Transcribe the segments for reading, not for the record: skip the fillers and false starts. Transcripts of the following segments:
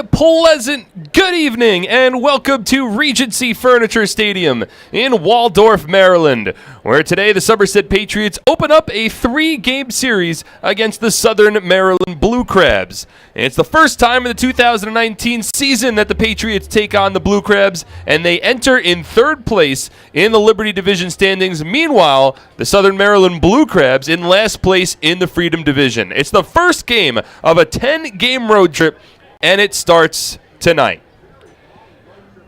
pleasant good evening and welcome to Regency Furniture Stadium in Waldorf, Maryland, where today the Somerset Patriots open up a 3-game series against the Southern Maryland Blue Crabs. It's the first time in the 2019 season that the Patriots take on the Blue Crabs, and they enter in third place in the Liberty Division standings. Meanwhile, the Southern Maryland Blue Crabs in last place in the Freedom Division. It's the first game of a 10-game road trip, and it starts tonight.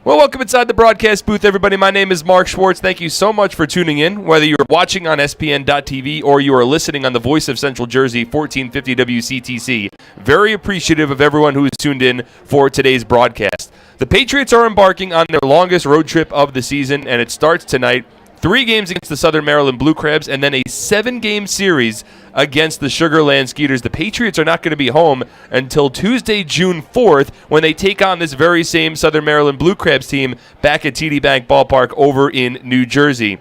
Well, welcome inside the broadcast booth, everybody. My name is Mark Schwartz. Thank you so much for tuning in, whether you're watching on SPN.TV or you are listening on the Voice of Central Jersey, 1450 WCTC. Very appreciative of everyone who is tuned in for today's broadcast. The Patriots are embarking on their longest road trip of the season, and it starts tonight. 3 games against the Southern Maryland Blue Crabs, and then a 7-game series against the Sugar Land Skeeters. The Patriots are not going to be home until Tuesday, June 4th, when they take on this very same Southern Maryland Blue Crabs team back at TD Bank Ballpark over in New Jersey.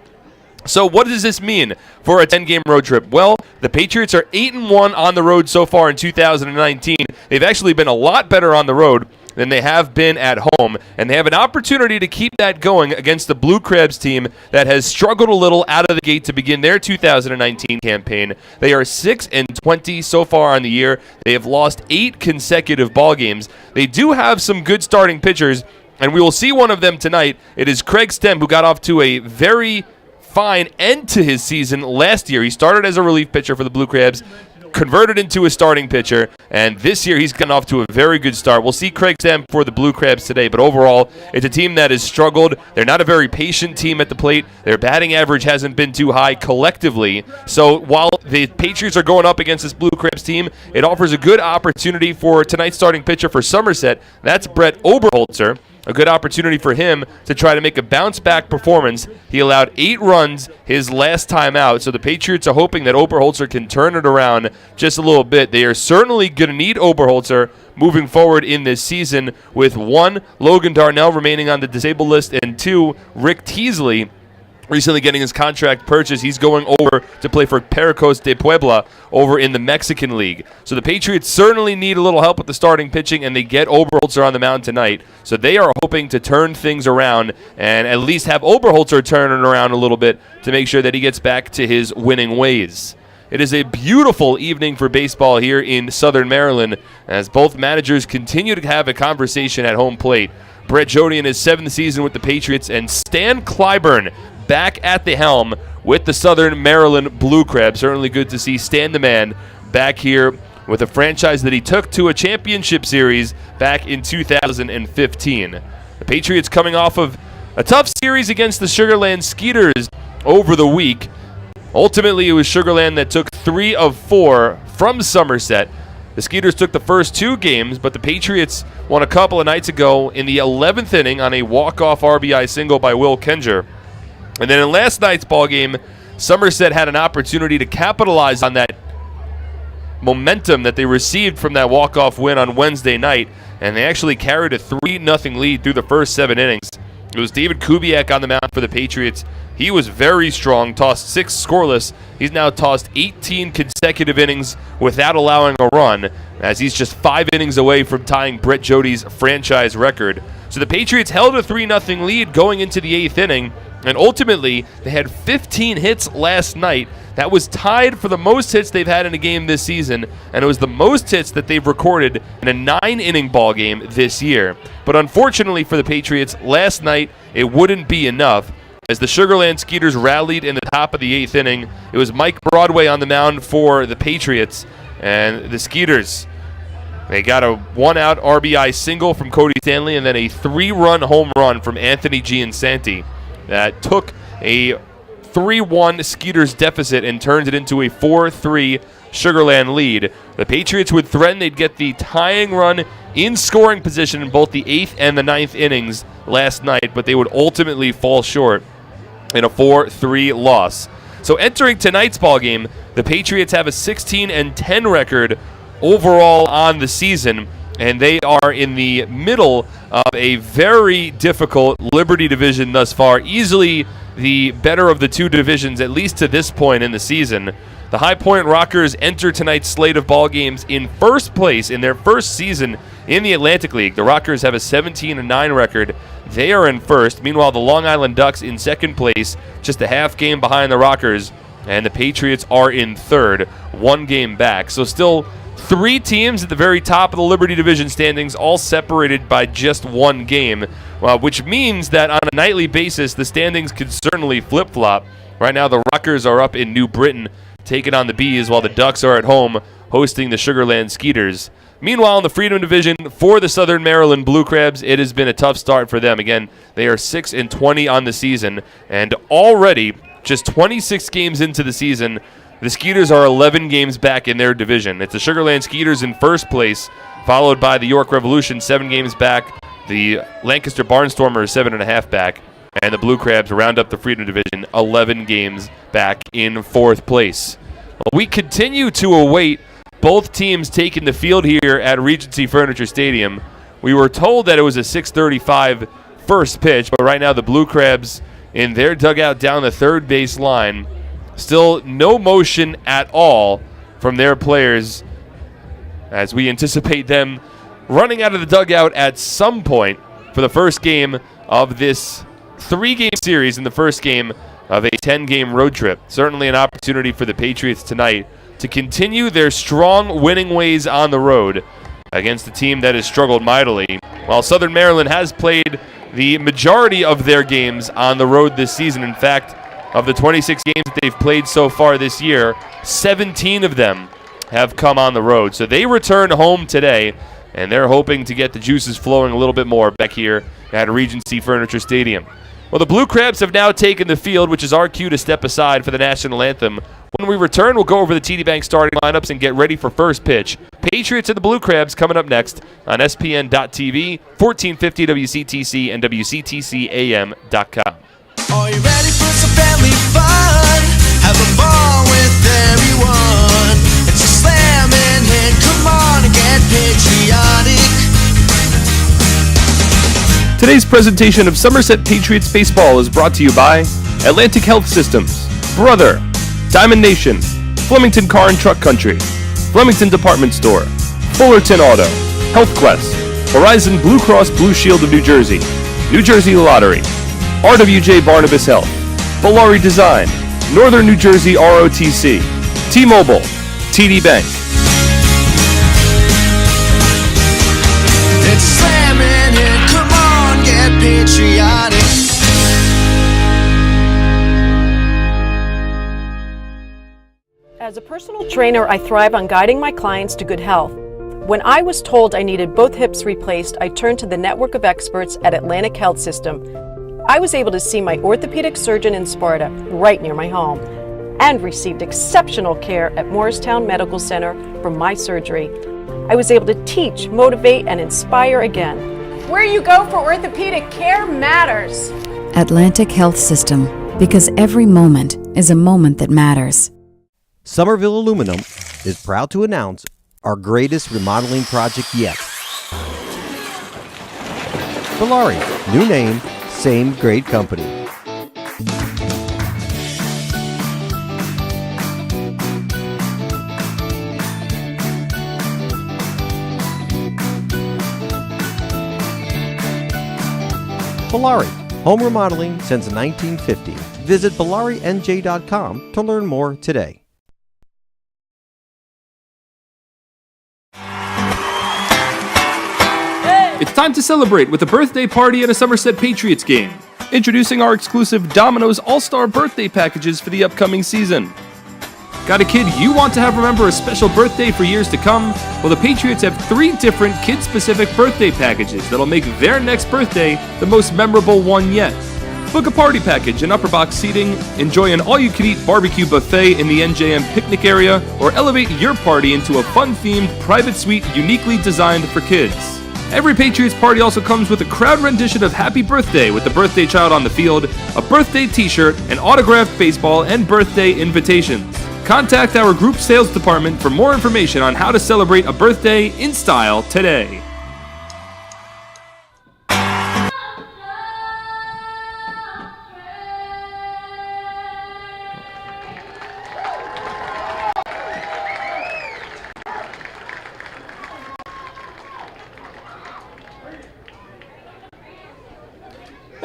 So what does this mean for a 10-game road trip? Well, the Patriots are 8-1 on the road so far in 2019. They've actually been a lot better on the road than they have been at home, and they have an opportunity to keep that going against the Blue Crabs team that has struggled a little out of the gate to begin their 2019 campaign. They are 6-20 so far on the year. They have lost 8 consecutive ball games. They do have some good starting pitchers, and we will see one of them tonight. It is Craig Stem, who got off to a very fine end to his season last year. He started as a relief pitcher for the Blue Crabs, converted into a starting pitcher, and this year he's gotten off to a very good start. We'll see Craig Stem for the Blue Crabs today, but overall, it's a team that has struggled. They're not a very patient team at the plate. Their batting average hasn't been too high collectively, so while the Patriots are going up against this Blue Crabs team, it offers a good opportunity for tonight's starting pitcher for Somerset. That's Brett Oberholzer. A good opportunity for him to try to make a bounce-back performance. He allowed 8 runs his last time out, so the Patriots are hoping that Oberholzer can turn it around just a little bit. They are certainly going to need Oberholzer moving forward in this season, with 1, Logan Darnell remaining on the disabled list, and 2, Rick Teasley recently getting his contract purchased. He's going over to play for Pericos de Puebla over in the Mexican League. So the Patriots certainly need a little help with the starting pitching, and they get Oberholzer on the mound tonight. So they are hoping to turn things around and at least have Oberholzer turn it around a little bit to make sure that he gets back to his winning ways. It is a beautiful evening for baseball here in Southern Maryland as both managers continue to have a conversation at home plate. Brett Jody in his 7th season with the Patriots, and Stan Clyburn back at the helm with the Southern Maryland Blue Crabs. Certainly good to see Stan the Man back here with a franchise that he took to a championship series back in 2015. The Patriots coming off of a tough series against the Sugar Land Skeeters over the week. Ultimately, it was Sugar Land that took 3 of 4 from Somerset. The Skeeters took the first 2 games, but the Patriots won a couple of nights ago in the 11th inning on a walk-off RBI single by Will Kenger. And then in last night's ballgame, Somerset had an opportunity to capitalize on that momentum that they received from that walk-off win on Wednesday night, and they actually carried a 3-0 lead through the first 7 innings. It was David Kubiak on the mound for the Patriots. He was very strong, tossed 6 scoreless. He's now tossed 18 consecutive innings without allowing a run, as he's just 5 innings away from tying Brett Jody's franchise record. So the Patriots held a 3-0 lead going into the 8th inning, and ultimately they had 15 hits last night. That was tied for the most hits they've had in a game this season, and it was the most hits that they've recorded in a 9-inning ball game this year. But unfortunately for the Patriots, last night it wouldn't be enough. As the Sugar Land Skeeters rallied in the top of the 8th inning, it was Mike Broadway on the mound for the Patriots, and the Skeeters, they got a 1-out RBI single from Cody Stanley and then a 3-run home run from Anthony Giansanti that took a 3-1 Skeeters deficit and turned it into a 4-3 Sugar Land lead. The Patriots would threaten they'd get the tying run in scoring position in both the 8th and the 9th innings last night, but they would ultimately fall short in a 4-3 loss. So entering tonight's ballgame, the Patriots have a 16-10 record overall on the season, and they are in the middle of a very difficult Liberty division thus far, easily the better of the 2 divisions, at least to this point in the season. The High Point Rockers enter tonight's slate of ball games in first place in their first season In the Atlantic League, the Rockers have a 17-9 record. They are in first. Meanwhile, the Long Island Ducks in second place, just a half game behind the Rockers. And the Patriots are in third, 1 game back. So still 3 teams at the very top of the Liberty Division standings, all separated by just 1 game, which means that on a nightly basis, the standings could certainly flip-flop. Right now, the Rockers are up in New Britain, taking on the Bees, while the Ducks are at home hosting the Sugarland Skeeters. Meanwhile, in the Freedom Division, for the Southern Maryland Blue Crabs, it has been a tough start for them. Again, they are 6-20 on the season, and already, just 26 games into the season, the Skeeters are 11 games back in their division. It's the Sugarland Skeeters in first place, followed by the York Revolution, 7 games back. The Lancaster Barnstormers, 7.5 back. And the Blue Crabs round up the Freedom Division, 11 games back in fourth place. We continue to await both teams taking the field here at Regency Furniture Stadium. We were told that it was a 6:35 first pitch, but right now the Blue Crabs in their dugout down the third base line. Still no motion at all from their players as we anticipate them running out of the dugout at some point for the first game of this 3-game series in the first game of a 10-game road trip. Certainly an opportunity for the Patriots tonight to continue their strong winning ways on the road against a team that has struggled mightily. While Southern Maryland has played the majority of their games on the road this season. In fact, of the 26 games that they've played so far this year, 17 of them have come on the road. So they return home today, and they're hoping to get the juices flowing a little bit more back here at Regency Furniture Stadium. Well, the Blue Crabs have now taken the field, which is our cue to step aside for the national anthem. When we return, we'll go over the TD Bank starting lineups and get ready for first pitch. Patriots and the Blue Crabs coming up next on SPN.TV, 1450 WCTC, and WCTCAM.com. Are you ready for some family fun? Have a ball with everyone. It's a slamming hit. Come on and get patriotic. Today's presentation of Somerset Patriots baseball is brought to you by Atlantic Health Systems, Brother, Diamond Nation, Flemington Car and Truck Country, Flemington Department Store, Fullerton Auto, Health Quest, Horizon Blue Cross Blue Shield of New Jersey Lottery, RWJ Barnabas Health, Valari Design, Northern New Jersey ROTC, T-Mobile, TD Bank. It's slamming hit. Come on, get patriotic. As a personal trainer, I thrive on guiding my clients to good health. When I was told I needed both hips replaced, I turned to the network of experts at Atlantic Health System. I was able to see my orthopedic surgeon in Sparta, right near my home, and received exceptional care at Morristown Medical Center for my surgery. I was able to teach, motivate, and inspire again. Where you go for orthopedic care matters. Atlantic Health System, because every moment is a moment that matters. Somerville Aluminum is proud to announce our greatest remodeling project yet. Valari, new name, same great company. Valari, home remodeling since 1950. Visit ValariNJ.com to learn more today. It's time to celebrate with a birthday party at a Somerset Patriots game. Introducing our exclusive Domino's All-Star birthday packages for the upcoming season. Got a kid you want to have remember a special birthday for years to come? Well, the Patriots have 3 different kid-specific birthday packages that'll make their next birthday the most memorable one yet. Book a party package and upper box seating, enjoy an all-you-can-eat barbecue buffet in the NJM picnic area, or elevate your party into a fun-themed private suite uniquely designed for kids. Every Patriots party also comes with a crowd rendition of Happy Birthday with the birthday child on the field, a birthday t-shirt, an autographed baseball, and birthday invitations. Contact our group sales department for more information on how to celebrate a birthday in style today.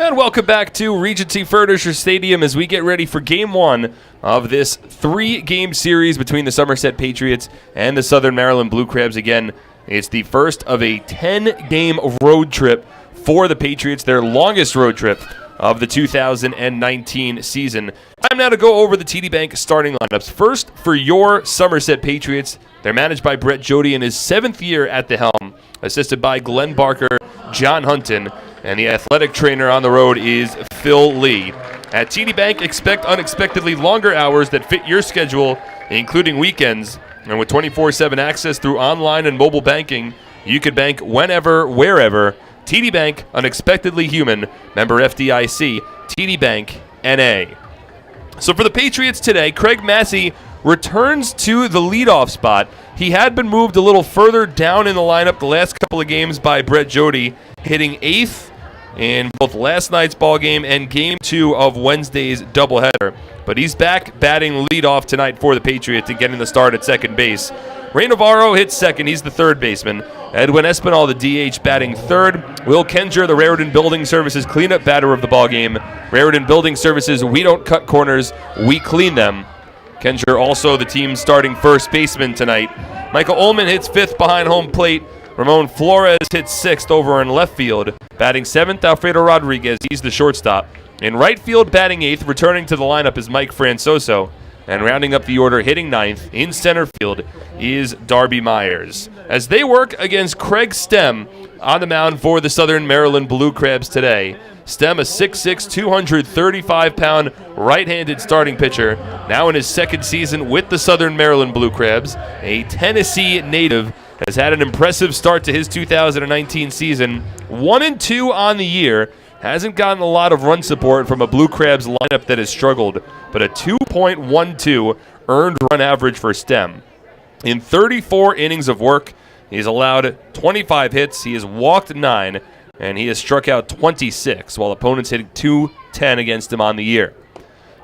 And welcome back to Regency Furniture Stadium as we get ready for Game 1 of this 3-game series between the Somerset Patriots and the Southern Maryland Blue Crabs. Again, it's the first of a 10-game road trip for the Patriots, their longest road trip of the 2019 season. Time now to go over the TD Bank starting lineups. First, for your Somerset Patriots, they're managed by Brett Jody in his 7th year at the helm, assisted by Glenn Barker, John Hunton, and the athletic trainer on the road is Phil Lee. At TD Bank, expect unexpectedly longer hours that fit your schedule, including weekends. And with 24/7 access through online and mobile banking, you can bank whenever, wherever. TD Bank, unexpectedly human. Member FDIC, TD Bank, NA. So for the Patriots today, Craig Massey returns to the leadoff spot. He had been moved a little further down in the lineup the last couple of games by Brett Jody, hitting 8th in both last night's ball game and Game 2 of Wednesday's doubleheader. But he's back batting leadoff tonight for the Patriots and getting the start at second base. Ray Navarro hits second. He's the third baseman. Edwin Espinal, the DH, batting third. Will Kenger, the Raritan Building Services cleanup batter of the ballgame. Raritan Building Services, we don't cut corners, we clean them. Kenger also the team's starting first baseman tonight. Michael Ullman hits 5th behind home plate. Ramon Flores hits 6th over in left field. Batting 7th, Alfredo Rodriguez. He's the shortstop. In right field, batting 8th, returning to the lineup is Mike Francoso. And rounding up the order, hitting 9th, in center field, is Darby Myers. As they work against Craig Stem on the mound for the Southern Maryland Blue Crabs today. Stem, a 6'6", 235-pound right-handed starting pitcher, now in his second season with the Southern Maryland Blue Crabs. A Tennessee native, has had an impressive start to his 2019 season. 1-2 on the year. Hasn't gotten a lot of run support from a Blue Crabs lineup that has struggled, but a 2.12 earned run average for Stem. In 34 innings of work, he's allowed 25 hits, he has walked 9, and he has struck out 26, while opponents hitting .210 against him on the year.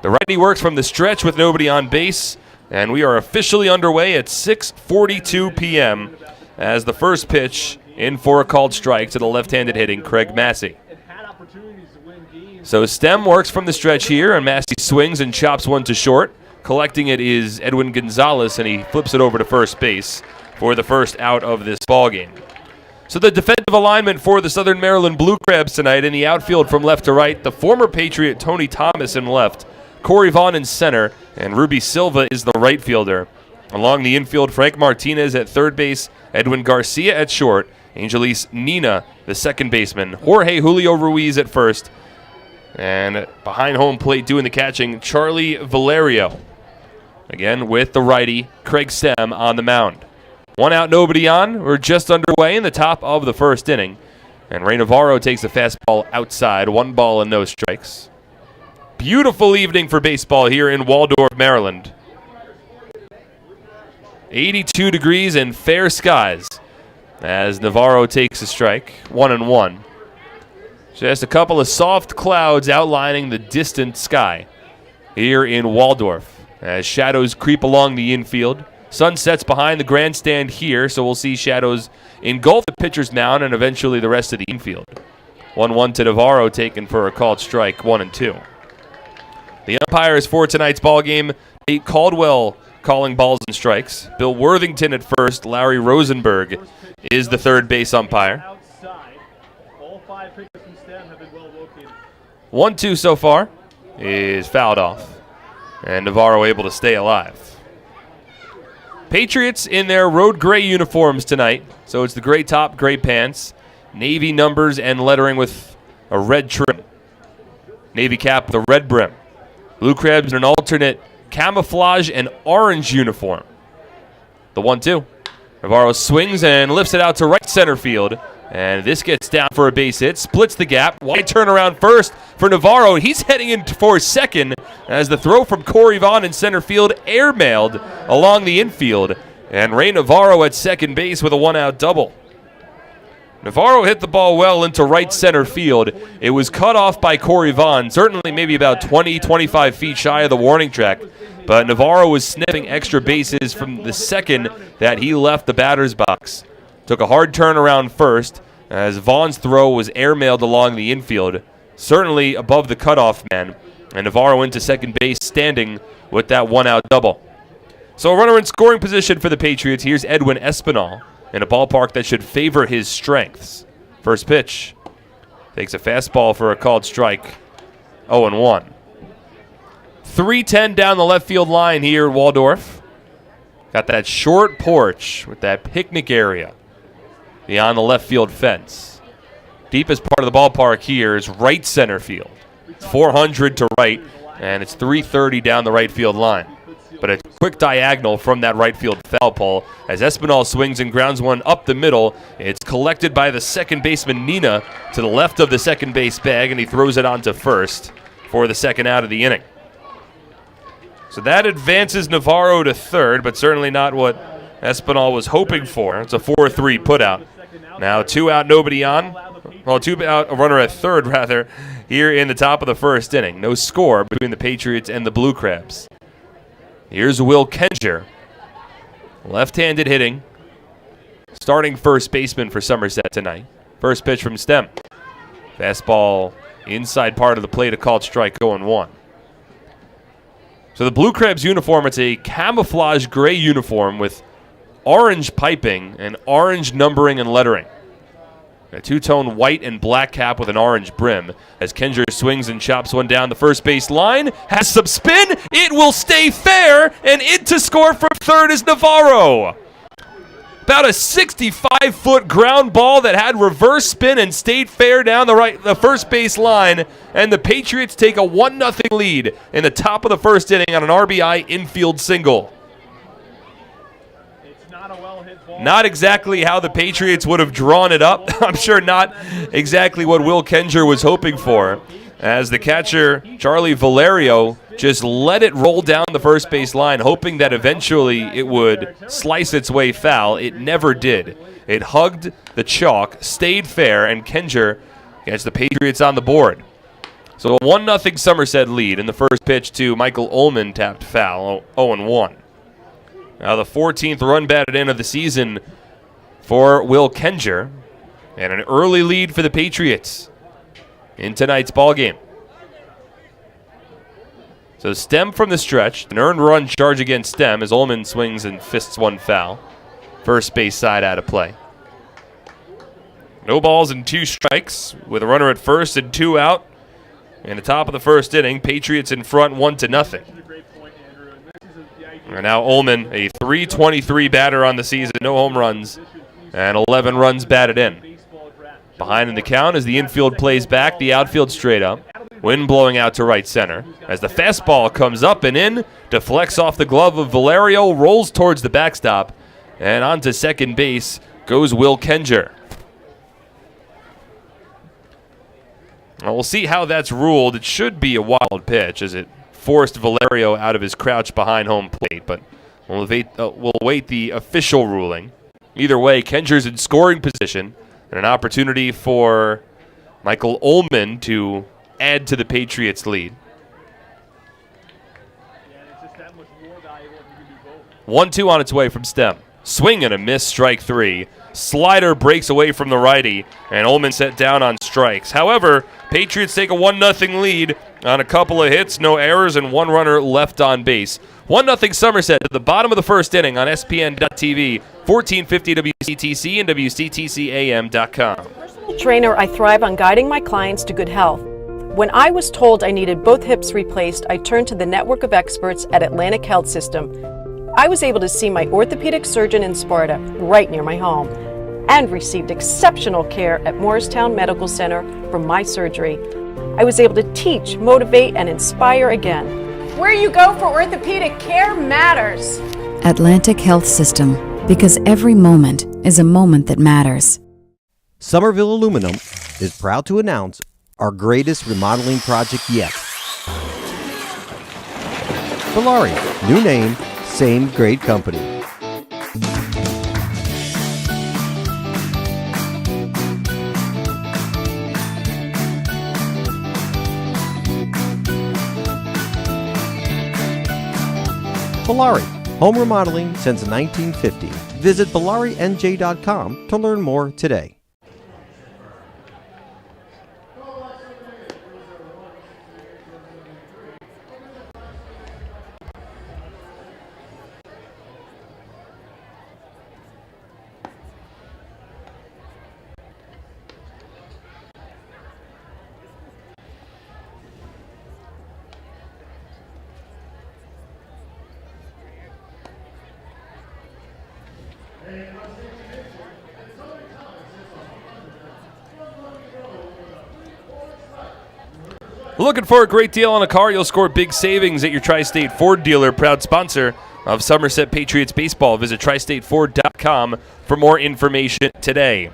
The righty works from the stretch with nobody on base, and we are officially underway at 6:42 p.m. as the first pitch in for a called strike to the left-handed hitting Craig Massey. So Stem works from the stretch here, and Massey swings and chops one to short. Collecting it is Edwin Gonzalez, and he flips it over to first base for the first out of this ballgame. So the defensive alignment for the Southern Maryland Blue Crabs tonight in the outfield from left to right, the former Patriot Tony Thomas in left, Corey Vaughn in center, and Ruby Silva is the right fielder. Along the infield, Frank Martinez at third base, Edwin Garcia at short, Angelis Nina, the second baseman, Jorge Julio Ruiz at first, and behind home plate doing the catching, Charlie Valerio. Again, with the righty, Craig Stem on the mound. 1 out, nobody on. We're just underway in the top of the first inning. And Ray Navarro takes the fastball outside, 1 ball and no strikes. Beautiful evening for baseball here in Waldorf, Maryland. 82 degrees and fair skies as Navarro takes a strike, 1-1. Just a couple of soft clouds outlining the distant sky here in Waldorf as shadows creep along the infield. Sun sets behind the grandstand here, so we'll see shadows engulf the pitcher's mound and eventually the rest of the infield. 1-1 to Navarro, taken for a called strike, 1-2. The umpires for tonight's ballgame, Nate Caldwell calling balls and strikes. Bill Worthington at first. Larry Rosenberg is the third base umpire. 1-2 so far is fouled off, and Navarro able to stay alive. Patriots in their road gray uniforms tonight. So it's the gray top, gray pants, navy numbers and lettering with a red trim. Navy cap with a red brim. Blue Crabs in an alternate camouflage and orange uniform. The 1-2. Navarro swings and lifts it out to right center field. And this gets down for a base hit, splits the gap. Wide turnaround first for Navarro. He's heading in for second as the throw from Corey Vaughn in center field airmailed along the infield. And Ray Navarro at second base with a 1-out double. Navarro hit the ball well into right center field. It was cut off by Corey Vaughn, certainly maybe about 20, 25 feet shy of the warning track. But Navarro was sniffing extra bases from the second that he left the batter's box. Took a hard turn around first as Vaughn's throw was airmailed along the infield. certainly above the cutoff man. And Navarro into second base standing with that one-out double. So a runner in scoring position for the Patriots. Here's Edwin Espinal in a ballpark that should favor his strengths. First pitch. Takes a fastball for a called strike. 0-1. 310 down the left field line here at Waldorf. Got that short porch with that picnic area beyond the left field fence. Deepest part of the ballpark here is right center field. 400 to right, and it's 330 down the right field line. But a quick diagonal from that right field foul pole as Espinal swings and grounds one up the middle. It's collected by the second baseman Nina to the left of the second base bag, and he throws it onto first for the second out of the inning. So that advances Navarro to third, but certainly not what Espinal was hoping for. It's a 4-3 putout. Now 2 out, nobody on. Well, 2 out, a runner at third, rather, here in the top of the first inning. No score between the Patriots and the Blue Crabs. Here's Will Kenger. Left-handed hitting. Starting first baseman for Somerset tonight. First pitch from Stem. Fastball inside part of the plate, a called strike, 0-1. So the Blue Crabs uniform, it's a camouflage gray uniform with orange piping and orange numbering and lettering. A two-tone white and black cap with an orange brim as Kenger swings and chops one down the first base line. Has some spin. It will stay fair, and in to score from third is Navarro. About a 65-foot ground ball that had reverse spin and stayed fair down the first base line, and the Patriots take a 1-0 lead in the top of the first inning on an RBI infield single. Not exactly how the Patriots would have drawn it up. I'm sure not exactly what Will Kenger was hoping for, as the catcher, Charlie Valerio, just let it roll down the first base line, hoping that eventually it would slice its way foul. It never did. It hugged the chalk, stayed fair, and Kenger gets the Patriots on the board. So a 1-0 Somerset lead in the first pitch to Michael Ullman, tapped foul, 0-1. Now the 14th run batted in of the season for Will Kenger, and an early lead for the Patriots in tonight's ballgame. So Stem from the stretch, an earned run charge against Stem as Ullman swings and fists one foul. First base side out of play. No balls and 2 strikes with a runner at first and 2 out. In the top of the first inning, Patriots in front 1-0. And now Ullman, a .323 batter on the season, no home runs, and 11 runs batted in. Behind in the count as the infield plays back, the outfield straight up. Wind blowing out to right center. As the fastball comes up and in, deflects off the glove of Valerio, rolls towards the backstop, and onto second base goes Will Kenger. Well, we'll see how that's ruled. It should be a wild pitch as it forced Valerio out of his crouch behind home plate, but we'll await the official ruling. Either way, Kenger's in scoring position and an opportunity for Michael Ullman to add to the Patriots' lead. 1-2 on its way from Stem. Swing and a miss, strike 3. Slider breaks away from the righty, and Ullman set down on strikes. However, Patriots take a 1-0 lead on a couple of hits, no errors, and 1 runner left on base. 1-0 Somerset at the bottom of the first inning on SPN.TV, 1450 WCTC and WCTCAM.com. Personal trainer, I thrive on guiding my clients to good health. When I was told I needed both hips replaced, I turned to the network of experts at Atlantic Health System. I was able to see my orthopedic surgeon in Sparta, right near my home, and received exceptional care at Morristown Medical Center for my surgery. I was able to teach, motivate, and inspire again. Where you go for orthopedic care matters. Atlantic Health System, because every moment is a moment that matters. Somerville Aluminum is proud to announce our greatest remodeling project yet. Valari, new name, same great company. Valari, home remodeling since 1950. Visit ValariNJ.com to learn more today. Looking for a great deal on a car? You'll score big savings at your Tri-State Ford dealer, proud sponsor of Somerset Patriots baseball. Visit tristateford.com for more information today.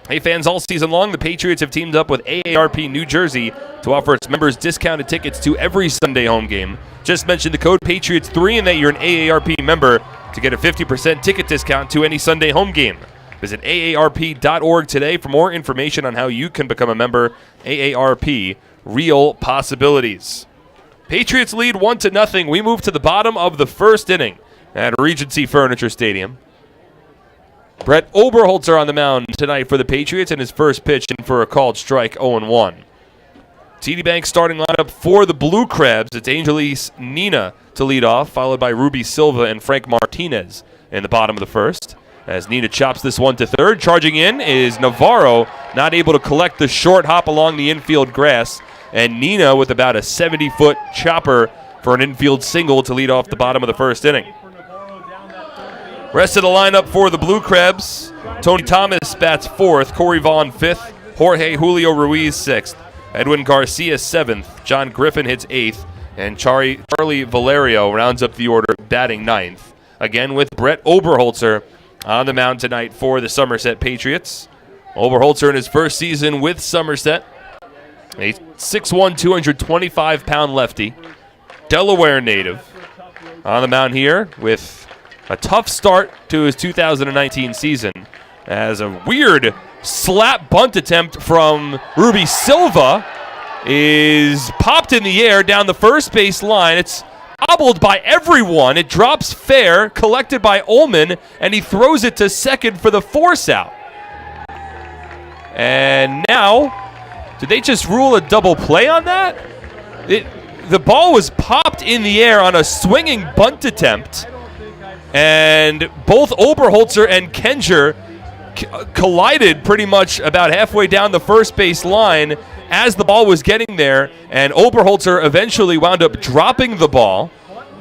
Hey fans, all season long, the Patriots have teamed up with AARP New Jersey to offer its members discounted tickets to every Sunday home game. Just mention the code PATRIOTS3 and that you're an AARP member to get a 50% ticket discount to any Sunday home game. Visit aarp.org today for more information on how you can become a member. AARP, real possibilities. Patriots lead 1-0. We move to the bottom of the first inning at Regency Furniture Stadium. Brett Oberholzer on the mound tonight for the Patriots, and his first pitch in for a called strike, 0-1. TD Bank starting lineup for the Blue Crabs. It's Angelise Nina to lead off, followed by Ruby Silva and Frank Martinez in the bottom of the first. As Nina chops this one to third, charging in is Navarro, not able to collect the short hop along the infield grass, and Nina with about a 70-foot chopper for an infield single to lead off the bottom of the first inning. Rest of the lineup for the Blue Crabs. Tony Thomas bats fourth, Corey Vaughn fifth, Jorge Julio Ruiz sixth, Edwin Garcia seventh, John Griffin hits eighth, and Charlie Valerio rounds up the order batting ninth. Again with Brett Oberholzer on the mound tonight for the Somerset Patriots. Oberholzer in his first season with Somerset, a 6'1", 225-pound lefty, Delaware native, on the mound here with a tough start to his 2019 season as a weird slap bunt attempt from Ruby Silva is popped in the air down the first base line. It's obbled by everyone. It drops fair, collected by Ullman, and he throws it to second for the force out. And now, did they just rule a double play on that? The ball was popped in the air on a swinging bunt attempt, and both Oberholzer and Kenger collided pretty much about halfway down the first base line as the ball was getting there, and Oberholzer eventually wound up dropping the ball,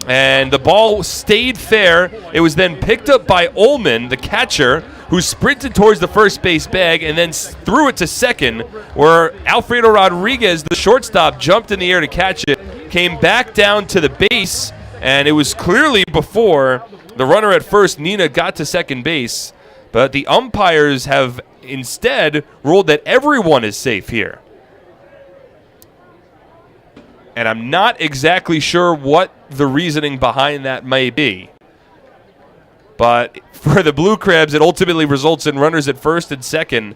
and the ball stayed fair. It was then picked up by Ullman, the catcher, who sprinted towards the first base bag and then threw it to second, where Alfredo Rodriguez, the shortstop, jumped in the air to catch it, came back down to the base, and it was clearly before the runner at first, Nina, got to second base, but the umpires have instead ruled that everyone is safe here. And I'm not exactly sure what the reasoning behind that may be. But for the Blue Crabs, it ultimately results in runners at first and second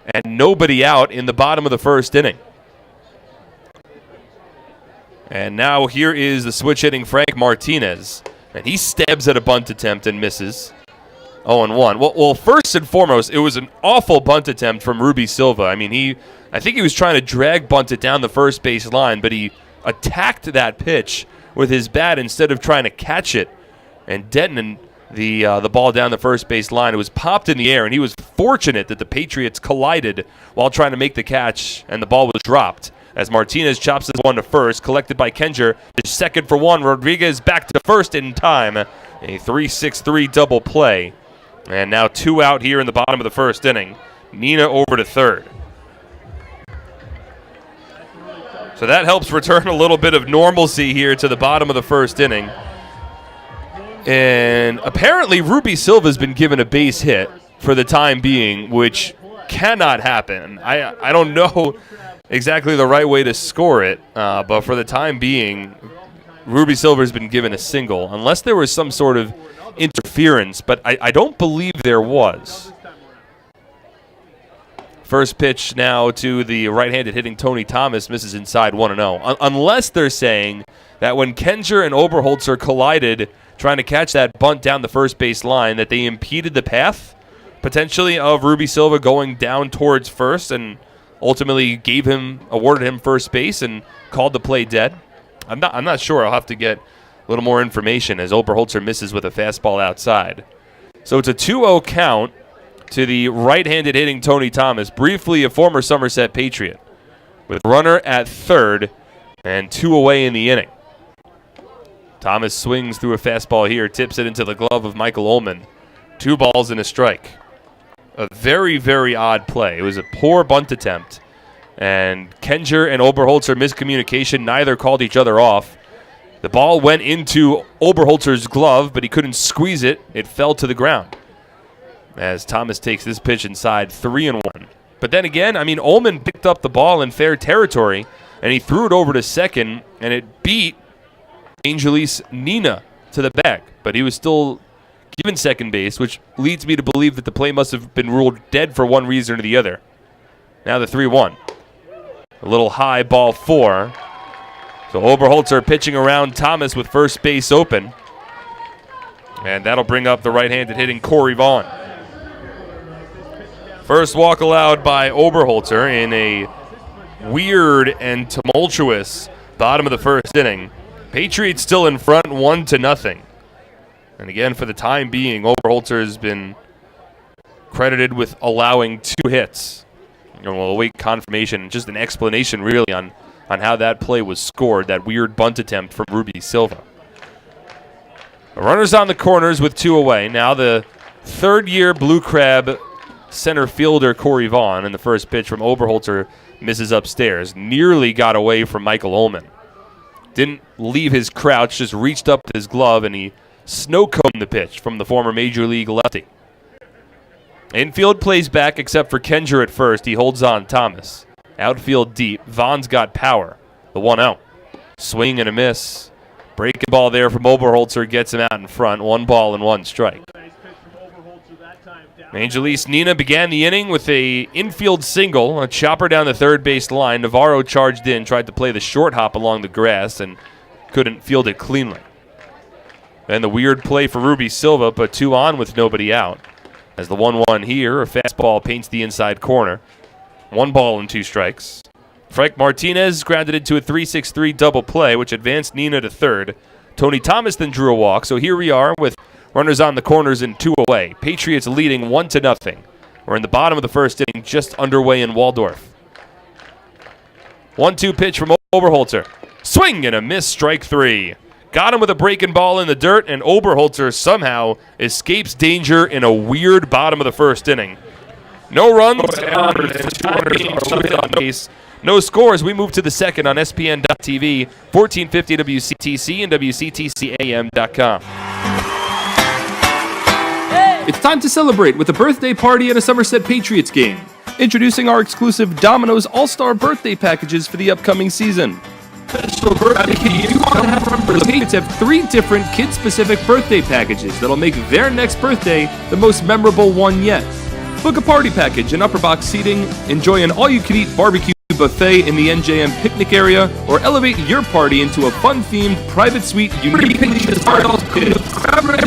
and nobody out in the bottom of the first inning. And now here is the switch hitting Frank Martinez. And he stabs at a bunt attempt and misses. 0-1. Well, first and foremost, it was an awful bunt attempt from Ruby Silva. I mean, I think he was trying to drag bunt it down the first base line, but he attacked that pitch with his bat instead of trying to catch it and detonate the ball down the first base line. It was popped in the air, and he was fortunate that the Patriots collided while trying to make the catch, and the ball was dropped. As Martinez chops this one to first, collected by Kenger, to second for one. Rodriguez back to first in time. A 3-6-3 double play. And now two out here in the bottom of the first inning. Nina over to third. So that helps return a little bit of normalcy here to the bottom of the first inning. And apparently Ruby Silva's been given a base hit for the time being, which cannot happen. I don't know exactly the right way to score it, but for the time being, Ruby Silva's been given a single, unless there was some sort of interference, but I don't believe there was. First pitch now to the right-handed hitting Tony Thomas, misses inside 1-0. Unless they're saying that when Kenger and Oberholzer collided trying to catch that bunt down the first base line, that they impeded the path, potentially, of Ruby Silva going down towards first and ultimately awarded him first base and called the play dead. I'm not sure. I'll have to get a little more information as Oberholzer misses with a fastball outside. So it's a 2-0 count to the right-handed hitting Tony Thomas, briefly a former Somerset Patriot, with runner at third and two away in the inning. Thomas swings through a fastball here, tips it into the glove of Michael Ullman, 2 balls and a strike. A very, very odd play. It was a poor bunt attempt. And Kenger and Oberholzer miscommunication. Neither called each other off. The ball went into Oberholzer's glove, but he couldn't squeeze it. It fell to the ground. As Thomas takes this pitch inside 3-1. But then again, I mean, Ullman picked up the ball in fair territory, and he threw it over to second, and it beat Angelis Nina to the back. But he was still given second base, which leads me to believe that the play must have been ruled dead for one reason or the other. Now the 3-1. A little high, ball 4. So Oberholzer pitching around Thomas with first base open. And that'll bring up the right-handed hitting Corey Vaughn. First walk allowed by Oberholzer in a weird and tumultuous bottom of the first inning. Patriots still in front 1-0. And again, for the time being, Oberholzer has been credited with allowing 2 hits. And we'll await confirmation, just an explanation really on how that play was scored, that weird bunt attempt from Ruby Silva. The runners on the corners with 2 away. Now the third-year Blue Crab center fielder Corey Vaughn, and the first pitch from Oberholzer misses upstairs. Nearly got away from Michael Ullman. Didn't leave his crouch, just reached up with his glove, and he snow-coned the pitch from the former Major League lefty. Infield plays back except for Kenger at first. He holds on Thomas. Outfield deep. Vaughn's got power. The 1-0. Swing and a miss. Breaking ball there from Oberholzer gets him out in front. 1 ball and 1 strike. Angelis Nina began the inning with a infield single, a chopper down the third base line. Navarro charged in, tried to play the short hop along the grass, and couldn't field it cleanly. Then the weird play for Ruby Silva, but 2 on with nobody out. As the 1-1 here, a fastball paints the inside corner. 1 ball and 2 strikes. Frank Martinez grounded into a 3-6-3 double play, which advanced Nina to third. Tony Thomas then drew a walk, so here we are with runners on the corners and 2 away. Patriots leading 1-0. We're in the bottom of the first inning, just underway in Waldorf. 1-2 pitch from Oberholzer. Swing and a miss, strike 3. Got him with a breaking ball in the dirt, and Oberholzer somehow escapes danger in a weird bottom of the first inning. No runs, no scores. We move to the second on SPN.TV, 1450 WCTC, and WCTCAM.com. It's time to celebrate with a birthday party at a Somerset Patriots game. Introducing our exclusive Domino's All-Star birthday packages for the upcoming season. The Patriots have 3 different kid-specific birthday packages that'll make their next birthday the most memorable one yet. Book a party package and upper box seating, enjoy an all-you-can-eat barbecue buffet in the NJM picnic area, or elevate your party into a fun-themed private suite unique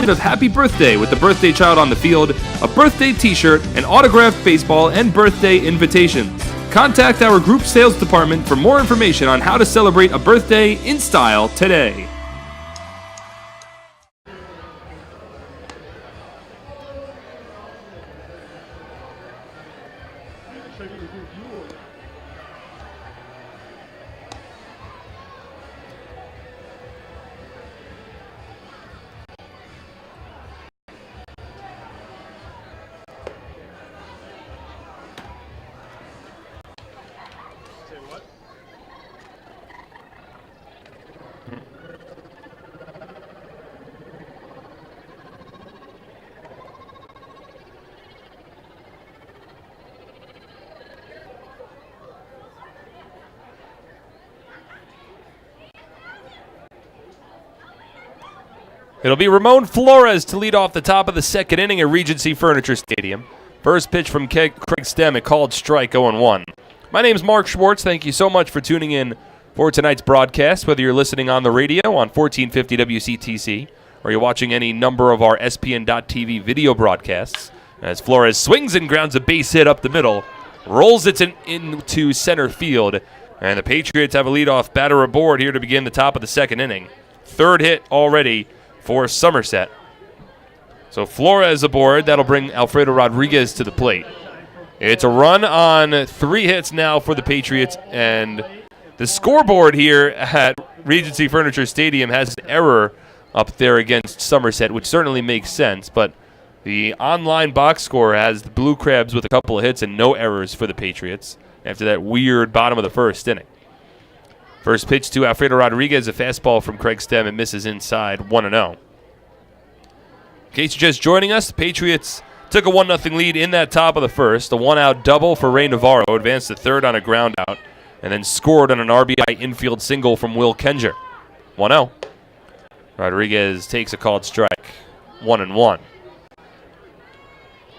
of happy birthday with the birthday child on the field, a birthday t-shirt, an autographed baseball, and birthday invitations. Contact our group sales department for more information on how to celebrate a birthday in style today. It'll be Ramon Flores to lead off the top of the second inning at Regency Furniture Stadium. First pitch from Craig Stem, a called strike, 0-1. My name's Mark Schwartz. Thank you so much for tuning in for tonight's broadcast, whether you're listening on the radio on 1450 WCTC or you're watching any number of our SPN.TV video broadcasts. As Flores swings and grounds a base hit up the middle, rolls it into center field, and the Patriots have a leadoff batter aboard here to begin the top of the second inning. Third hit already for Somerset. So Flores aboard. That'll bring Alfredo Rodriguez to the plate. It's a run on 3 hits now for the Patriots, and the scoreboard here at Regency Furniture Stadium has an error up there against Somerset, which certainly makes sense, but The online box score has the Blue Crabs with a couple of hits and no errors for the Patriots after that weird bottom of the first inning. First pitch to Alfredo Rodriguez, a fastball from Craig Stem. It misses inside, 1-0. In case you're just joining us, the Patriots took a 1-0 lead in that top of the first. A one-out double for Ray Navarro, advanced to third on a ground out, and then scored on an RBI infield single from Will Kenger. 1-0. Rodriguez takes a called strike, 1-1.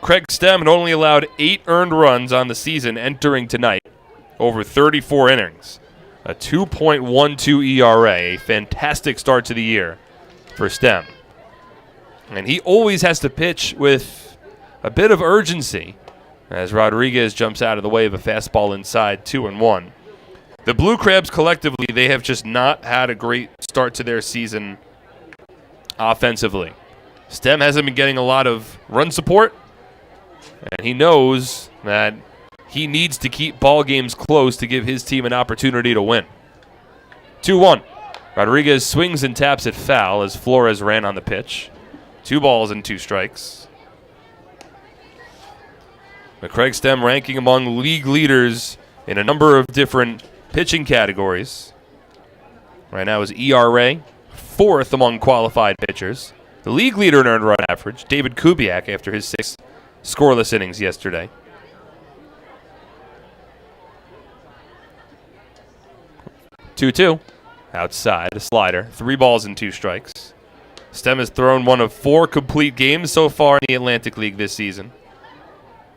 Craig Stem had only allowed 8 earned runs on the season entering tonight, over 34 innings. A 2.12 ERA, a fantastic start to the year for Stem. And he always has to pitch with a bit of urgency as Rodriguez jumps out of the way of a fastball inside, 2-1. The Blue Crabs collectively, they have just not had a great start to their season offensively. Stem hasn't been getting a lot of run support, and he knows that he needs to keep ball games close to give his team an opportunity to win. 2-1. Rodriguez swings and taps it foul as Flores ran on the pitch. 2 balls and 2 strikes. But Craig Stem ranking among league leaders in a number of different pitching categories. Right now is ERA, 4th among qualified pitchers. The league leader in earned run average, David Kubiak, after his 6 scoreless innings yesterday. 2-2. Outside, a slider. 3 balls and 2 strikes. Stem has thrown one of 4 complete games so far in the Atlantic League this season.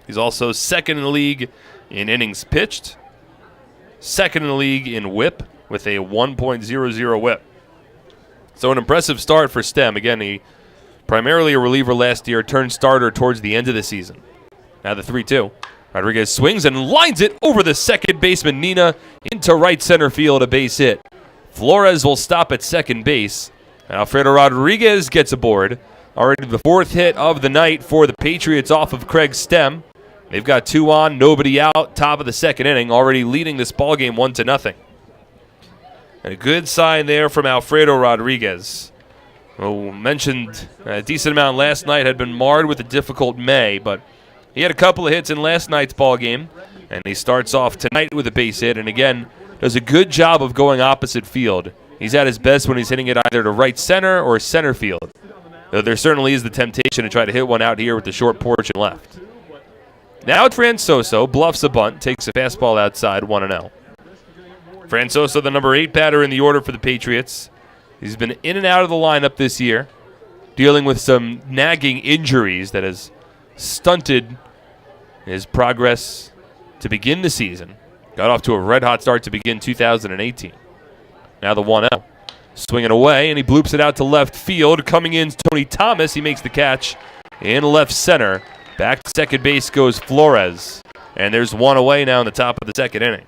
He's also second in the league in innings pitched. Second in the league in whip with a 1.00 whip. So an impressive start for Stem. Again, he primarily a reliever last year, turned starter towards the end of the season. Now the 3-2. Rodriguez swings and lines it over the second baseman, Nina, into right center field, a base hit. Flores will stop at second base. And Alfredo Rodriguez gets aboard. Already the 4th hit of the night for the Patriots off of Craig Stem. They've got 2 on, nobody out, top of the second inning, already leading this ballgame 1-0. And a good sign there from Alfredo Rodriguez. Well, mentioned a decent amount last night, had been marred with a difficult May, but he had a couple of hits in last night's ball game, and he starts off tonight with a base hit, and again, does a good job of going opposite field. He's at his best when he's hitting it either to right center or center field. Though there certainly is the temptation to try to hit one out here with the short porch and left. Now Francoso bluffs a bunt, takes a fastball outside, 1-0. Francoso, the number 8 batter in the order for the Patriots. He's been in and out of the lineup this year, dealing with some nagging injuries that has stunted his progress to begin the season. Got off to a red-hot start to begin 2018. Now the 1-0. Swinging away, and he bloops it out to left field. Coming in, Tony Thomas. He makes the catch in left center. Back to second base goes Flores. And there's 1 away now in the top of the second inning.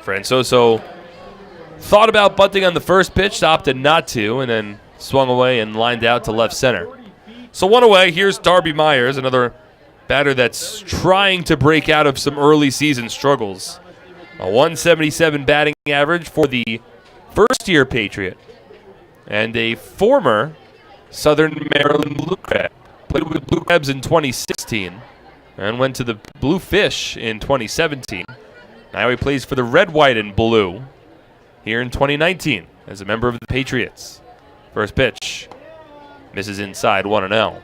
Francoso thought about bunting on the first pitch, opted not to, and then swung away and lined out to left center. So 1 away. Here's Darby Myers, another batter that's trying to break out of some early season struggles. A 177 batting average for the first-year Patriot and a former Southern Maryland Blue Crab. Played with Blue Crabs in 2016 and went to the Blue Fish in 2017. Now he plays for the Red, White, and Blue here in 2019 as a member of the Patriots. First pitch misses inside, 1-0.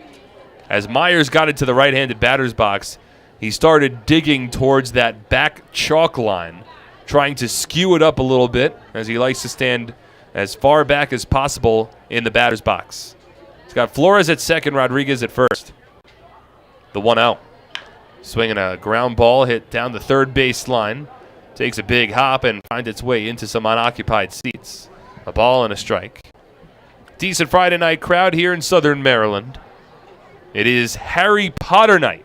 As Myers got into the right-handed batter's box, he started digging towards that back chalk line, trying to skew it up a little bit as he likes to stand as far back as possible in the batter's box. He's got Flores at second, Rodriguez at first. The 1-0. Swinging a ground ball hit down the third base line. Takes a big hop and finds its way into some unoccupied seats. A ball and a strike. Decent Friday night crowd here in Southern Maryland. It is Harry Potter night,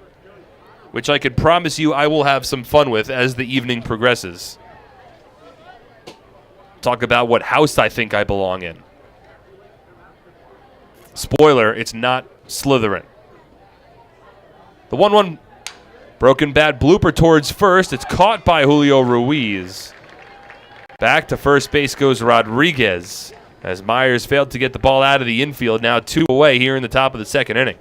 which I can promise you I will have some fun with as the evening progresses. Talk about what house I think I belong in. Spoiler, it's not Slytherin. The 1-1 broken bat blooper towards first. It's caught by Julio Ruiz. Back to first base goes Rodriguez. as Myers failed to get the ball out of the infield. Now 2 away here in the top of the second inning.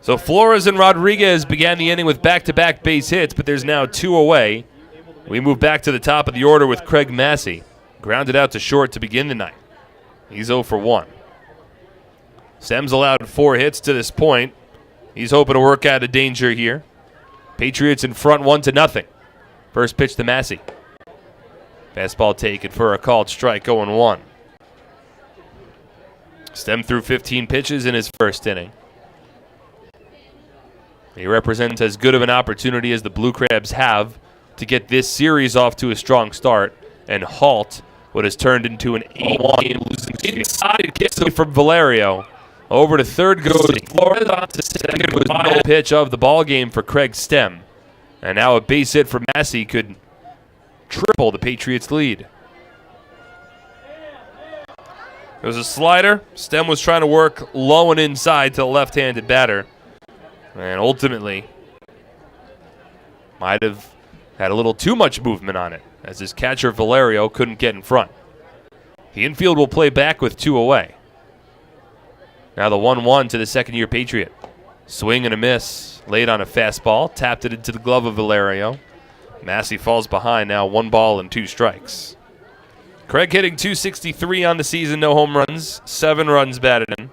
So Flores and Rodriguez began the inning with back-to-back base hits, but there's now 2 away. We move back to the top of the order with Craig Massey. Grounded out to short to begin the night. He's 0 for 1. Sem's allowed 4 hits to this point. He's hoping to work out of danger here. Patriots in front 1-0. First pitch to Massey. Fastball taken for a called strike, 0-1. Stem threw 15 pitches in his first inning. He represents as good of an opportunity as the Blue Crabs have to get this series off to a strong start and halt what has turned into an 8-game losing streak. Inside gets from Valerio. Over to third goes Flores on to second with the final pitch of the ball game for Craig Stem. And now a base hit for Massey could triple the Patriots' lead. It was a slider. Stem was trying to work low and inside to the left-handed batter. And ultimately, might have had a little too much movement on it, as his catcher Valerio couldn't get in front. The infield will play back with 2 away. Now the 1-1 to the second-year Patriot. Swing and a miss, laid on a fastball, tapped it into the glove of Valerio. Massey falls behind now, 1 ball and 2 strikes. Craig hitting .263 on the season, no home runs, 7 runs batted in.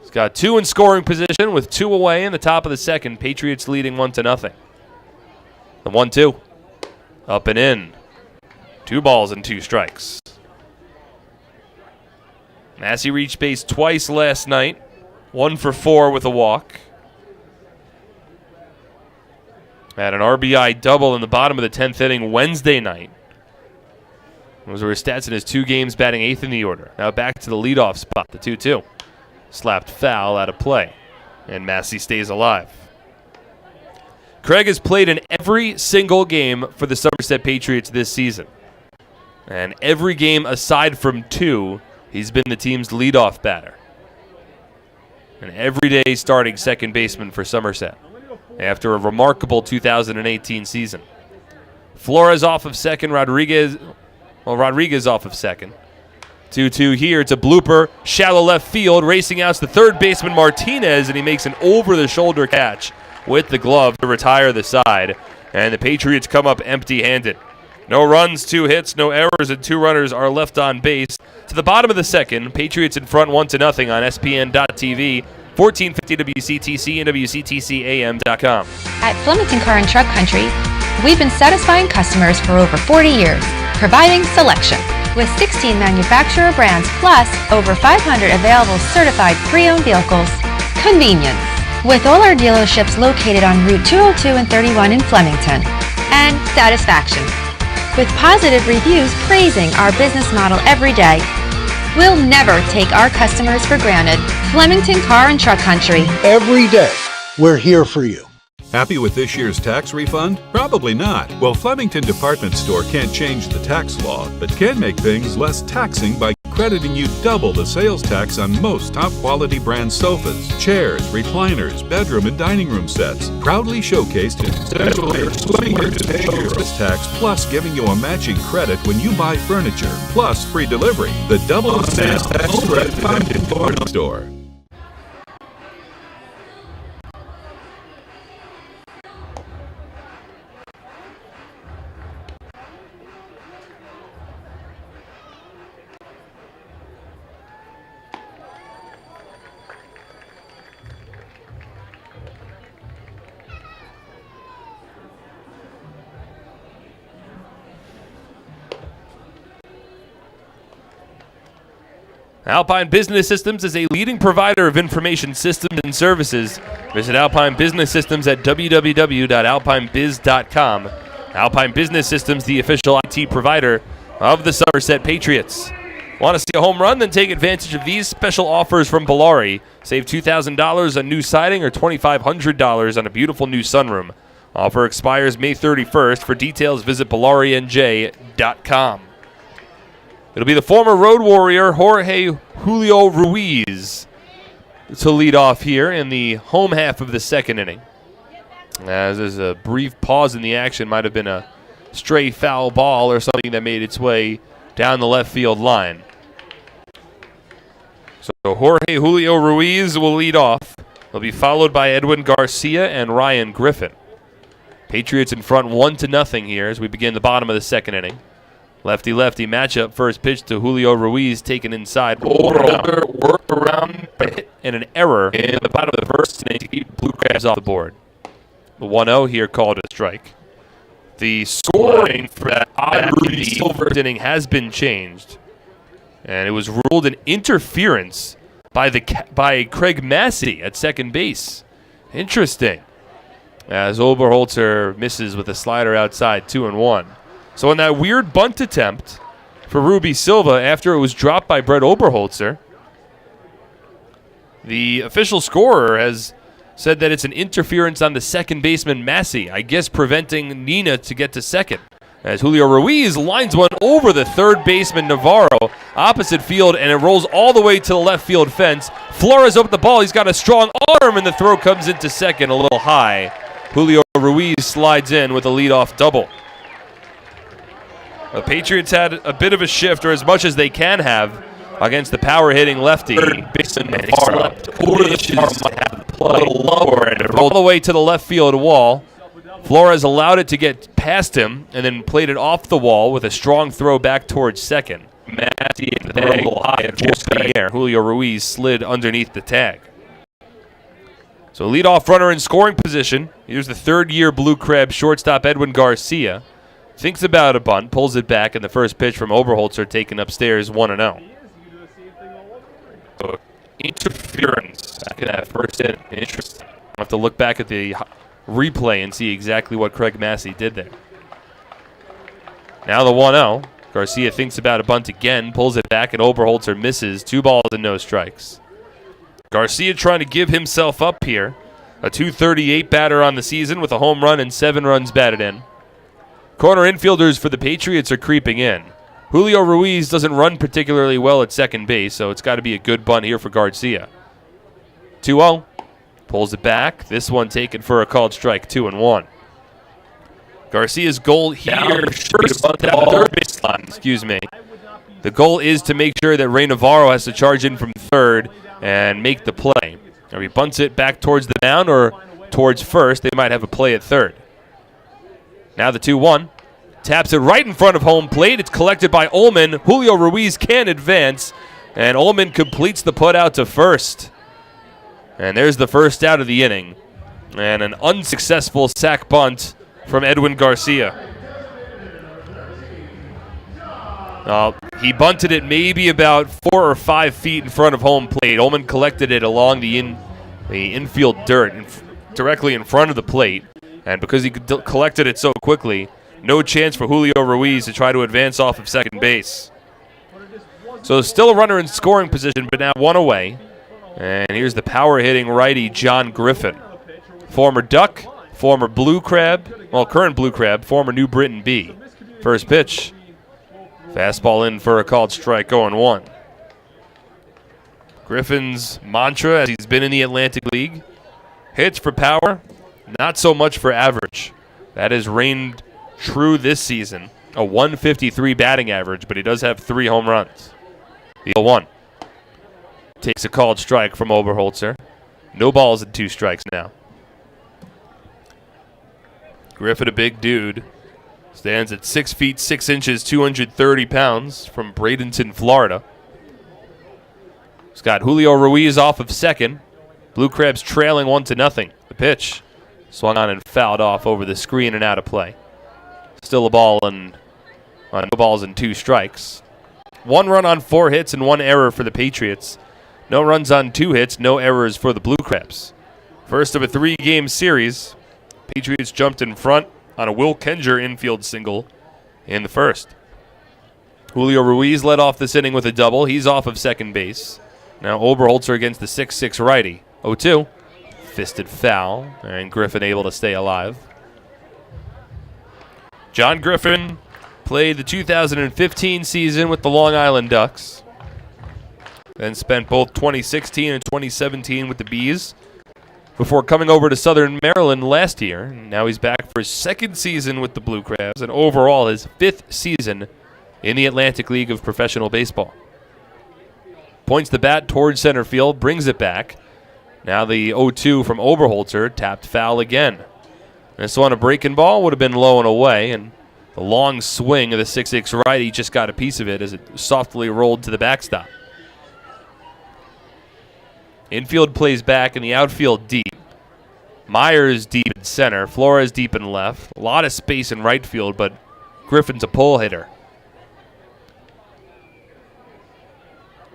He's got 2 in scoring position with 2 away in the top of the second. Patriots leading 1-0. The 1-2. Up and in. 2 balls and 2 strikes. Massey reached base twice last night. 1 for 4 with a walk. Had an RBI double in the bottom of the 10th inning Wednesday night. Those were his stats in his 2 games, batting 8th in the order. Now back to the leadoff spot, the 2-2. Slapped foul out of play, and Massey stays alive. Craig has played in every single game for the Somerset Patriots this season. And every game aside from 2, he's been the team's leadoff batter. An everyday starting second baseman for Somerset after a remarkable 2018 season. Flores off of second, Rodriguez off of second. 2-2 here. It's a blooper. Shallow left field. Racing out to the third baseman Martinez, and he makes an over-the-shoulder catch with the glove to retire the side. And the Patriots come up empty-handed. No runs, 2 hits, no errors, and 2 runners are left on base. To the bottom of the second, Patriots in front 1-0 on SPN.TV, 1450 WCTC and WCTCAM.com. At Flemington Car and Truck Country, we've been satisfying customers for over 40 years, providing selection. With 16 manufacturer brands plus over 500 available certified pre-owned vehicles. Convenience. With all our dealerships located on Route 202 and 31 in Flemington. And satisfaction. With positive reviews praising our business model every day. We'll never take our customers for granted. Flemington Car and Truck Country. Every day, we're here for you. Happy with this year's tax refund? Probably not. Well, Flemington Department Store can't change the tax law, but can make things less taxing by crediting you double the sales tax on most top-quality brand sofas, chairs, recliners, bedroom and dining room sets. Proudly showcased in special service tax, plus giving you a matching credit when you buy furniture, plus free delivery. The double sales tax over at Flemington Department Store. Alpine Business Systems is a leading provider of information systems and services. Visit Alpine Business Systems at www.alpinebiz.com. Alpine Business Systems, the official IT provider of the Somerset Patriots. Want to see a home run? Then take advantage of these special offers from Bellari. Save $2,000 on new siding or $2,500 on a beautiful new sunroom. Offer expires May 31st. For details, visit BellariNJ.com. It'll be the former Road Warrior, Jorge Julio Ruiz, to lead off here in the home half of the second inning. As there's a brief pause in the action, might have been a stray foul ball or something that made its way down the left field line. So Jorge Julio Ruiz will lead off. He'll be followed by Edwin Garcia and Ryan Griffin. Patriots in front 1-0 here as we begin the bottom of the second inning. Lefty-lefty matchup. First pitch to Julio Ruiz taken inside. Work around and an error in the bottom of the first inning to keep Blue Crabs off the board. The 1-0 here called a strike. The scoring for that odd Ruby Silver inning has been changed, and it was ruled an interference by Craig Massey at second base. Interesting. As Oberholzer misses with a slider outside, 2-1. So in that weird bunt attempt for Ruby Silva after it was dropped by Brett Oberholzer, the official scorer has said that it's an interference on the second baseman Massey, I guess preventing Nina to get to second. As Julio Ruiz lines one over the third baseman Navarro, opposite field, and it rolls all the way to the left field fence. Flores up the ball. He's got a strong arm, and the throw comes into second a little high. Julio Ruiz slides in with a leadoff double. The Patriots had a bit of a shift, or as much as they can have, against the power-hitting lefty. All the way to the left field wall. Flores allowed it to get past him and then played it off the wall with a strong throw back towards second. Julio Ruiz slid underneath the tag. So leadoff runner in scoring position. Here's the third-year Blue Crab shortstop Edwin Garcia. Thinks about a bunt, pulls it back, and the first pitch from Oberholzer taken upstairs 1-0. So interference back in that first inning. Interesting. I'll have to look back at the replay and see exactly what Craig Massey did there. Now the 1-0. Garcia thinks about a bunt again, pulls it back, and Oberholzer misses. 2 balls and no strikes. Garcia trying to give himself up here. A .238 batter on the season with a home run and 7 runs batted in. Corner infielders for the Patriots are creeping in. Julio Ruiz doesn't run particularly well at second base, so it's got to be a good bunt here for Garcia. 2-0. Pulls it back. This one taken for a called strike, 2-1. Garcia's goal here, third baseline. Excuse me. The goal is to make sure that Ray Navarro has to charge in from third and make the play. If he bunts it back towards the mound or towards first, they might have a play at third. Now the 2-1. Taps it right in front of home plate. It's collected by Ullman. Julio Ruiz can advance, and Ullman completes the put out to first. And there's the first out of the inning. And an unsuccessful sac bunt from Edwin Garcia. He bunted it maybe about 4 or 5 feet in front of home plate. Ullman collected it along the infield dirt directly in front of the plate. And because he collected it so quickly, no chance for Julio Ruiz to try to advance off of second base. So still a runner in scoring position, but now one away. And here's the power-hitting righty, John Griffin. Former Duck, former Blue Crab, well, current Blue Crab, former New Britain B. First pitch. Fastball in for a called strike, 0-1. Griffin's mantra, as he's been in the Atlantic League, hits for power, not so much for average. That has reigned true this season. A 153 batting average, but he does have 3 home runs. The 0-1. Takes a called strike from Oberholzer. No balls and 2 strikes now. Griffin, a big dude, stands at 6 feet 6 inches, 230 pounds, from Bradenton, Florida. He's got Julio Ruiz off of second. Blue Crabs trailing 1-0. The pitch swung on and fouled off over the screen and out of play. Still a ball and no balls and 2 strikes. 1 run on 4 hits and 1 error for the Patriots. No runs on 2 hits, no errors for the Blue Crabs. First of a 3-game series. Patriots jumped in front on a Will Kenger infield single in the first. Julio Ruiz led off this inning with a double. He's off of second base. Now Oberholzer against the 6'6 righty. 0-2. Fisted foul, and Griffin able to stay alive. John Griffin played the 2015 season with the Long Island Ducks. Then spent both 2016 and 2017 with the Bees. before coming over to Southern Maryland last year. Now he's back for his second season with the Blue Crabs and overall his 5th season in the Atlantic League of Professional Baseball. Points the bat towards center field, brings it back. Now the 0-2 from Oberholzer, tapped foul again. This one, a breaking ball, would have been low and away, and the long swing of the 6'6 righty just got a piece of it as it softly rolled to the backstop. Infield plays back, and the outfield deep. Myers deep in center, Flores deep in left. A lot of space in right field, but Griffin's a pull hitter.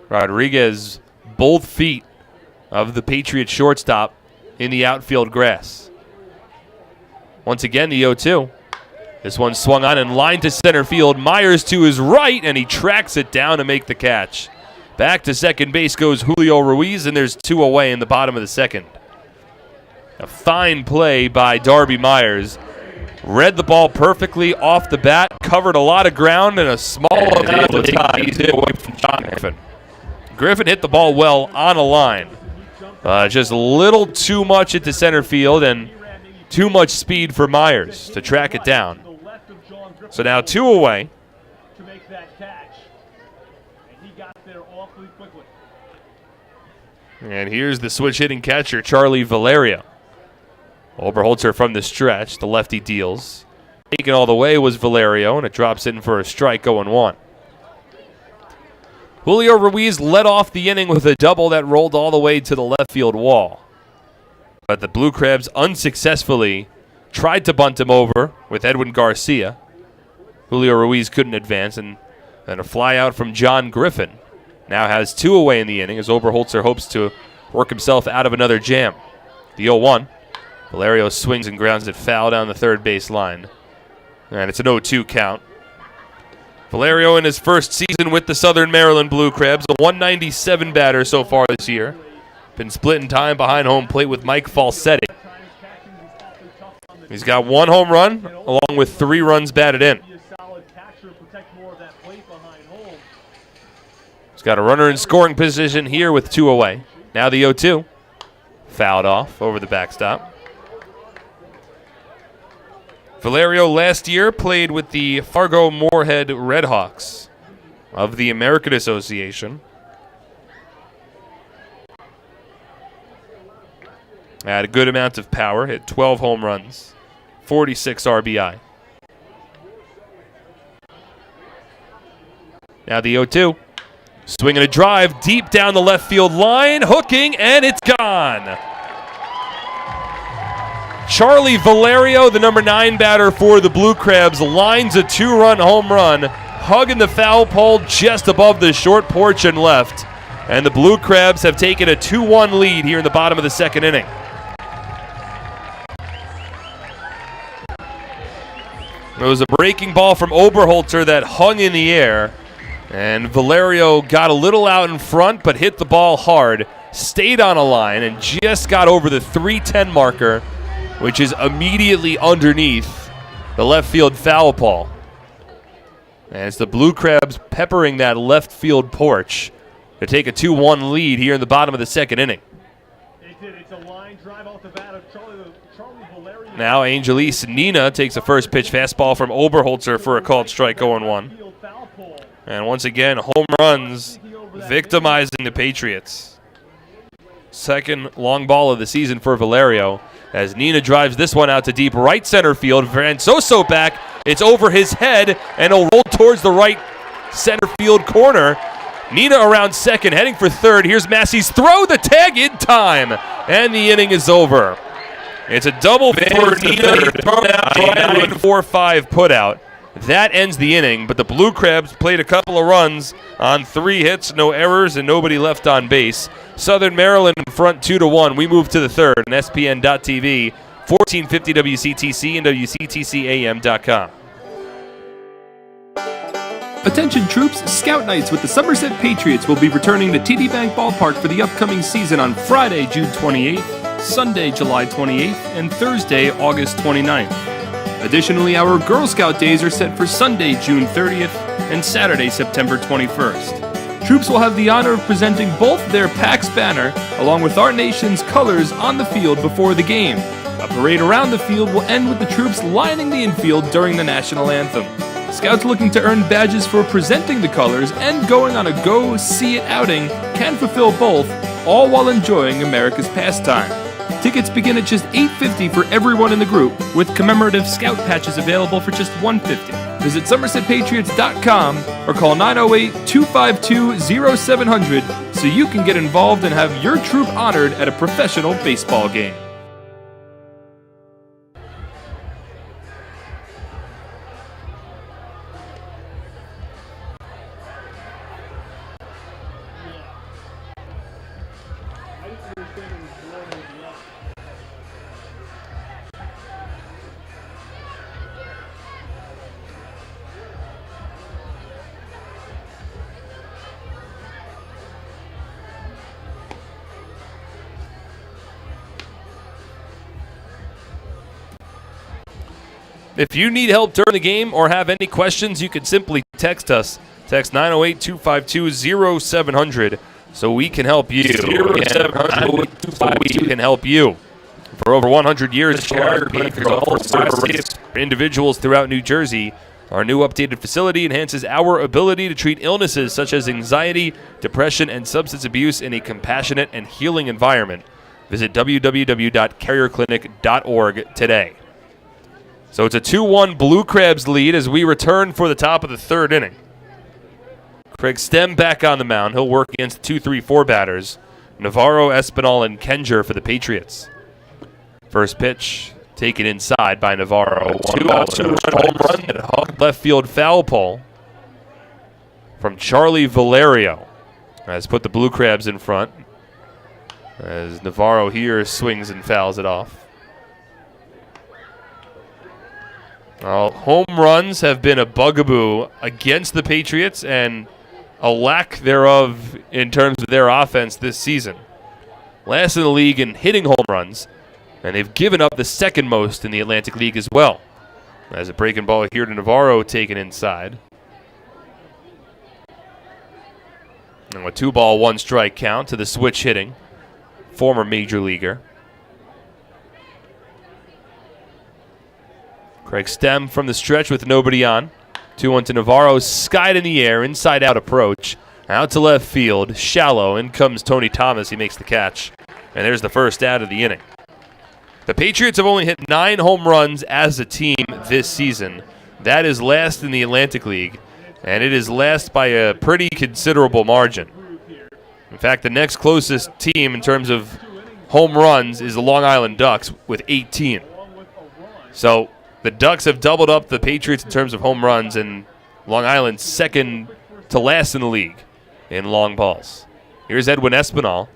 Rodriguez, both feet of the Patriots shortstop in the outfield grass. Once again, the 0-2. This one swung on and lined to center field. Myers to his right, and he tracks it down to make the catch. Back to second base goes Julio Ruiz, and there's 2 away in the bottom of the second. A fine play by Darby Myers. Read the ball perfectly off the bat, covered a lot of ground, and a small amount to take away from John Griffin. Griffin hit the ball well on a line. Just a little too much into center field and too much speed for Myers to track it down. So now 2 away. And here's the switch hitting catcher, Charlie Valerio. Oberholzer from the stretch, the lefty deals. Taken all the way was Valerio, and it drops in for a strike, 0-1. Julio Ruiz led off the inning with a double that rolled all the way to the left field wall. But the Blue Crabs unsuccessfully tried to bunt him over with Edwin Garcia. Julio Ruiz couldn't advance, and then a fly out from John Griffin. Now has 2 away in the inning as Oberholzer hopes to work himself out of another jam. The 0-1. Valerio swings and grounds it foul down the third base line. And it's an 0-2 count. Valerio in his first season with the Southern Maryland Blue Crabs, a 197 batter so far this year. Been splitting time behind home plate with Mike Falsetti. He's got 1 home run along with 3 runs batted in. He's got a runner in scoring position here with 2 away. Now the 0-2. Fouled off over the backstop. Valerio last year played with the Fargo-Moorhead Redhawks of the American Association. Had a good amount of power, hit 12 home runs, 46 RBI. Now the 0-2. Swinging a drive deep down the left field line, hooking, and it's gone. Charlie Valerio, the number 9 batter for the Blue Crabs, lines a 2-run home run, hugging the foul pole just above the short porch and left. And the Blue Crabs have taken a 2-1 lead here in the bottom of the second inning. It was a breaking ball from Oberholzer that hung in the air. And Valerio got a little out in front, but hit the ball hard, stayed on a line, and just got over the 310 marker, which is immediately underneath the left field foul pole. And it's the Blue Crabs peppering that left field porch to take a 2-1 lead here in the bottom of the second inning. It's a line drive off the bat of Charlie Valerio. Now Angelis Nina takes a first pitch fastball from Oberholzer for a called strike, 0-1. And once again, home runs victimizing the Patriots. Second long ball of the season for Valerio as Nina drives this one out to deep right center field. Francoso back. It's over his head, and it'll roll towards the right center field corner. Nina around second, heading for third. Here's Massey's throw, the tag in time, and the inning is over. It's a double for Nina, thrown out, 4-5 putout. That ends the inning, but the Blue Crabs played a couple of runs on 3 hits, no errors, and nobody left on base. Southern Maryland in front 2-1. We move to the third on SPN.TV, 1450 WCTC and WCTCAM.com. Attention troops, Scout Nights with the Somerset Patriots will be returning to TD Bank Ballpark for the upcoming season on Friday, June 28th, Sunday, July 28th, and Thursday, August 29th. Additionally, our Girl Scout days are set for Sunday, June 30th, and Saturday, September 21st. Troops will have the honor of presenting both their PAX banner along with our nation's colors on the field before the game. A parade around the field will end with the troops lining the infield during the national anthem. Scouts looking to earn badges for presenting the colors and going on a Go See It outing can fulfill both, all while enjoying America's pastime. Tickets begin at just $8.50 for everyone in the group, with commemorative scout patches available for just $1.50. Visit SomersetPatriots.com or call 908-252-0700 so you can get involved and have your troop honored at a professional baseball game. If you need help during the game or have any questions, you can simply text us. Text 908-252-0700 so we can help you. 0700 we can help you. For over 100 years, for individuals throughout New Jersey, our new updated facility enhances our ability to treat illnesses such as anxiety, depression, and substance abuse in a compassionate and healing environment. Visit www.carrierclinic.org today. So it's a 2-1 Blue Crabs lead as we return for the top of the third inning. Craig Stem back on the mound. He'll work against 2-3-4 batters. Navarro, Espinal, and Kenger for the Patriots. First pitch taken inside by Navarro. 2-0, home run and a left field foul pole from Charlie Valerio. Has put the Blue Crabs in front as Navarro here swings and fouls it off. Home runs have been a bugaboo against the Patriots and a lack thereof in terms of their offense this season. Last in the league in hitting home runs, and they've given up the second most in the Atlantic League as well. As a breaking ball here to Navarro taken inside. And a 2-ball, 1-strike count to the switch hitting former major leaguer. Craig Stem from the stretch with nobody on. 2-1 to Navarro, skied in the air, inside-out approach. Out to left field, shallow. In comes Tony Thomas. He makes the catch. And there's the first out of the inning. The Patriots have only hit 9 home runs as a team this season. That is last in the Atlantic League, and it is last by a pretty considerable margin. In fact, the next closest team in terms of home runs is the Long Island Ducks with 18. So the Ducks have doubled up the Patriots in terms of home runs, and Long Island's second to last in the league in long balls. Here's Edwin Espinal.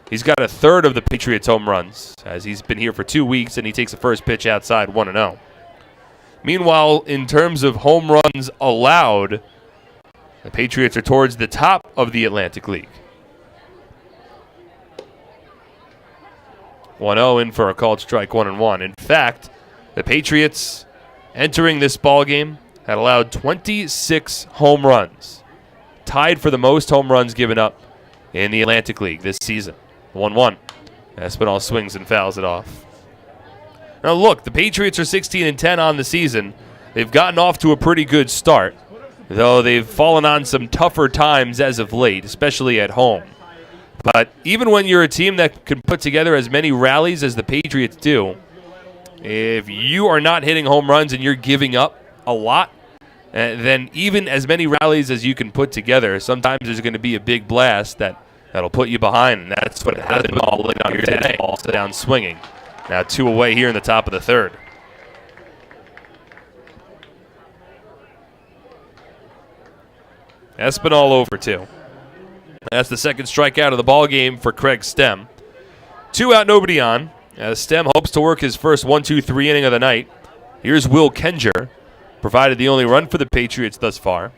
He's got a third of the Patriots' home runs, as he's been here for 2 weeks, and he takes the first pitch outside 1-0. Meanwhile, in terms of home runs allowed, the Patriots are towards the top of the Atlantic League. 1-0 in for a called strike, 1-1. In fact, the Patriots, entering this ballgame, had allowed 26 home runs, tied for the most home runs given up in the Atlantic League this season. 1-1. Espinal swings and fouls it off. Now look, the Patriots are 16-10 on the season. They've gotten off to a pretty good start, though they've fallen on some tougher times as of late, especially at home. But even when you're a team that can put together as many rallies as the Patriots do, if you are not hitting home runs and you're giving up a lot, then even as many rallies as you can put together, sometimes there's going to be a big blast that'll put you behind, and that's what it has been all down here today. Ball down swinging. Now 2 away here in the top of the third. Espinal over 2. That's the second strikeout of the ball game for Craig Stem. 2 out, nobody on. As Stem hopes to work his first 1-2-3 inning of the night. Here's Will Kenger, provided the only run for the Patriots thus far,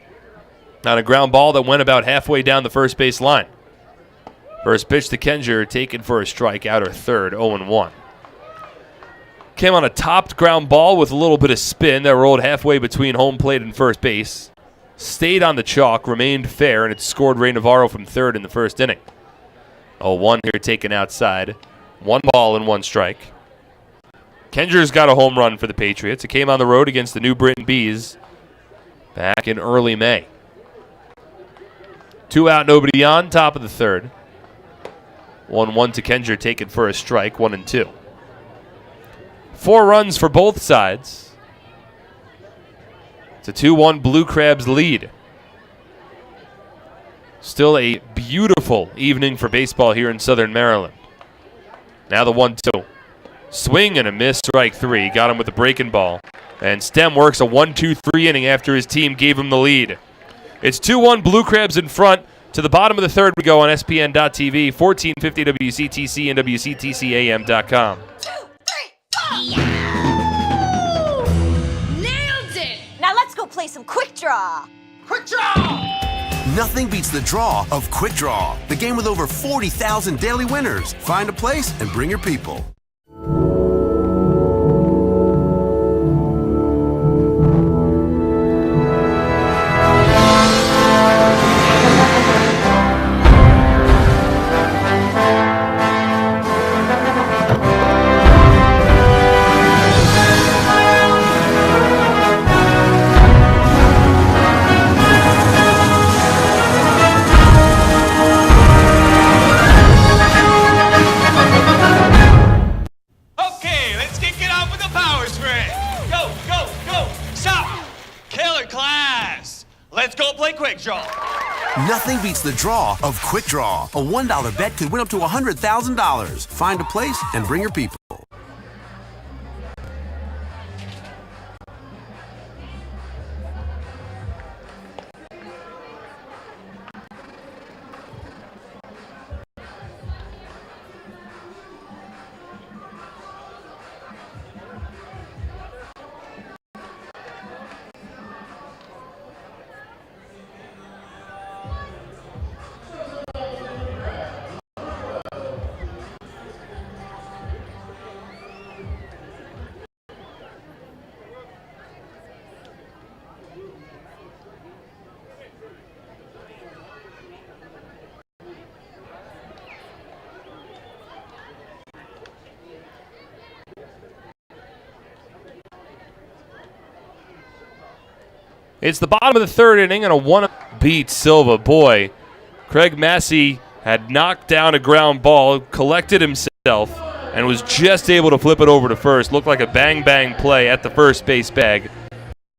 on a ground ball that went about halfway down the first base line. First pitch to Kenger, taken for a strike, outer third, 0-1. Came on a topped ground ball with a little bit of spin that rolled halfway between home plate and first base. stayed on the chalk, remained fair, and it scored Ray Navarro from third in the first inning. 0-1 here taken outside. 1 ball and 1 strike. Kenger's got a home run for the Patriots. It came on the road against the New Britain Bees back in early May. 2 out, nobody on, top of the third. 1-1 to Kenger, taken for a strike, 1-2. 4 runs for both sides. It's a 2-1 Blue Crabs lead. Still a beautiful evening for baseball here in Southern Maryland. Now the 1-2. Swing and a miss, strike 3. Got him with a breaking ball. And Stem works a 1-2-3 inning after his team gave him the lead. It's 2-1 Blue Crabs in front. To the bottom of the third we go on SPN.TV, 1450 WCTC and WCTCAM.com. 2, 3, 4. Nailed it! Now let's go play some quick draw. Quick draw! Nothing beats the draw of Quick Draw, the game with over 40,000 daily winners. Find a place and bring your people. Nothing beats the draw of Quick Draw. A $1 bet could win up to $100,000. Find a place and bring your people. It's the bottom of the third inning and a 1 beat Silva. Boy, Craig Massey had knocked down a ground ball, collected himself, and was just able to flip it over to first. Looked like a bang-bang play at the first base bag.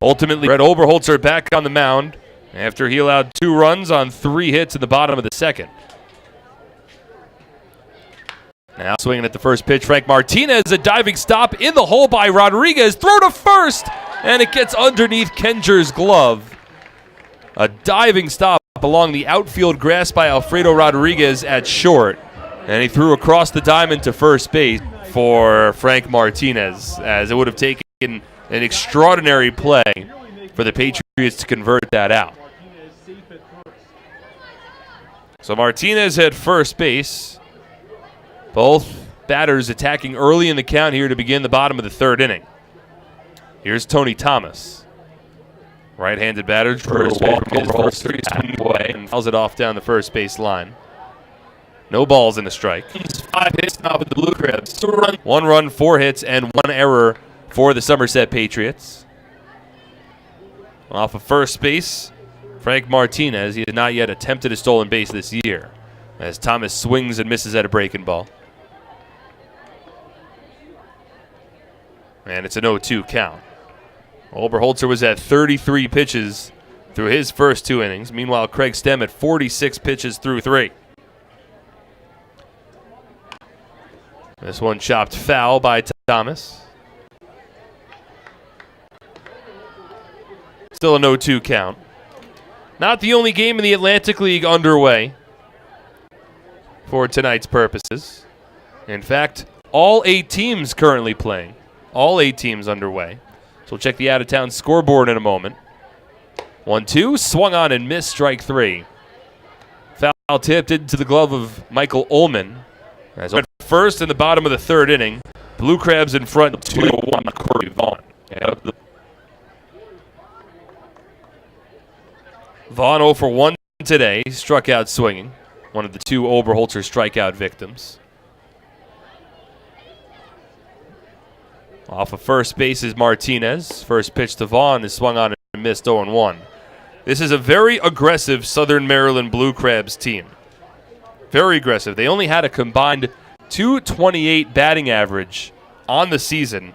Ultimately, Brett Oberholzer back on the mound after he allowed 2 runs on 3 hits in the bottom of the second. Now swinging at the first pitch, Frank Martinez, a diving stop in the hole by Rodriguez. Throw to first, and it gets underneath Kenger's glove. A diving stop along the outfield grass by Alfredo Rodriguez at short. And he threw across the diamond to first base for Frank Martinez, as it would have taken an extraordinary play for the Patriots to convert that out. So Martinez at first base. Both batters attacking early in the count here to begin the bottom of the third inning. Here's Tony Thomas. Right-handed batter, first away and fouls it off down the first base line. No balls in a strike. 5 hits now with the Blue Crabs. 1 run, 4 hits, and 1 error for the Somerset Patriots. Off of first base, Frank Martinez. He has not yet attempted a stolen base this year, as Thomas swings and misses at a breaking ball. And it's an 0-2 count. Oberholzer was at 33 pitches through his first 2 innings. Meanwhile, Craig Stem at 46 pitches through 3. This one chopped foul by Thomas. Still an 0-2 count. Not the only game in the Atlantic League underway for tonight's purposes. In fact, all 8 teams currently playing. All 8 teams underway. So we'll check the out-of-town scoreboard in a moment. 1-2, swung on and missed, strike 3. Foul tipped into the glove of Michael Ullman. As went first in the bottom of the third inning. Blue Crabs in front, 2-1, Corey Vaughn. Vaughn 0 for 1 today, struck out swinging. One of the two Oberholzer strikeout victims. Off of first base is Martinez. First pitch to Vaughn is swung on and missed 0-1. This is a very aggressive Southern Maryland Blue Crabs team. Very aggressive. They only had a combined .228 batting average on the season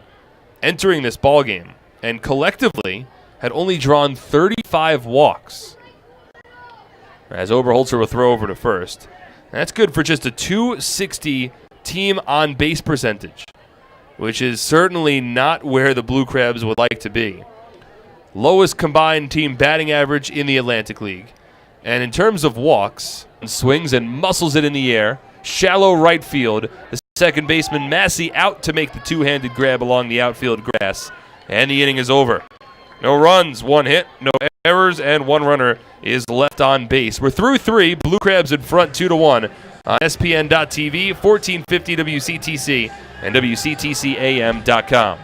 entering this ballgame, and collectively had only drawn 35 walks. As Oberholzer will throw over to first. That's good for just a .260 team on base percentage, which is certainly not where the Blue Crabs would like to be. Lowest combined team batting average in the Atlantic League. And in terms of walks, swings and muscles it in the air, shallow right field. The second baseman Massey out to make the two-handed grab along the outfield grass. And the inning is over. No runs, one hit, no errors, and one runner is left on base. We're through 3. Blue Crabs in front 2-1 on SPN.TV, 1450 WCTC, and WCTCAM.com.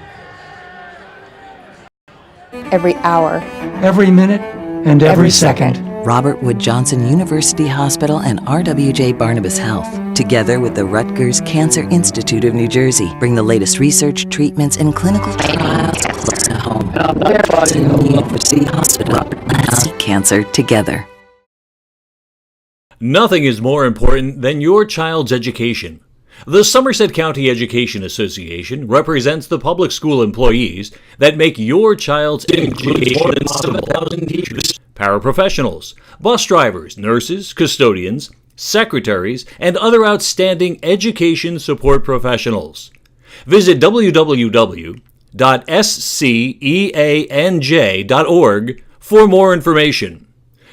Every hour, every minute, and every second. Robert Wood Johnson University Hospital and RWJ Barnabas Health, together with the Rutgers Cancer Institute of New Jersey, bring the latest research, treatments, and clinical trials close to home. University Hospital, cancer together. Nothing is more important than your child's education. The Somerset County Education Association represents the public school employees that make your child's education more than 7,000 teachers, paraprofessionals, bus drivers, nurses, custodians, secretaries, and other outstanding education support professionals. Visit www.sceanj.org for more information.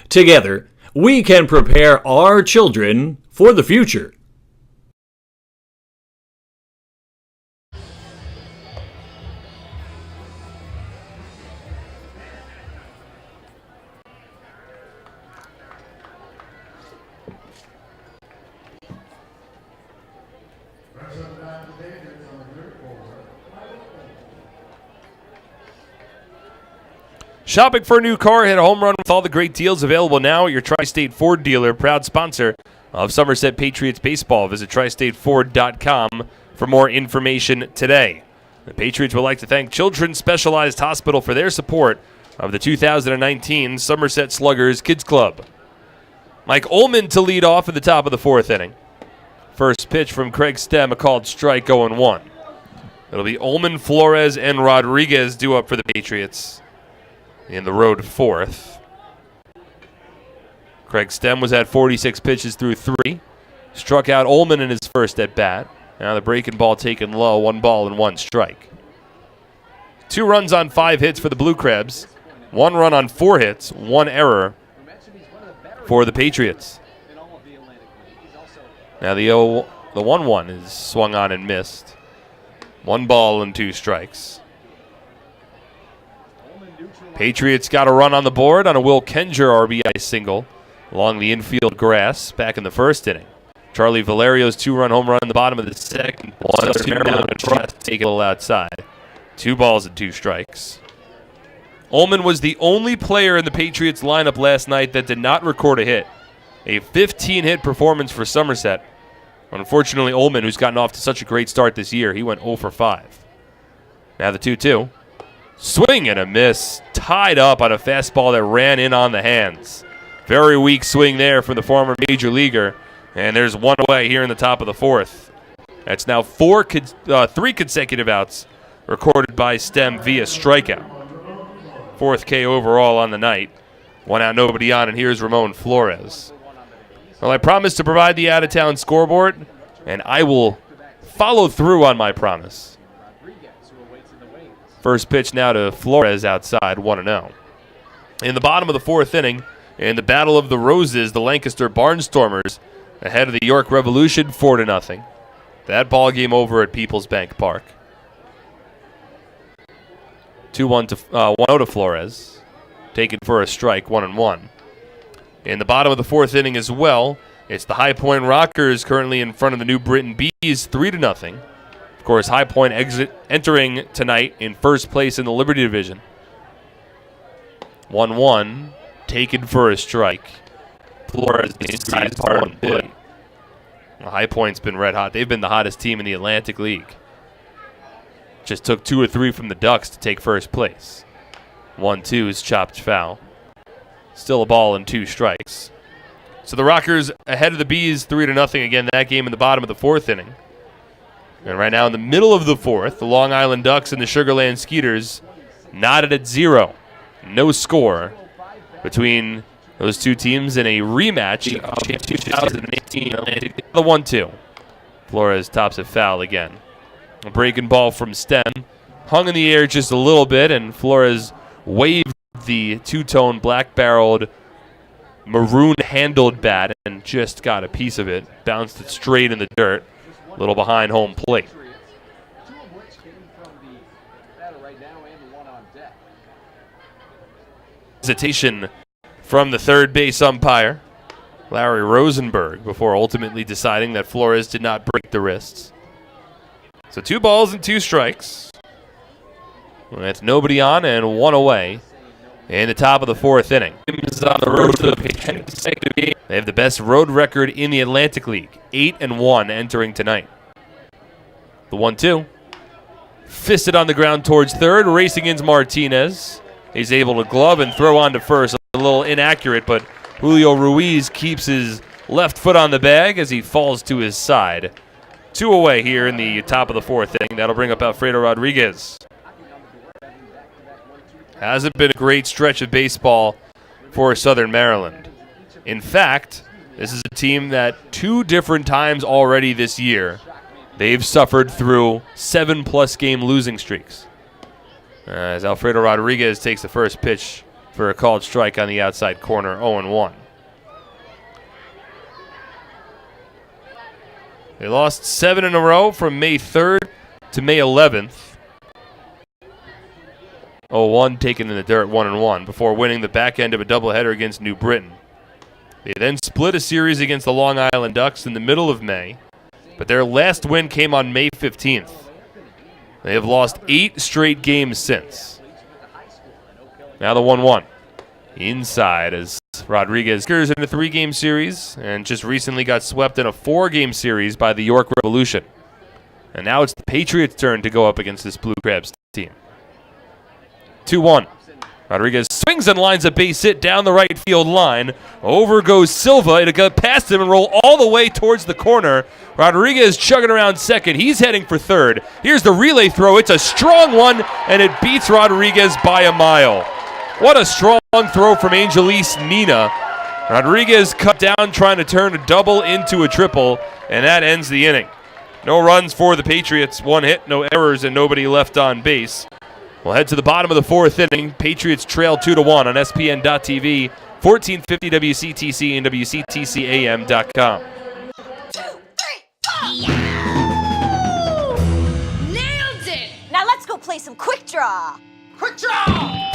Together, we can prepare our children for the future. Shopping for a new car, hit a home run with all the great deals available now at your Tri-State Ford dealer, proud sponsor of Somerset Patriots baseball. Visit tristateford.com for more information today. The Patriots would like to thank Children's Specialized Hospital for their support of the 2019 Somerset Sluggers Kids Club. Mike Ullman to lead off at the top of the 4th inning. First pitch from Craig Stem, a called strike, 0-1. It'll be Ullman, Flores, and Rodriguez due up for the Patriots in the road 4th. Craig Stem was at 46 pitches through 3. Struck out Ullman in his first at bat. Now the breaking ball taken low, 1 ball and 1 strike. 2 runs on 5 hits for the Blue Crabs. 1 run on 4 hits, 1 error for the Patriots. Now the 1-1 is swung on and missed. 1 ball and 2 strikes. Patriots got a run on the board on a Will Kenger RBI single along the infield grass back in the 1st inning. Charlie Valerio's 2-run home run in the bottom of the 2nd. 1-2 down and front, take it a little outside. 2 balls and 2 strikes. Ullman was the only player in the Patriots lineup last night that did not record a hit. A 15-hit performance for Somerset. Unfortunately, Ullman, who's gotten off to such a great start this year, he went 0 for 5. Now the 2-2. Swing and a miss. Tied up on a fastball that ran in on the hands. Very weak swing there from the former major leaguer. And there's 1 away here in the top of the 4th. That's now 3 consecutive outs recorded by Stem via strikeout. 4th K overall on the night. 1 out, nobody on, and here's Ramon Flores. Well, I promised to provide the out-of-town scoreboard, and I will follow through on my promise. First pitch now to Flores outside, 1-0. In the bottom of the 4th inning, in the Battle of the Roses, the Lancaster Barnstormers ahead of the York Revolution, 4-0. That ball game over at Peoples Bank Park. 1-0 to Flores, taken for a strike, 1-1. In the bottom of the 4th inning as well, it's the High Point Rockers currently in front of the New Britain Bees, 3-0. Of course, High Point entering tonight in first place in the Liberty Division. 1-1, taken for a strike. Flores inside part one play. High Point's been red hot. They've been the hottest team in the Atlantic League. Just took 2 or 3 from the Ducks to take first place. 1-2 is chopped foul. Still a ball and 2 strikes. So the Rockers ahead of the Bees 3-0 again. That game in the bottom of the 4th inning. And right now in the middle of the 4th, the Long Island Ducks and the Sugarland Skeeters knotted at 0. No score between those two teams in a rematch of 2018 Atlantic. The 1-2. Flores tops a foul again. A breaking ball from Stem. Hung in the air just a little bit, and Flores waved the two-tone black-barreled maroon-handled bat and just got a piece of it. Bounced it straight in the dirt. A little behind home plate. Hesitation from the third base umpire, Larry Rosenberg, before ultimately deciding that Flores did not break the wrists. So 2 balls and 2 strikes. That's nobody on and 1 away in the top of the 4th inning. On the road to the they have the best road record in the Atlantic League, 8-1 entering tonight. The 1-2. Fisted on the ground towards third, racing in Martinez. He's able to glove and throw on to first. A little inaccurate, but Julio Ruiz keeps his left foot on the bag as he falls to his side. 2 away here in the top of the 4th inning. That'll bring up Alfredo Rodriguez. Hasn't been a great stretch of baseball for Southern Maryland. In fact, this is a team that 2 different times already this year, they've suffered through 7+ game losing streaks. As Alfredo Rodriguez takes the first pitch for a called strike on the outside corner, 0-1. They lost 7 in a row from May 3rd to May 11th. 0-1 taken in the dirt, 1-1, before winning the back end of a doubleheader against New Britain. They then split a series against the Long Island Ducks in the middle of May, but their last win came on May 15th. They have lost 8 straight games since. Now the 1-1. Inside as Rodriguez goes in a 3-game series and just recently got swept in a 4-game series by the York Revolution. And now it's the Patriots' turn to go up against this Blue Crabs team. 2-1. Rodriguez swings and lines a base hit down the right field line. Over goes Silva. It'll go past him and roll all the way towards the corner. Rodriguez chugging around second. He's heading for third. Here's the relay throw. It's a strong one, and it beats Rodriguez by a mile. What a strong throw from Angelis Nina. Rodriguez cut down trying to turn a double into a triple, and that ends the inning. No runs for the Patriots. 1 hit, no errors, and nobody left on base. We'll head to the bottom of the 4th inning. Patriots trail 2-1 on SPN.TV, 1450 WCTC and WCTCAM.com. 2, 3, 4! Nailed it! Now let's go play some Quick Draw. Quick Draw!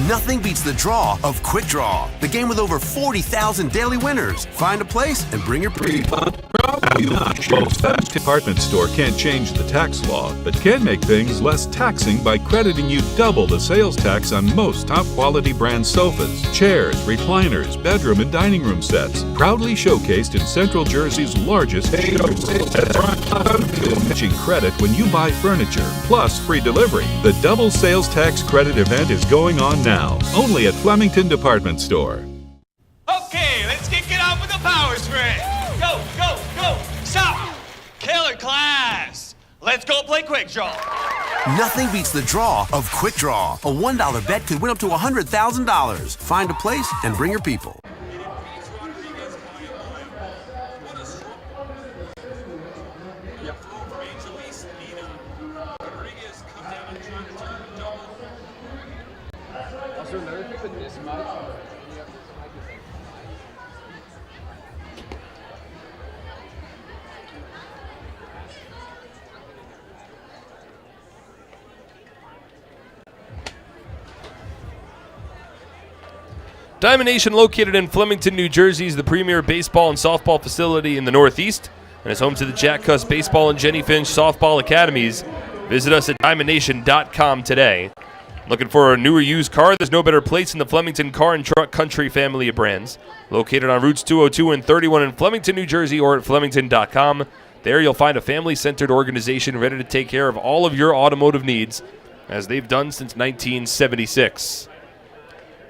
Nothing beats the draw of Quick Draw, the game with over 40,000 daily winners. Find a place and bring your refund. Probably not. Somerset Department Store can't change the tax law, but can make things less taxing by crediting you double the sales tax on most top-quality brand sofas, chairs, recliners, bedroom and dining room sets. Proudly showcased in Central Jersey's largest matching credit when you buy furniture, plus free delivery. The double sales tax credit event is going on now, only at Flemington Department Store. Okay, let's kick it off with a power spray. Go, go, go, stop. Killer class. Let's go play Quick Draw. Nothing beats the draw of Quick Draw. A $1 bet could win up to $100,000. Find a place and bring your people. Diamond Nation, located in Flemington, New Jersey, is the premier baseball and softball facility in the Northeast and is home to the Jack Cuss Baseball and Jenny Finch Softball Academies. Visit us at diamondnation.com today. Looking for a newer used car? There's no better place in the Flemington Car and Truck Country family of brands. Located on routes 202 and 31 in Flemington, New Jersey, or at flemington.com. There you'll find a family-centered organization ready to take care of all of your automotive needs, as they've done since 1976.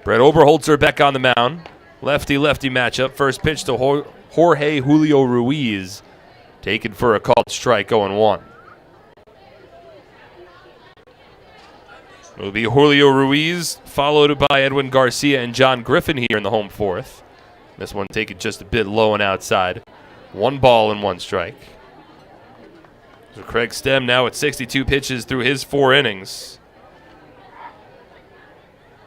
Brett Oberholzer back on the mound. Lefty-lefty matchup. First pitch to Jorge Julio Ruiz. Taken for a called strike, 0-1. It will be Julio Ruiz, followed by Edwin Garcia and John Griffin here in the home fourth. This one taken just a bit low and outside. 1 ball and 1 strike. So Craig Stem now at 62 pitches through his 4 innings.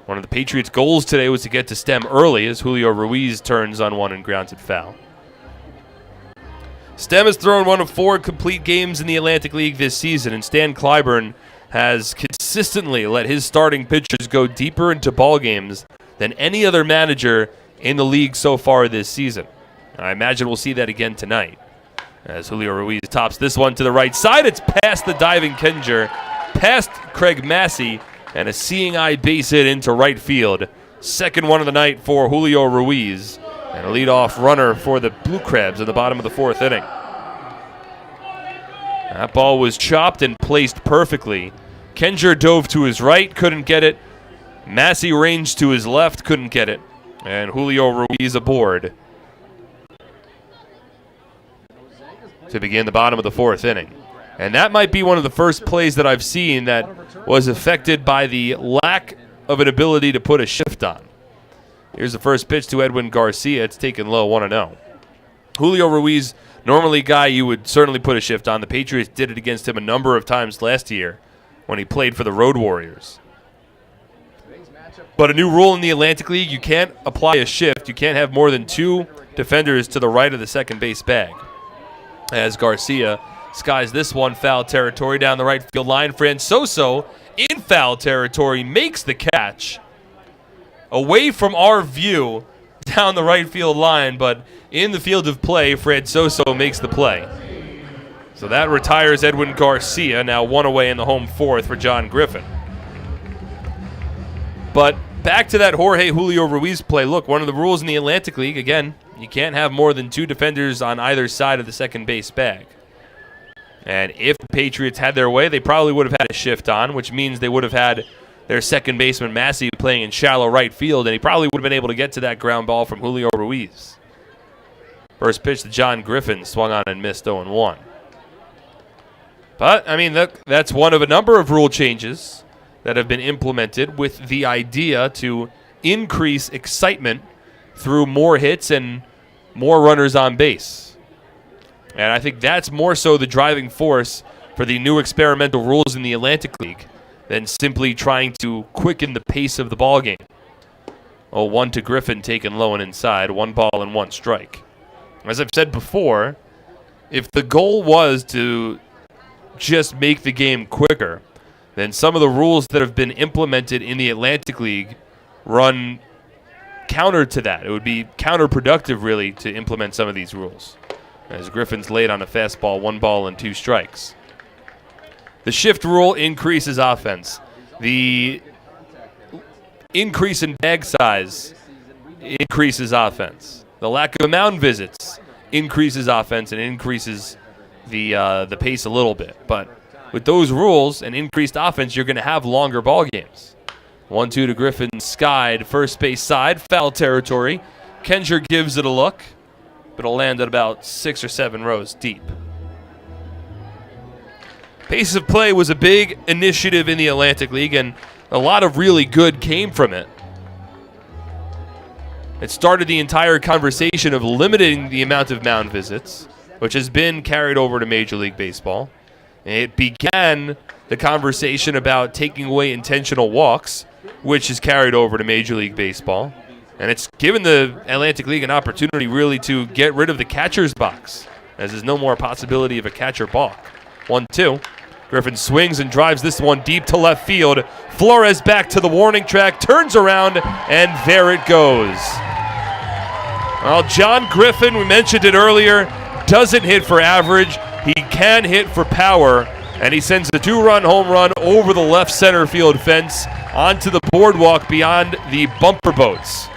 One of the Patriots' goals today was to get to Stem early as Julio Ruiz turns on 1 and grounds it foul. Stem has thrown 1 of 4 complete games in the Atlantic League this season, and Stan Clyburn has consistently let his starting pitchers go deeper into ball games than any other manager in the league so far this season. I imagine we'll see that again tonight. As Julio Ruiz tops this one to the right side, it's past the diving Kenger, past Craig Massey, and a seeing-eye base hit into right field. Second one of the night for Julio Ruiz, and a leadoff runner for the Blue Crabs in the bottom of the 4th inning. That ball was chopped and placed perfectly. Kenger dove to his right, couldn't get it. Massey ranged to his left, couldn't get it. And Julio Ruiz aboard to begin the bottom of the 4th inning. And that might be one of the first plays that I've seen that was affected by the lack of an ability to put a shift on. Here's the first pitch to Edwin Garcia. It's taken low, 1-0. Julio Ruiz, normally a guy you would certainly put a shift on. The Patriots did it against him a number of times last year when he played for the Road Warriors. But a new rule in the Atlantic League, you can't apply a shift. You can't have more than 2 defenders to the right of the second base bag. As Garcia skies this one, foul territory down the right field line. Francoso in foul territory makes the catch. Away from our view down the right field line, but in the field of play, Francoso makes the play. So that retires Edwin Garcia, now 1 away in the home 4th for John Griffin. But back to that Jorge Julio Ruiz play. Look, one of the rules in the Atlantic League, again, you can't have more than 2 defenders on either side of the second base bag. And if the Patriots had their way, they probably would have had a shift on, which means they would have had their second baseman Massey playing in shallow right field, and he probably would have been able to get to that ground ball from Julio Ruiz. First pitch to John Griffin, swung on and missed, 0-1. But, I mean, that's one of a number of rule changes that have been implemented with the idea to increase excitement through more hits and more runners on base. And I think that's more so the driving force for the new experimental rules in the Atlantic League than simply trying to quicken the pace of the ball game. 0-1 to Griffin, taken low and inside, 1 ball and 1 strike. As I've said before, if the goal was to just make the game quicker, then some of the rules that have been implemented in the Atlantic League run counter to that. It would be counterproductive, really, to implement some of these rules. As Griffin's late on a fastball, 1 ball and 2 strikes. The shift rule increases offense. The increase in bag size increases offense. The lack of mound visits increases offense and increases the pace a little bit. But with those rules and increased offense, you're going to have longer ball games. 1-2 to Griffin, skied, first base side, foul territory. Kenger gives it a look, but it'll land at about 6 or 7 rows deep. Pace of play was a big initiative in the Atlantic League, and a lot of really good came from it. It started the entire conversation of limiting the amount of mound visits, which has been carried over to Major League Baseball. It began the conversation about taking away intentional walks, which is carried over to Major League Baseball. And it's given the Atlantic League an opportunity really to get rid of the catcher's box, as there's no more possibility of a catcher balk. 1-2. Griffin swings and drives this one deep to left field. Flores back to the warning track, turns around, and there it goes. Well, John Griffin, we mentioned it earlier, doesn't hit for average. He can hit for power. And he sends a 2-run home run over the left center field fence onto the boardwalk beyond the bumper boats.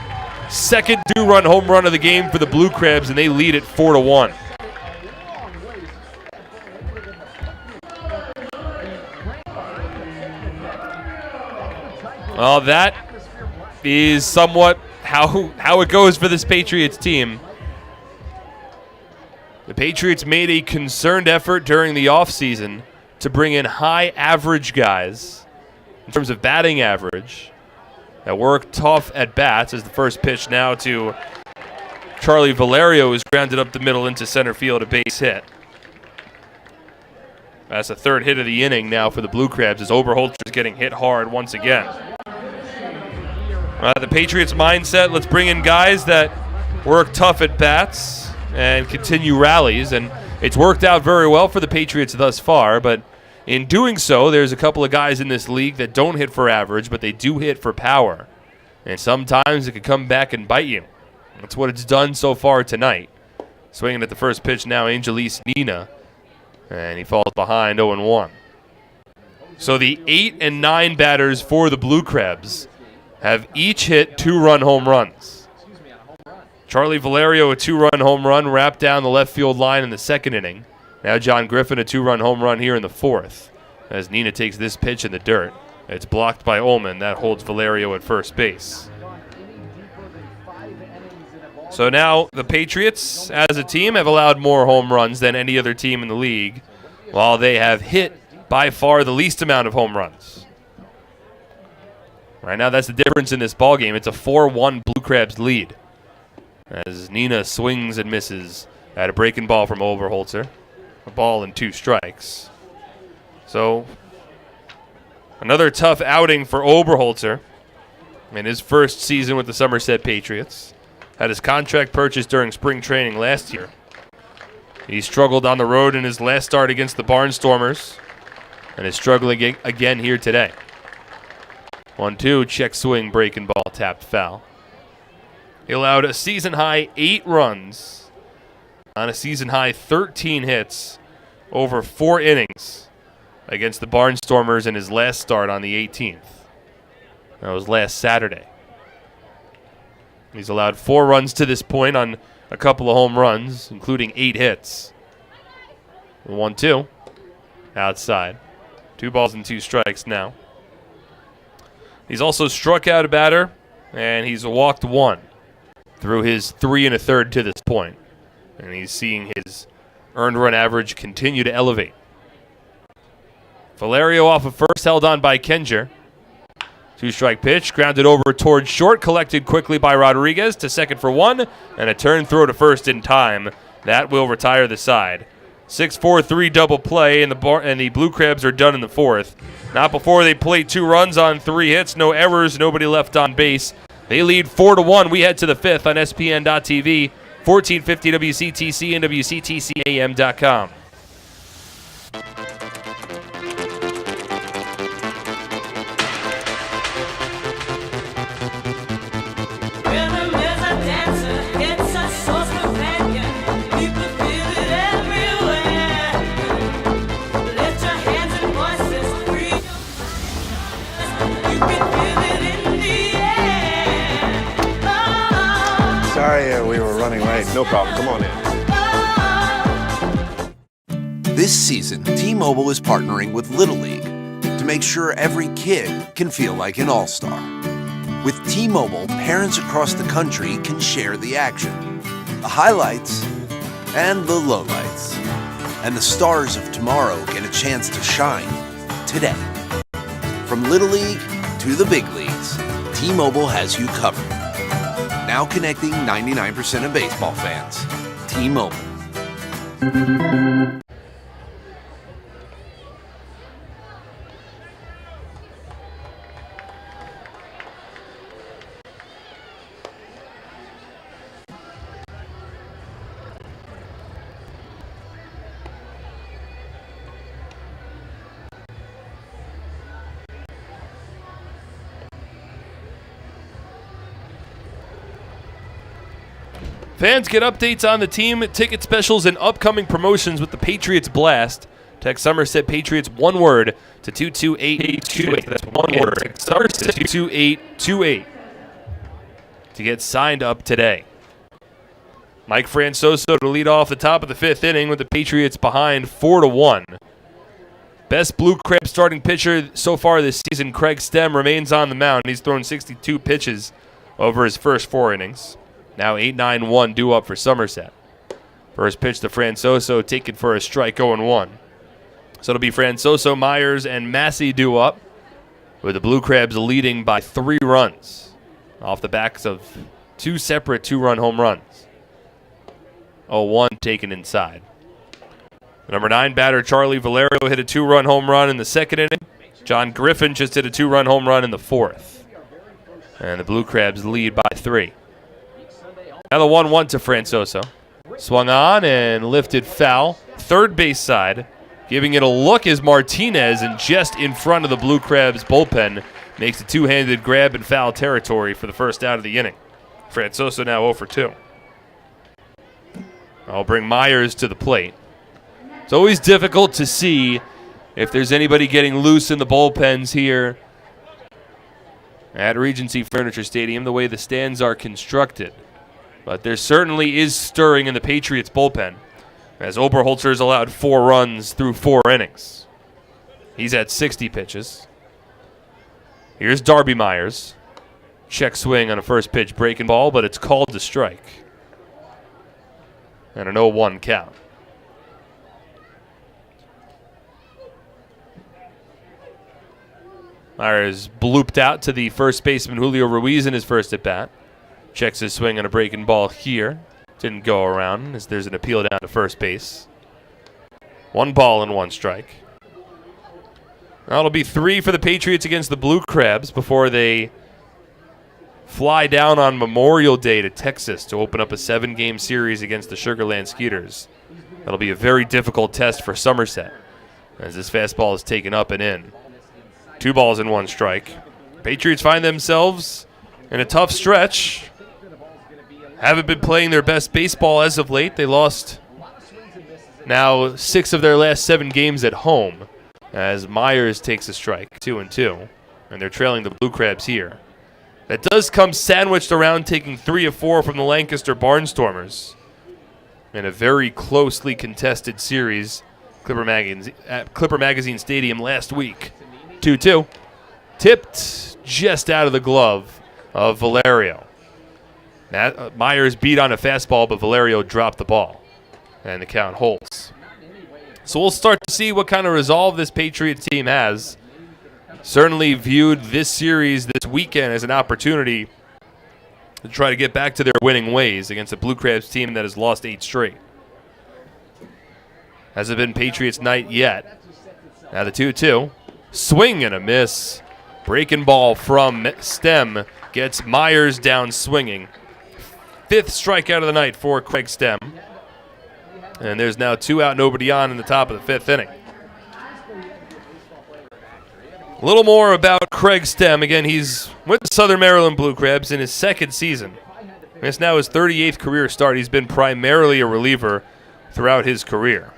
Second 2-run home run of the game for the Blue Crabs, and they lead it 4-1. Well, that is somewhat how it goes for this Patriots team. The Patriots made a concerned effort during the offseason to bring in high average guys in terms of batting average that work tough at bats. As the first pitch now to Charlie Valerio is grounded up the middle into center field, a base hit. That's the third hit of the inning now for the Blue Crabs as Oberholzer is getting hit hard once again. The Patriots mindset, let's bring in guys that work tough at bats and continue rallies, and it's worked out very well for the Patriots thus far, but in doing so, there's a couple of guys in this league that don't hit for average, but they do hit for power, and sometimes it can come back and bite you. That's what it's done so far tonight. Swinging at the first pitch now, Angelis Nina, and he falls behind 0-1. So the 8 and 9 batters for the Blue Crabs have each hit 2-run home runs. Charlie Valerio, a 2-run home run, wrapped down the left field line in the second inning. Now John Griffin, a 2-run home run here in the fourth, as Nina takes this pitch in the dirt. It's blocked by Ullman. That holds Valerio at first base. So now the Patriots, as a team, have allowed more home runs than any other team in the league, while they have hit by far the least amount of home runs. Right now, that's the difference in this ballgame. It's a 4-1 Blue Crabs lead, as Nina swings and misses at a breaking ball from Oberholzer. A ball and 2 strikes. So another tough outing for Oberholzer in his first season with the Somerset Patriots. Had his contract purchased during spring training last year. He struggled on the road in his last start against the Barnstormers and is struggling again here today. 1-2, check swing, breaking ball, tapped foul. He allowed a season-high 8 runs on a season-high 13 hits over 4 innings against the Barnstormers in his last start on the 18th. That was last Saturday. He's allowed 4 runs to this point on a couple of home runs, including 8 hits. 1-2, outside. 2 balls and 2 strikes now. He's also struck out a batter, and he's walked 1 through his 3 1/3 to this point. And he's seeing his earned run average continue to elevate. Valerio off of first, held on by Kenger. 2-strike pitch, grounded over towards short, collected quickly by Rodriguez to second for 1, and a turn throw to first in time. That will retire the side. 6-4-3 double play, and the Blue Crabs are done in the fourth. Not before they play 2 runs on 3 hits, no errors, nobody left on base. They lead 4-1. We head to the 5th on SPN.TV, 1450 WCTC and WCTCAM.com. Sorry, we were running late. No problem. Come on in. This season, T-Mobile is partnering with Little League to make sure every kid can feel like an all-star. With T-Mobile, parents across the country can share the action, the highlights, and the lowlights. And the stars of tomorrow get a chance to shine today. From Little League to the big leagues, T-Mobile has you covered. Now connecting 99% of baseball fans. T-Mobile. Fans get updates on the team, ticket specials, and upcoming promotions with the Patriots Blast. Text Somerset Patriots one word to 22828. That's one word. Text Somerset 22828 to get signed up today. Mike Francoso to lead off the top of the fifth inning with the Patriots behind 4-1. Best Blue Crab starting pitcher so far this season, Craig Stem, remains on the mound. He's thrown 62 pitches over his first 4 innings. Now 8-9-1 due up for Somerset. First pitch to Francoso, taken for a strike, 0-1. So it'll be Francoso, Myers, and Massey due up, with the Blue Crabs leading by 3 runs off the backs of 2 separate 2-run home runs. 0-1 taken inside. The number 9 batter, Charlie Valerio, hit a 2-run home run in the second inning. John Griffin just hit a 2-run home run in the fourth. And the Blue Crabs lead by 3. Now the 1-1 to Francoso. Swung on and lifted foul. Third base side. Giving it a look is Martinez, and just in front of the Blue Crabs bullpen makes a two-handed grab in foul territory for the first out of the inning. Francoso now 0 for 2. I'll bring Myers to the plate. It's always difficult to see if there's anybody getting loose in the bullpens here at Regency Furniture Stadium, the way the stands are constructed. But there certainly is stirring in the Patriots bullpen, as Oberholzer's allowed 4 runs through 4 innings. He's at 60 pitches. Here's Darby Myers. Check swing on a first pitch breaking ball, but it's called to strike. And an 0-1 count. Myers blooped out to the first baseman Julio Ruiz in his first at bat. Checks his swing on a breaking ball here. Didn't go around as there's an appeal down to first base. 1 ball and 1 strike. That'll be 3 for the Patriots against the Blue Crabs before they fly down on Memorial Day to Texas to open up a 7-game series against the Sugarland Skeeters. That'll be a very difficult test for Somerset as this fastball is taken up and in. 2 balls and 1 strike. Patriots find themselves in a tough stretch. Haven't been playing their best baseball as of late. They lost now 6 of their last 7 games at home as Myers takes a strike, 2-2. And they're trailing the Blue Crabs here. That does come sandwiched around taking 3 of 4 from the Lancaster Barnstormers in a very closely contested series at Clipper Magazine Stadium last week. 2-2. Tipped just out of the glove of Valerio. Myers beat on a fastball, but Valerio dropped the ball. And the count holds. So we'll start to see what kind of resolve this Patriots team has. Certainly viewed this series this weekend as an opportunity to try to get back to their winning ways against a Blue Crabs team that has lost 8 straight. Hasn't been Patriots night yet. Now the 2-2. Swing and a miss. Breaking ball from Stem gets Myers down swinging. 5th strikeout of the night for Craig Stem. And there's now 2 out, nobody on in the top of the 5th inning. A little more about Craig Stem. Again, he's with the Southern Maryland Blue Crabs in his 2nd season. It's now his 38th career start. He's been primarily a reliever throughout his career.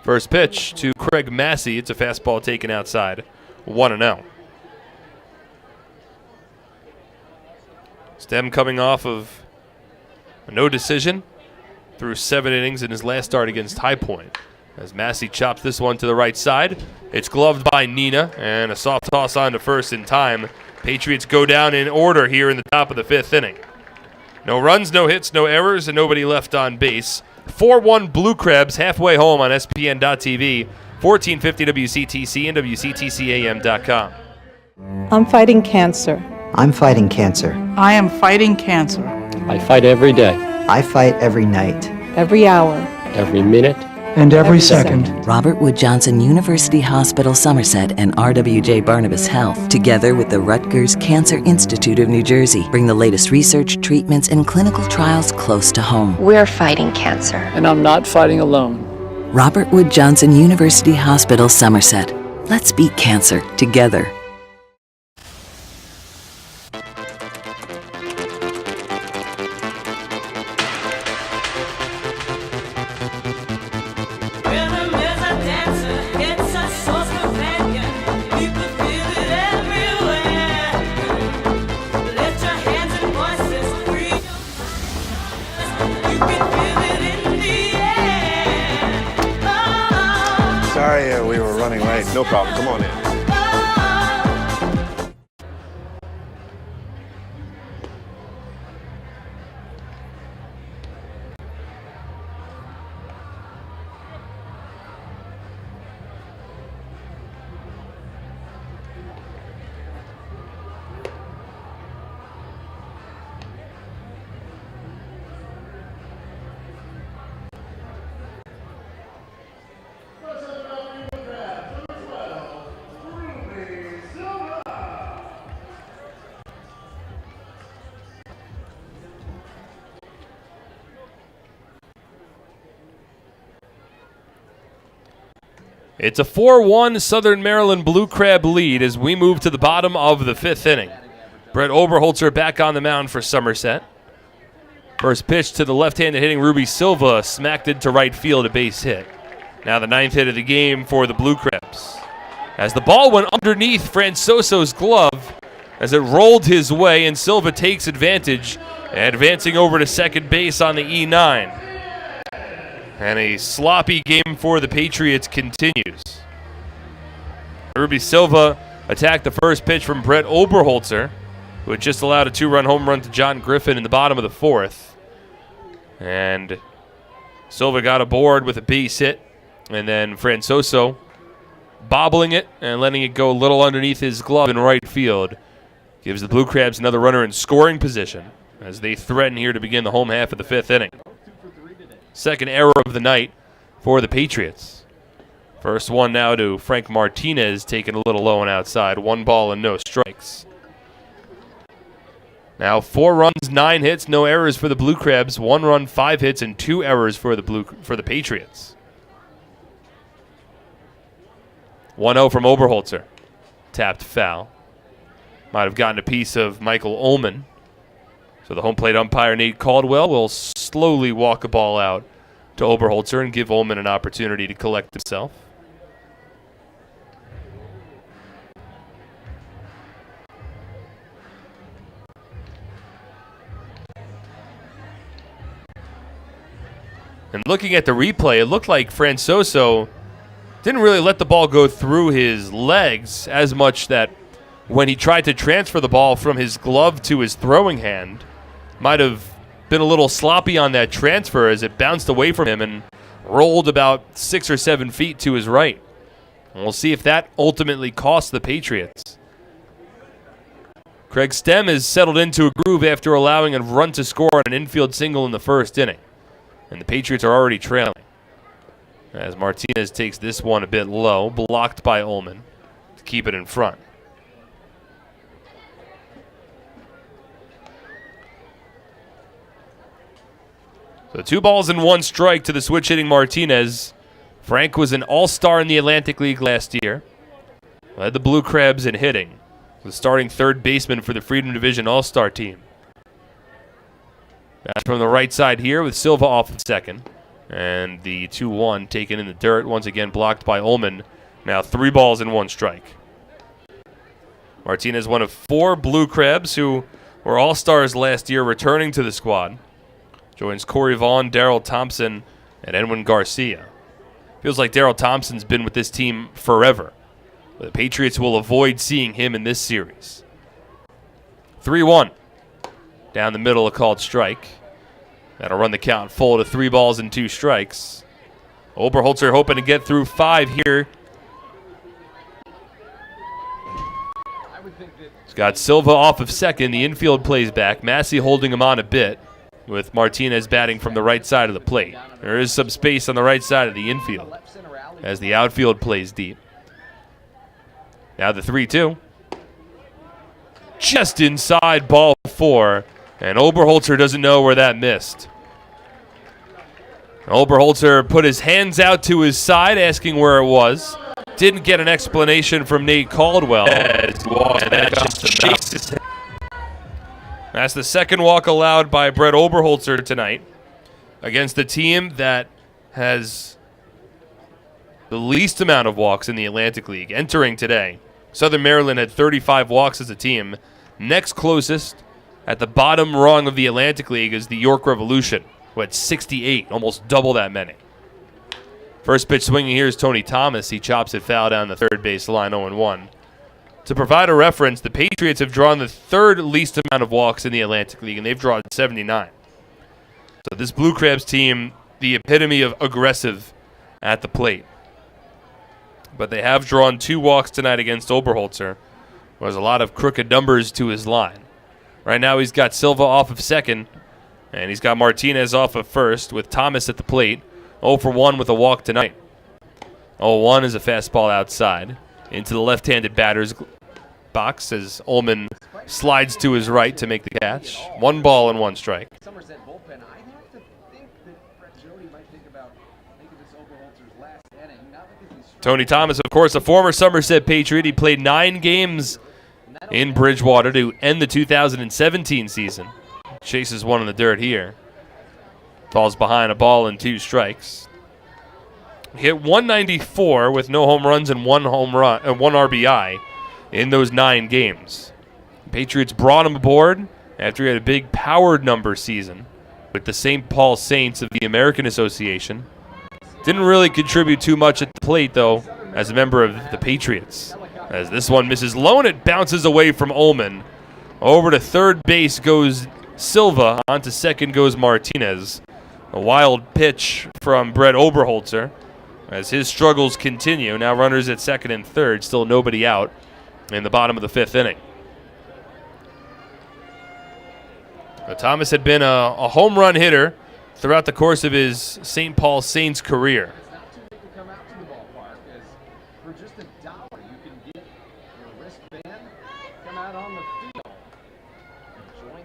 First pitch to Craig Massey. It's a fastball taken outside. 1-0. Stem coming off of a no decision through 7 innings in his last start against High Point. As Massey chops this one to the right side. It's gloved by Nina, and a soft toss on to first in time. Patriots go down in order here in the top of the 5th inning. No runs, no hits, no errors, and nobody left on base. 4-1 Blue Crabs halfway home on SPN.TV, 1450 WCTC and WCTCAM.com. I'm fighting cancer. I'm fighting cancer. I am fighting cancer. I fight every day. I fight every night. Every hour. Every minute. And every second. Robert Wood Johnson University Hospital Somerset and RWJ Barnabas Health, together with the Rutgers Cancer Institute of New Jersey, bring the latest research, treatments, and clinical trials close to home. We're fighting cancer. And I'm not fighting alone. Robert Wood Johnson University Hospital Somerset. Let's beat cancer together. late. No problem. Come on in. It's a 4-1 Southern Maryland Blue Crab lead as we move to the bottom of the 5th inning. Brett Oberholzer back on the mound for Somerset. First pitch to the left-handed hitting Ruby Silva, smacked into right field, a base hit. Now the 9th hit of the game for the Blue Crabs. As the ball went underneath Francoso's glove, as it rolled his way, and Silva takes advantage, advancing over to second base on the E9. And a sloppy game for the Patriots continues. Ruby Silva attacked the first pitch from Brett Oberholzer, who had just allowed a 2-run home run to John Griffin in the bottom of the 4th. And Silva got aboard with a base hit, and then Francoso bobbling it and letting it go a little underneath his glove in right field gives the Blue Crabs another runner in scoring position as they threaten here to begin the home half of the 5th inning. Second error of the night for the Patriots. First one now to Frank Martinez, taken a little low and outside. 1 ball and no strikes. Now 4 runs, 9 hits, no errors for the Blue Crabs. 1 run, 5 hits, and 2 errors for the Patriots. 1-0 from Oberholzer. Tapped foul. Might have gotten a piece of Michael Ullman. So the home plate umpire, Nate Caldwell, will slowly walk a ball out to Oberholzer and give Ullman an opportunity to collect himself. And looking at the replay, it looked like Francoso didn't really let the ball go through his legs as much that when he tried to transfer the ball from his glove to his throwing hand, might have been a little sloppy on that transfer as it bounced away from him and rolled about 6 or 7 feet to his right. And we'll see if that ultimately costs the Patriots. Craig Stem has settled into a groove after allowing a run to score on an infield single in the 1st inning. And the Patriots are already trailing. As Martinez takes this one a bit low, blocked by Ullman to keep it in front. So 2 balls and 1 strike to the switch-hitting Martinez. Frank was an all-star in the Atlantic League last year. Led the Blue Crabs in hitting. Was starting third baseman for the Freedom Division All-Star team. Back from the right side here with Silva off of second. And the 2-1 taken in the dirt, once again blocked by Ullman. Now 3 balls and 1 strike. Martinez, one of 4 Blue Crabs who were all-stars last year, returning to the squad. Joins Corey Vaughn, Darrell Thompson, and Edwin Garcia. Feels like Darrell Thompson's been with this team forever. But the Patriots will avoid seeing him in this series. 3-1. Down the middle, a called strike. That'll run the count full to 3 balls and 2 strikes. Oberholzer hoping to get through 5 here. He's got Silva off of second. The infield plays back. Massey holding him on a bit, with Martinez batting from the right side of the plate. There is some space on the right side of the infield as the outfield plays deep. Now the 3-2. Just inside, ball 4, and Oberholzer doesn't know where that missed. Oberholzer put his hands out to his side, asking where it was. Didn't get an explanation from Nate Caldwell. That's the second walk allowed by Brett Oberholzer tonight against the team that has the least amount of walks in the Atlantic League entering today. Southern Maryland had 35 walks as a team. Next closest at the bottom rung of the Atlantic League is the York Revolution, who had 68, almost double that many. First pitch swinging here is Tony Thomas. He chops it foul down the third base line, 0-1. To provide a reference, the Patriots have drawn the third least amount of walks in the Atlantic League, and they've drawn 79. So this Blue Crabs team, the epitome of aggressive at the plate. But they have drawn 2 walks tonight against Oberholzer. There's a lot of crooked numbers to his line. Right now he's got Silva off of second, and he's got Martinez off of first with Thomas at the plate. 0-for-1 with a walk tonight. 0-1 is a fastball outside into the left-handed batter's box as Ullman slides to his right to make the catch. 1 ball and 1 strike. Somerset bullpen. I have to think that Brett Jody might think about making this Oberholzer's last inning. Not because he's Tony Thomas, of course, a former Somerset Patriot. He played 9 games in Bridgewater to end the 2017 season. Chases one in the dirt here. Falls behind a ball and 2 strikes. Hit 194 with no home runs and 1 home run and 1 RBI in those 9 games. Patriots brought him aboard after he had a big powered number season with the St. Paul Saints of the American Association. Didn't really contribute too much at the plate, though, as a member of the Patriots. As this one misses low and it bounces away from Ullman. Over to third base goes Silva. On to second goes Martinez. A wild pitch from Brett Oberholzer as his struggles continue. Now runners at second and third, still nobody out in the bottom of the 5th inning. Thomas had been a home run hitter throughout the course of his St. Paul Saints career.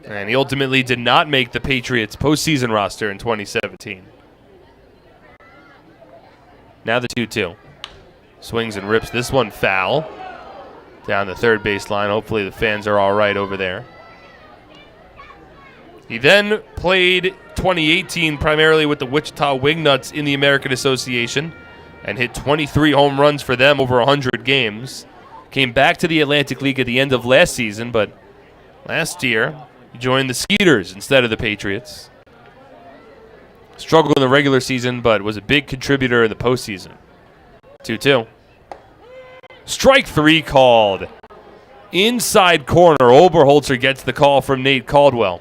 And he ultimately did not make the Patriots postseason roster in 2017. Now the 2-2. Swings and rips this one foul down the third base line. Hopefully the fans are all right over there. He then played 2018 primarily with the Wichita Wingnuts in the American Association and hit 23 home runs for them over 100 games. Came back to the Atlantic League at the end of last season, but last year he joined the Skeeters instead of the Patriots. Struggled in the regular season, but was a big contributor in the postseason. 2-2. Strike 3 called. Inside corner, Oberholzer gets the call from Nate Caldwell.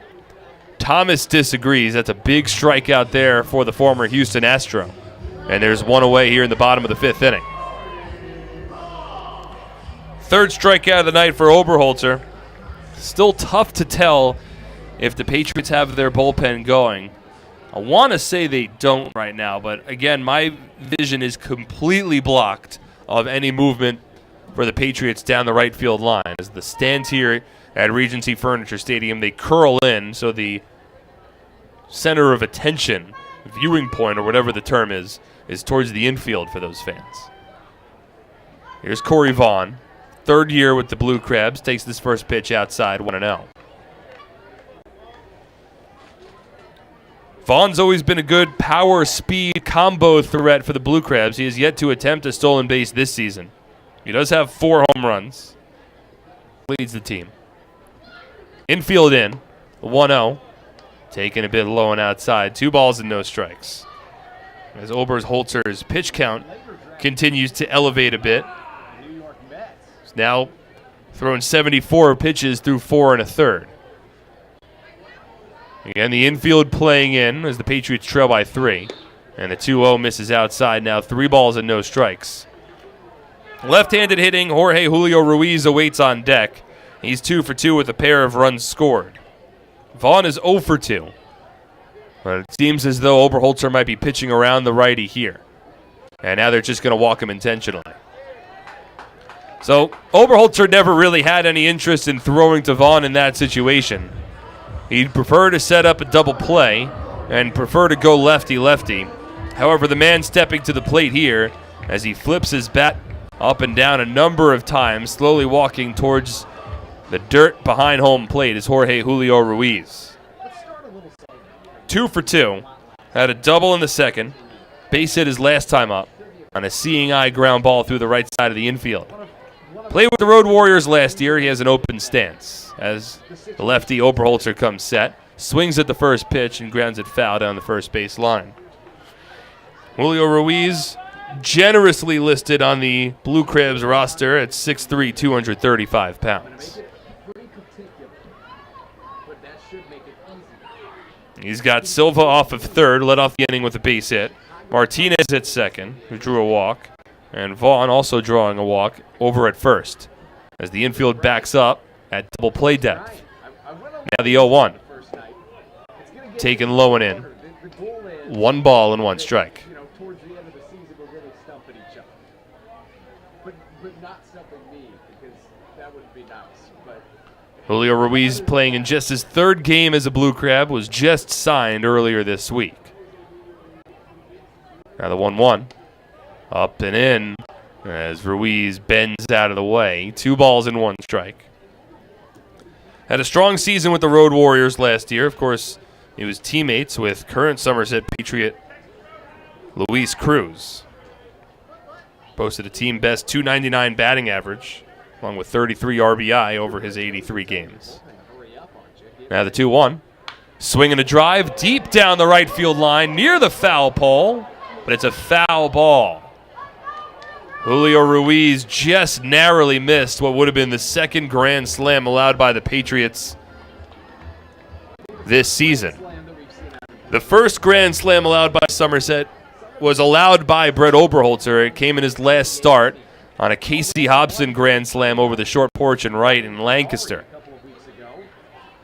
Thomas disagrees. That's a big strikeout there for the former Houston Astro. And there's one away here in the bottom of the 5th inning. Third strikeout of the night for Oberholzer. Still tough to tell if the Patriots have their bullpen going. I want to say they don't right now, but again, my vision is completely blocked of any movement for the Patriots down the right field line. As the stands here at Regency Furniture Stadium, they curl in, so the center of attention, viewing point, or whatever the term is towards the infield for those fans. Here's Corey Vaughn. 3rd year with the Blue Crabs, takes this first pitch outside, 1-0. Vaughn's always been a good power-speed combo threat for the Blue Crabs. He has yet to attempt a stolen base this season. He does have 4 home runs. Leads the team. Infield in, 1-0. Taken a bit low and outside. 2 balls and no strikes. As Oberholzer's pitch count continues to elevate a bit. Now throwing 74 pitches through 4 1/3. Again, the infield playing in as the Patriots trail by 3. And the 2-0 misses outside. Now 3 balls and no strikes. Left-handed hitting, Jorge Julio Ruiz awaits on deck. He's 2 for 2 with a pair of runs scored. Vaughn is 0 for 2. But it seems as though Oberholzer might be pitching around the righty here. And now they're just going to walk him intentionally. So Oberholzer never really had any interest in throwing to Vaughn in that situation. He'd prefer to set up a double play and prefer to go lefty-lefty. However, the man stepping to the plate here as he flips his bat up and down a number of times, slowly walking towards the dirt behind home plate, is Jorge Julio Ruiz. 2 for 2. Had a double in the second. Base hit his last time up on a seeing eye ground ball through the right side of the infield. Played with the Road Warriors last year. He has an open stance. As the lefty Oberholzer comes set, swings at the first pitch and grounds it foul down the first base line. Julio Ruiz generously listed on the Blue Crabs roster at 6'3", 235 pounds. He's got Silva off of third, led off the inning with a base hit. Martinez at second, who drew a walk. And Vaughn also drawing a walk over at first, as the infield backs up at double play depth. Now the 0-1. Taken low and in. 1 ball and 1 strike. Towards the end of the season, we're really stumping each other. But not stumping me, because that wouldn't be nice. But Julio Ruiz, playing in just his 3rd game as a Blue Crab, was just signed earlier this week. Now the 1-1. Up and in as Ruiz bends out of the way. 2 balls and 1 strike. Had a strong season with the Road Warriors last year. Of course, he was teammates with current Somerset Patriot Luis Cruz. Posted a team best .299 batting average, along with 33 RBI over his 83 games. Now the 2-1. Swing and a drive deep down the right field line near the foul pole, but it's a foul ball. Julio Ruiz just narrowly missed what would have been the 2nd grand slam allowed by the Patriots this season. The 1st grand slam allowed by Somerset was allowed by Brett Oberholzer. It came in his last start on a Casey Hobson grand slam over the short porch and right in Lancaster.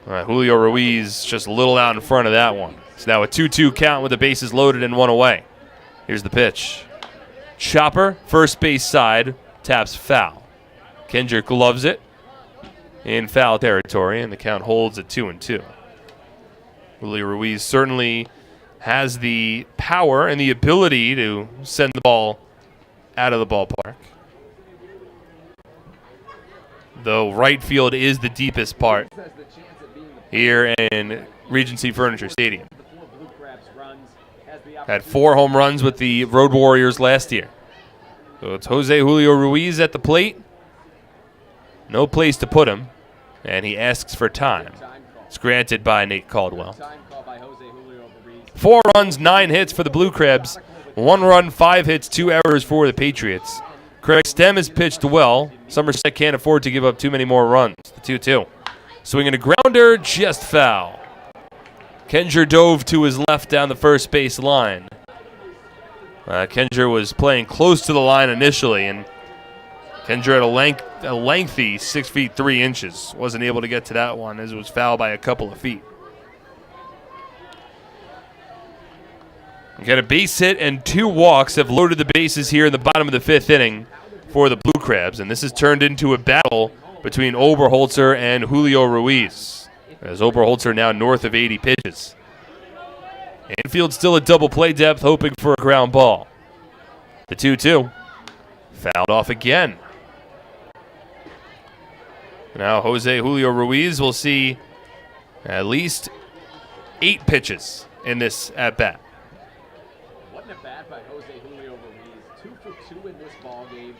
Julio Ruiz just a little out in front of that one. It's now a 2-2 count with the bases loaded and 1 away. Here's the pitch. Chopper, first base side, taps foul. Kendrick gloves it in foul territory, and the count holds at 2-2. Julio Ruiz certainly has the power and the ability to send the ball out of the ballpark. Though right field is the deepest part here in Regency Furniture Stadium. Had 4 home runs with the Road Warriors last year. So it's Jose Julio Ruiz at the plate. No place to put him, and he asks for time. It's granted by Nate Caldwell. 4 runs, 9 hits for the Blue Crabs. 1 run, 5 hits, 2 errors for the Patriots. Craig Stem has pitched well. Somerset can't afford to give up too many more runs. The 2-2. Swinging a grounder, just foul. Kenger dove to his left down the first base line. Kenger was playing close to the line initially, and Kenger at a lengthy 6 feet 3 inches. Wasn't able to get to that one as it was fouled by a couple of feet. Got a base hit and 2 walks have loaded the bases here in the bottom of the 5th inning for the Blue Crabs, and this has turned into a battle between Oberholzer and Julio Ruiz, as Oberholzer now north of 80 pitches. Infield still at double play depth, hoping for a ground ball. The 2-2. Fouled off again. Now Jose Julio Ruiz will see at least 8 pitches in this at-bat. Wasn't a bat by Jose Julio Ruiz. 2 for 2 in this ballgame.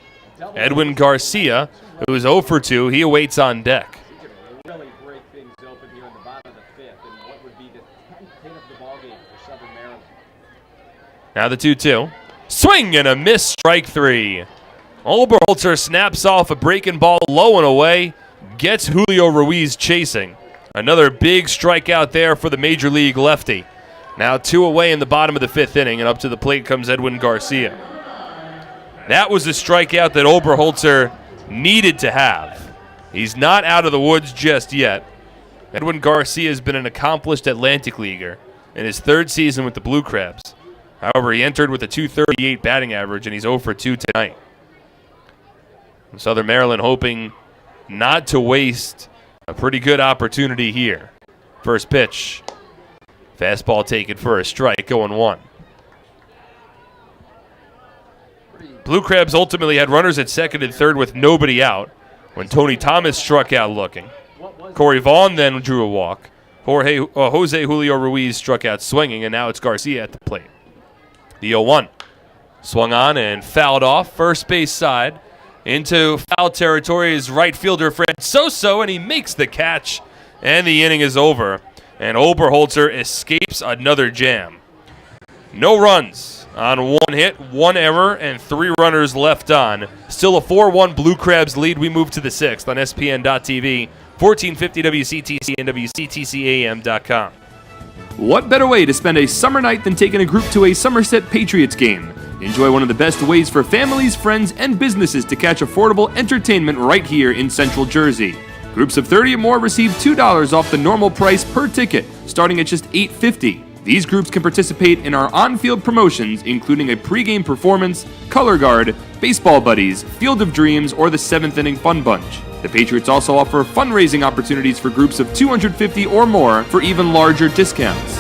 Edwin Garcia, who is 0 for 2, he awaits on deck. Really break things open here in the bottom of the 5th, and what would be the 10th hit of the ballgame for Southern Maryland. Now the 2-2. Swing and a miss, strike 3. Oberholzer snaps off a breaking ball low and away, gets Julio Ruiz chasing. Another big strikeout there for the Major League lefty. Now 2 away in the bottom of the 5th inning, and up to the plate comes Edwin Garcia. That was a strikeout that Oberholzer needed to have. He's not out of the woods just yet. Edwin Garcia has been an accomplished Atlantic Leaguer in his 3rd season with the Blue Crabs. However, he entered with a .238 batting average, and he's 0 for 2 tonight. Southern Maryland hoping not to waste a pretty good opportunity here. First pitch. Fastball taken for a strike, 0-1. Blue Crabs ultimately had runners at second and third with nobody out when Tony Thomas struck out looking. Corey Vaughn then drew a walk. Jose Julio Ruiz struck out swinging, and now it's Garcia at the plate. The 0-1. Swung on and fouled off. First base side. Into foul territory is right fielder Fred Soso, and he makes the catch, and the inning is over. And Oberholzer escapes another jam. No runs on 1 hit, 1 error, and 3 runners left on. Still a 4-1 Blue Crabs lead. We move to the 6th on SPN.TV, 1450 WCTC and WCTCAM.com. What better way to spend a summer night than taking a group to a Somerset Patriots game? Enjoy one of the best ways for families, friends, and businesses to catch affordable entertainment right here in Central Jersey. Groups of 30 or more receive $2 off the normal price per ticket, starting at just $8.50. These groups can participate in our on-field promotions, including a pregame performance, color guard, baseball buddies, Field of Dreams, or the 7th inning fun bunch. The Patriots also offer fundraising opportunities for groups of 250 or more for even larger discounts.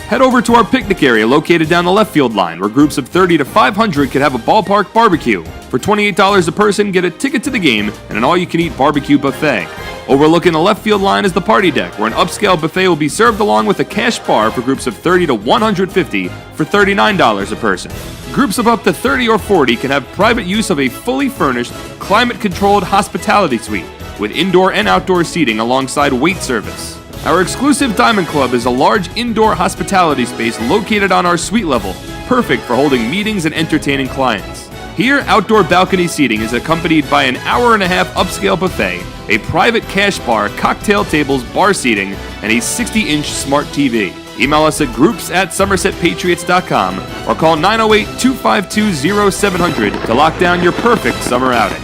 Head over to our picnic area located down the left field line, where groups of 30 to 500 can have a ballpark barbecue. For $28 a person, get a ticket to the game and an all-you-can-eat barbecue buffet. Overlooking the left field line is the party deck, where an upscale buffet will be served along with a cash bar for groups of 30 to 150 for $39 a person. Groups of up to 30 or 40 can have private use of a fully furnished, climate-controlled hospitality suite with indoor and outdoor seating alongside wait service. Our exclusive Diamond Club is a large indoor hospitality space located on our suite level, perfect for holding meetings and entertaining clients. Here, outdoor balcony seating is accompanied by an hour-and-a-half upscale buffet, a private cash bar, cocktail tables, bar seating, and a 60-inch smart TV. Email us at groups@somersetpatriots.com or call 908-252-0700 to lock down your perfect summer outing.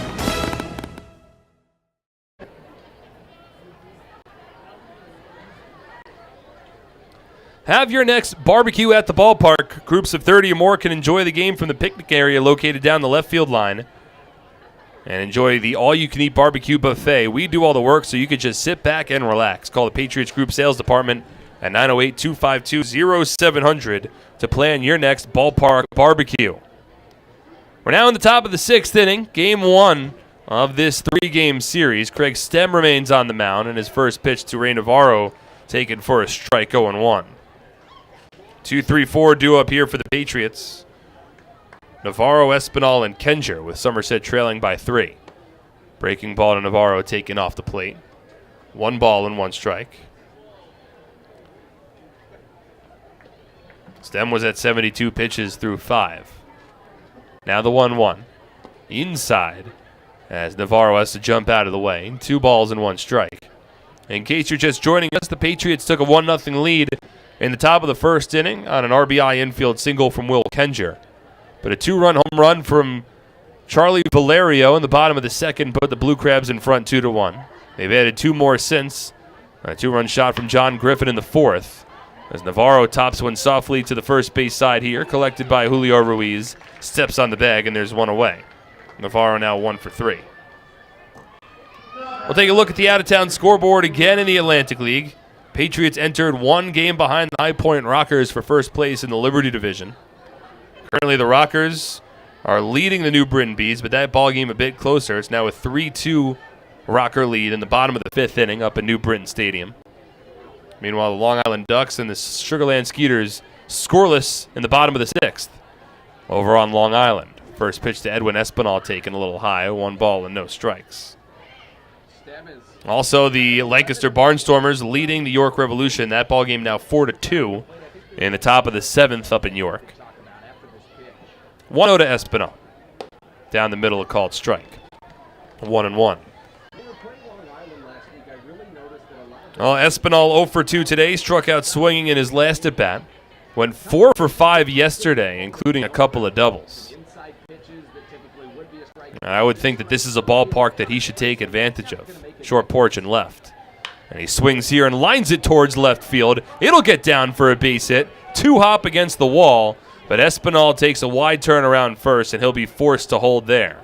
Have your next barbecue at the ballpark. Groups of 30 or more can enjoy the game from the picnic area located down the left field line and enjoy the all-you-can-eat barbecue buffet. We do all the work, so you can just sit back and relax. Call the Patriots Group Sales Department at 908-252-0700 to plan your next ballpark barbecue. We're now in the top of the 6th inning, game 1 of this 3-game series. Craig Stem remains on the mound, and his first pitch to Ray Navarro taken for a strike, 0-1. 2-3-4 due up here for the Patriots. Navarro, Espinal, and Kenger, with Somerset trailing by 3. Breaking ball to Navarro taken off the plate. 1 ball and 1 strike. Stem was at 72 pitches through 5. Now the 1-1. Inside, as Navarro has to jump out of the way. 2 balls and 1 strike. In case you're just joining us, the Patriots took a 1-0 lead in the top of the first inning on an RBI infield single from Will Kenger. But a 2-run home run from Charlie Valerio in the bottom of the second put the Blue Crabs in front 2-1. They've added 2 more since. A 2-run shot from John Griffin in the 4th. As Navarro tops one softly to the first base side here, collected by Julio Ruiz. Steps on the bag, and there's 1 away. Navarro now 1 for 3. We'll take a look at the out-of-town scoreboard again in the Atlantic League. Patriots entered 1 game behind the High Point Rockers for first place in the Liberty Division. Currently, the Rockers are leading the New Britain Bees, but that ball game a bit closer. It's now a 3-2 Rocker lead in the bottom of the 5th inning up at New Britain Stadium. Meanwhile, the Long Island Ducks and the Sugarland Skeeters scoreless in the bottom of the 6th over on Long Island. First pitch to Edwin Espinal taken a little high, 1 ball and no strikes. Also, the Lancaster Barnstormers leading the York Revolution. That ball game now 4-2 in the top of the 7th up in York. 1-0 to Espinal. Down the middle, a called strike. 1-1. Well, Espinal 0 for 2 today. Struck out swinging in his last at bat. Went 4 for 5 yesterday, including a couple of doubles. I would think that this is a ballpark that he should take advantage of. Short porch and left. And he swings here and lines it towards left field. It'll get down for a base hit. 2-hop against the wall. But Espinal takes a wide turn around first, and he'll be forced to hold there.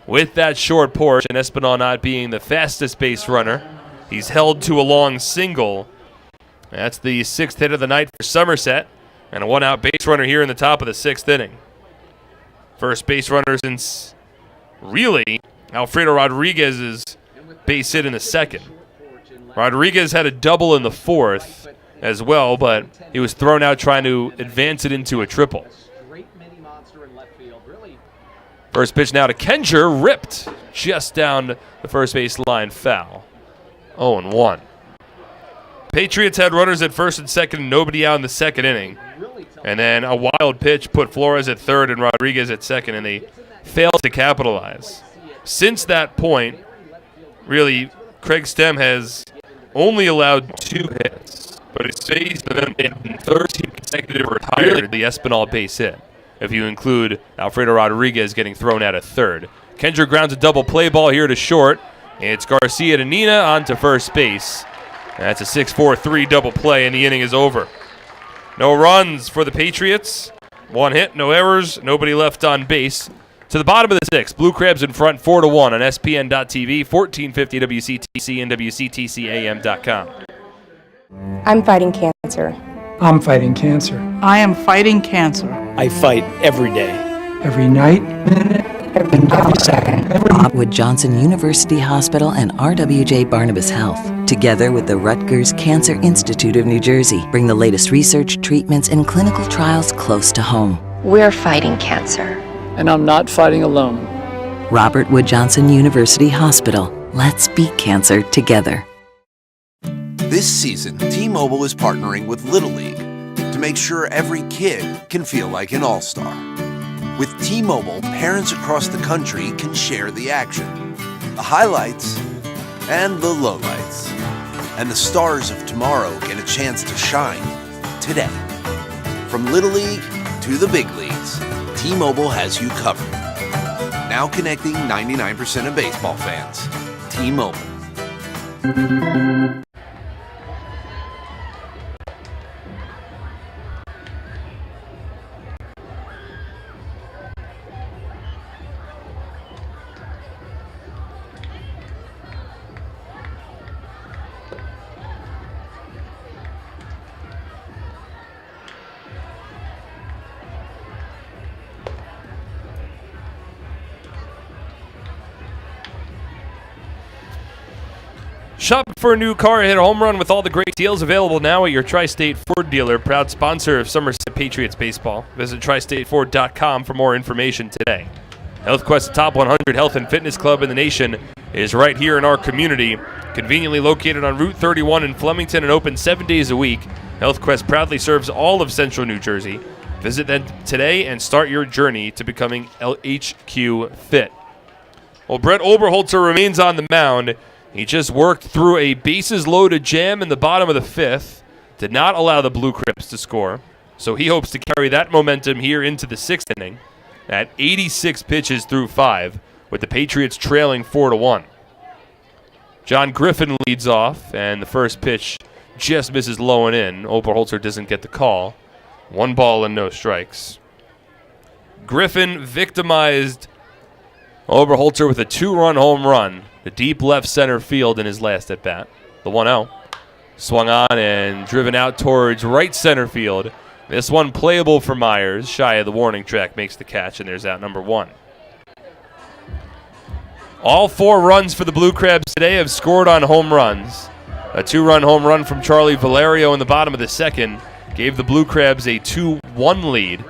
With that short porch, and Espinal not being the fastest base runner, he's held to a long single. That's the 6th hit of the night for Somerset. And a 1-out base runner here in the top of the 6th inning. First base runner since, really, Alfredo Rodriguez's base hit in the 2nd. Rodriguez had a double in the 4th as well, but he was thrown out trying to advance it into a triple. First pitch now to Kenger, ripped just down the first base line, foul. 0-1. Patriots had runners at first and second, and nobody out in the 2nd inning. And then a wild pitch put Flores at third and Rodriguez at second, and they failed to capitalize. Since that point, really, Craig Stem has only allowed 2 hits, but it's faced them in 13 consecutive retired the Espinal base hit, if you include Alfredo Rodriguez getting thrown out at third. Kendra grounds a double play ball here to short. It's Garcia to Nina on to first base. That's a 6-4-3 double play, and the inning is over. No runs for the Patriots. 1 hit, no errors, nobody left on base. To the bottom of the 6th, Blue Crabs in front 4-1 on SPN.TV, 1450 WCTC and WCTCAM.com. I'm fighting cancer. I'm fighting cancer. I am fighting cancer. I fight every day. Every night, every second. Wood Johnson University Hospital and RWJ Barnabas Health, together with the Rutgers Cancer Institute of New Jersey, bring the latest research, treatments, and clinical trials close to home. We're fighting cancer. And I'm not fighting alone. Robert Wood Johnson University Hospital. Let's beat cancer together. This season, T-Mobile is partnering with Little League to make sure every kid can feel like an all-star. With T-Mobile, parents across the country can share the action, the highlights, and the lowlights. And the stars of tomorrow get a chance to shine today. From Little League to the big leagues, T-Mobile has you covered. Now connecting 99% of baseball fans. T-Mobile. Shop for a new car, hit a home run with all the great deals available now at your Tri-State Ford dealer, proud sponsor of Somerset Patriots baseball. Visit tristateford.com for more information today. HealthQuest, the top 100 health and fitness club in the nation, is right here in our community. Conveniently located on Route 31 in Flemington and open 7 days a week, HealthQuest proudly serves all of Central New Jersey. Visit them today and start your journey to becoming LHQ Fit. Well, Brett Oberholzer remains on the mound. He just worked through a bases-loaded jam in the bottom of the 5th, did not allow the Blue Crips to score, so he hopes to carry that momentum here into the 6th inning at 86 pitches through 5, with the Patriots trailing 4-1. John Griffin leads off, and the first pitch just misses low and in. Oberholzer doesn't get the call. 1 ball and no strikes. Griffin victimized Oberholzer with a 2-run home run, the deep left center field in his last at-bat. The 1-0. Swung on and driven out towards right center field. This one playable for Myers. Shy of the warning track, makes the catch, and there's out number 1. All 4 runs for the Blue Crabs today have scored on home runs. A 2-run home run from Charlie Valerio in the bottom of the 2nd gave the Blue Crabs a 2-1 lead.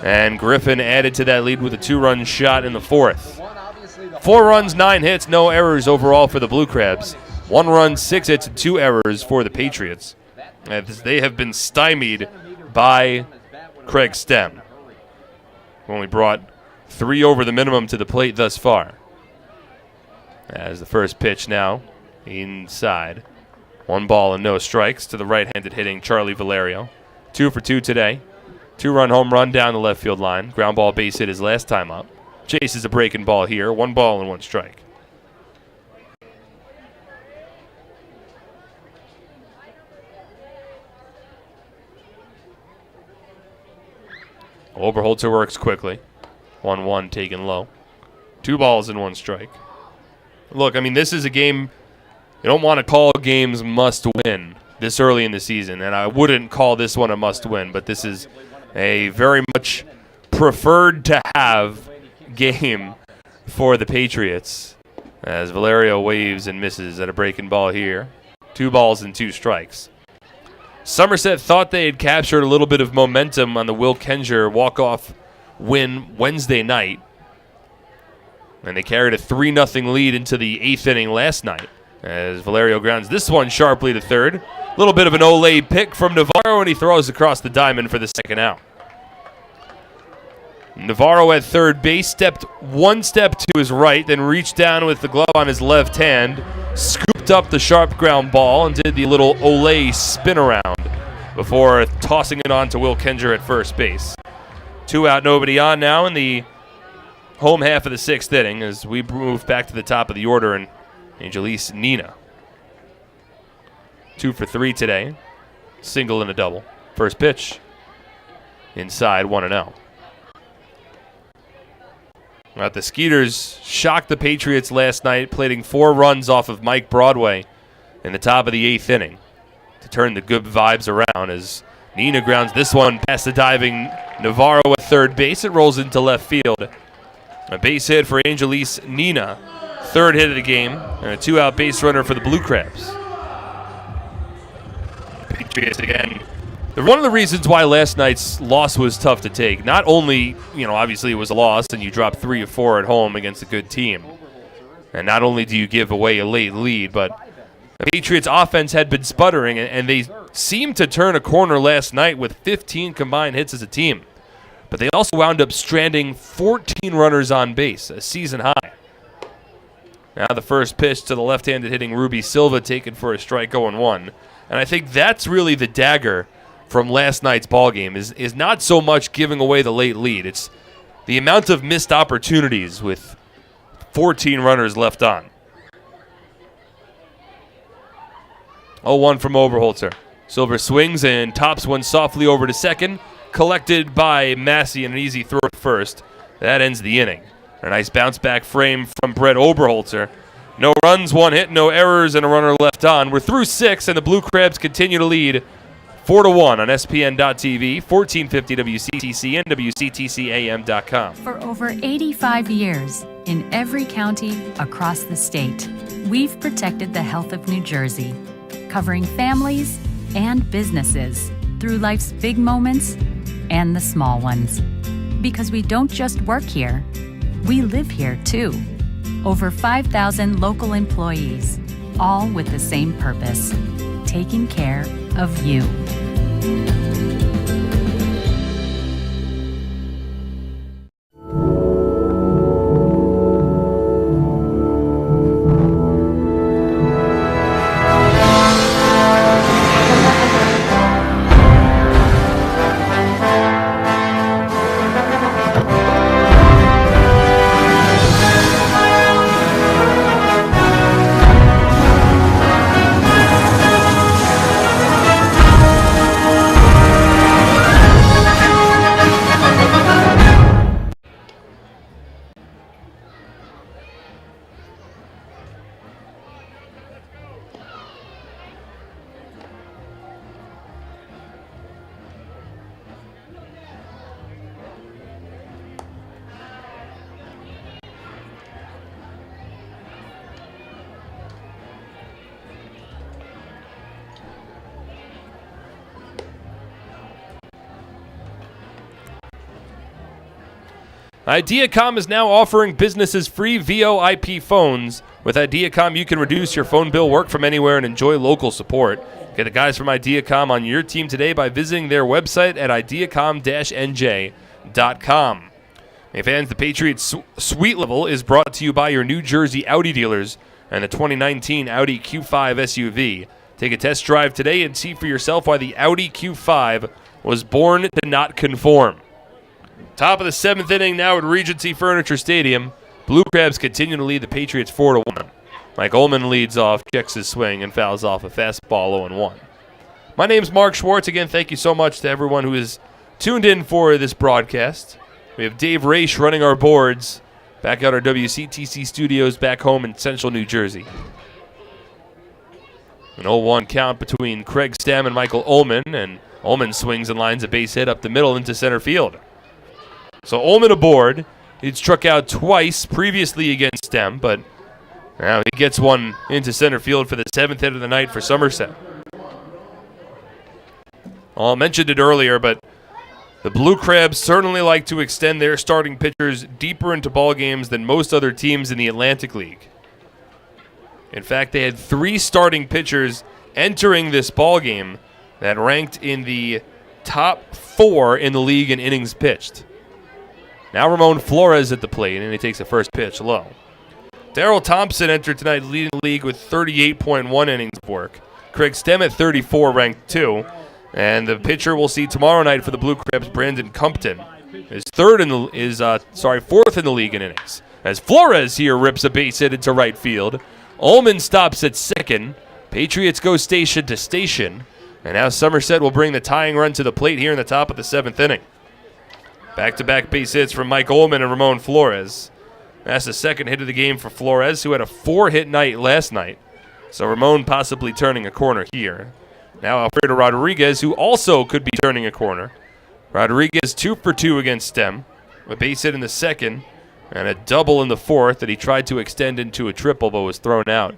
And Griffin added to that lead with a 2-run shot in the 4th. 4 runs, 9 hits, no errors overall for the Blue Crabs. 1 run, 6 hits, and 2 errors for the Patriots. As they have been stymied by Craig Stem. Only brought 3 over the minimum to the plate thus far. As the first pitch now, inside. 1 ball and no strikes to the right-handed hitting Charlie Valerio. 2 for 2 today. 2-run home run down the left field line. Ground ball base hit his last time up. Chases a breaking ball here. 1 ball and 1 strike. Oberholzer works quickly. 1-1 taken low. 2 balls and 1 strike. Look, I mean, this is a game you don't want to call games must win this early in the season, and I wouldn't call this one a must win, but this is a very much preferred to have game for the Patriots, as Valerio waves and misses at a breaking ball here. 2 balls and 2 strikes. Somerset thought they had captured a little bit of momentum on the Will Kenger walk-off win Wednesday night, and they carried a 3-0 lead into the 8th inning last night, as Valerio grounds this one sharply to third. A little bit of an Olay pick from Navarro, and he throws across the diamond for the 2nd out. Navarro at third base stepped one step to his right, then reached down with the glove on his left hand, scooped up the sharp ground ball, and did the little Olay spin around before tossing it on to Will Kenger at first base. 2 out, nobody on now in the home half of the 6th inning as we move back to the top of the order, and Angelise Nina. 2 for 3 today. Single and a double. First pitch. Inside, 1-0. The Skeeters shocked the Patriots last night, plating 4 runs off of Mike Broadway in the top of the 8th inning to turn the good vibes around as Nina grounds this one past the diving Navarro at third base. It rolls into left field. A base hit for Angelise Nina, 3rd hit of the game, and a 2-out base runner for the Blue Crabs. Patriots again. One of the reasons why last night's loss was tough to take, not only, obviously it was a loss and you dropped 3 of 4 at home against a good team, and not only do you give away a late lead, but the Patriots offense had been sputtering, and they seemed to turn a corner last night with 15 combined hits as a team. But they also wound up stranding 14 runners on base, a season high. Now the first pitch to the left-handed hitting Ruby Silva, taken for a strike 0-1. And I think that's really the dagger from last night's ballgame, is not so much giving away the late lead. It's the amount of missed opportunities with 14 runners left on. 0-1 from Oberholzer. Silver swings and tops one softly over to second. Collected by Massey and an easy throw at first. That ends the inning. A nice bounce back frame from Brett Oberholzer. No runs, 1 hit, no errors, and a runner left on. We're through 6, and the Blue Crabs continue to lead 4-1 on SPN.TV, 1450 WCTC, and WCTCAM.com. For over 85 years, in every county across the state, we've protected the health of New Jersey, covering families and businesses through life's big moments and the small ones. Because we don't just work here, we live here too. Over 5,000 local employees, all with the same purpose, taking care of you. Ideacom is now offering businesses free VoIP phones. With Ideacom, you can reduce your phone bill, work from anywhere, and enjoy local support. Get the guys from Ideacom on your team today by visiting their website at ideacom-nj.com. Hey fans, the Patriots Suite Level is brought to you by your New Jersey Audi dealers and the 2019 Audi Q5 SUV. Take a test drive today and see for yourself why the Audi Q5 was born to not conform. Top of the 7th inning now at Regency Furniture Stadium. Blue Crabs continue to lead the Patriots 4-1. Mike Ullman leads off, checks his swing, and fouls off a fastball 0-1. My name's Mark Schwartz. Again, thank you so much to everyone who is tuned in for this broadcast. We have Dave Raish running our boards back at our WCTC studios back home in central New Jersey. An 0-1 count between Craig Stem and Michael Ullman, and Ullman swings and lines a base hit up the middle into center field. So Ullman aboard. He'd struck out twice previously against Stem, but now he gets one into center field for the 7th hit of the night for Somerset. I mentioned it earlier, but the Blue Crabs certainly like to extend their starting pitchers deeper into ball games than most other teams in the Atlantic League. In fact, they had 3 starting pitchers entering this ball game that ranked in the top 4 in the league in innings pitched. Now Ramon Flores at the plate, and he takes the first pitch low. Darrell Thompson entered tonight leading the league with 38.1 innings of work. Craig Stem at 34, ranked 2. And the pitcher we'll see tomorrow night for the Blue Crabs, Brandon Compton, is fourth in the league in innings. As Flores here rips a base hit into right field. Ullman stops at second. Patriots go station to station. And now Somerset will bring the tying run to the plate here in the top of the 7th inning. Back-to-back base hits from Mike Ullman and Ramon Flores. That's the second hit of the game for Flores, who had a 4-hit night last night. So Ramon possibly turning a corner here. Now Alfredo Rodriguez, who also could be turning a corner. Rodriguez 2 for 2 against Stem. A base hit in the second and a double in the fourth that he tried to extend into a triple but was thrown out.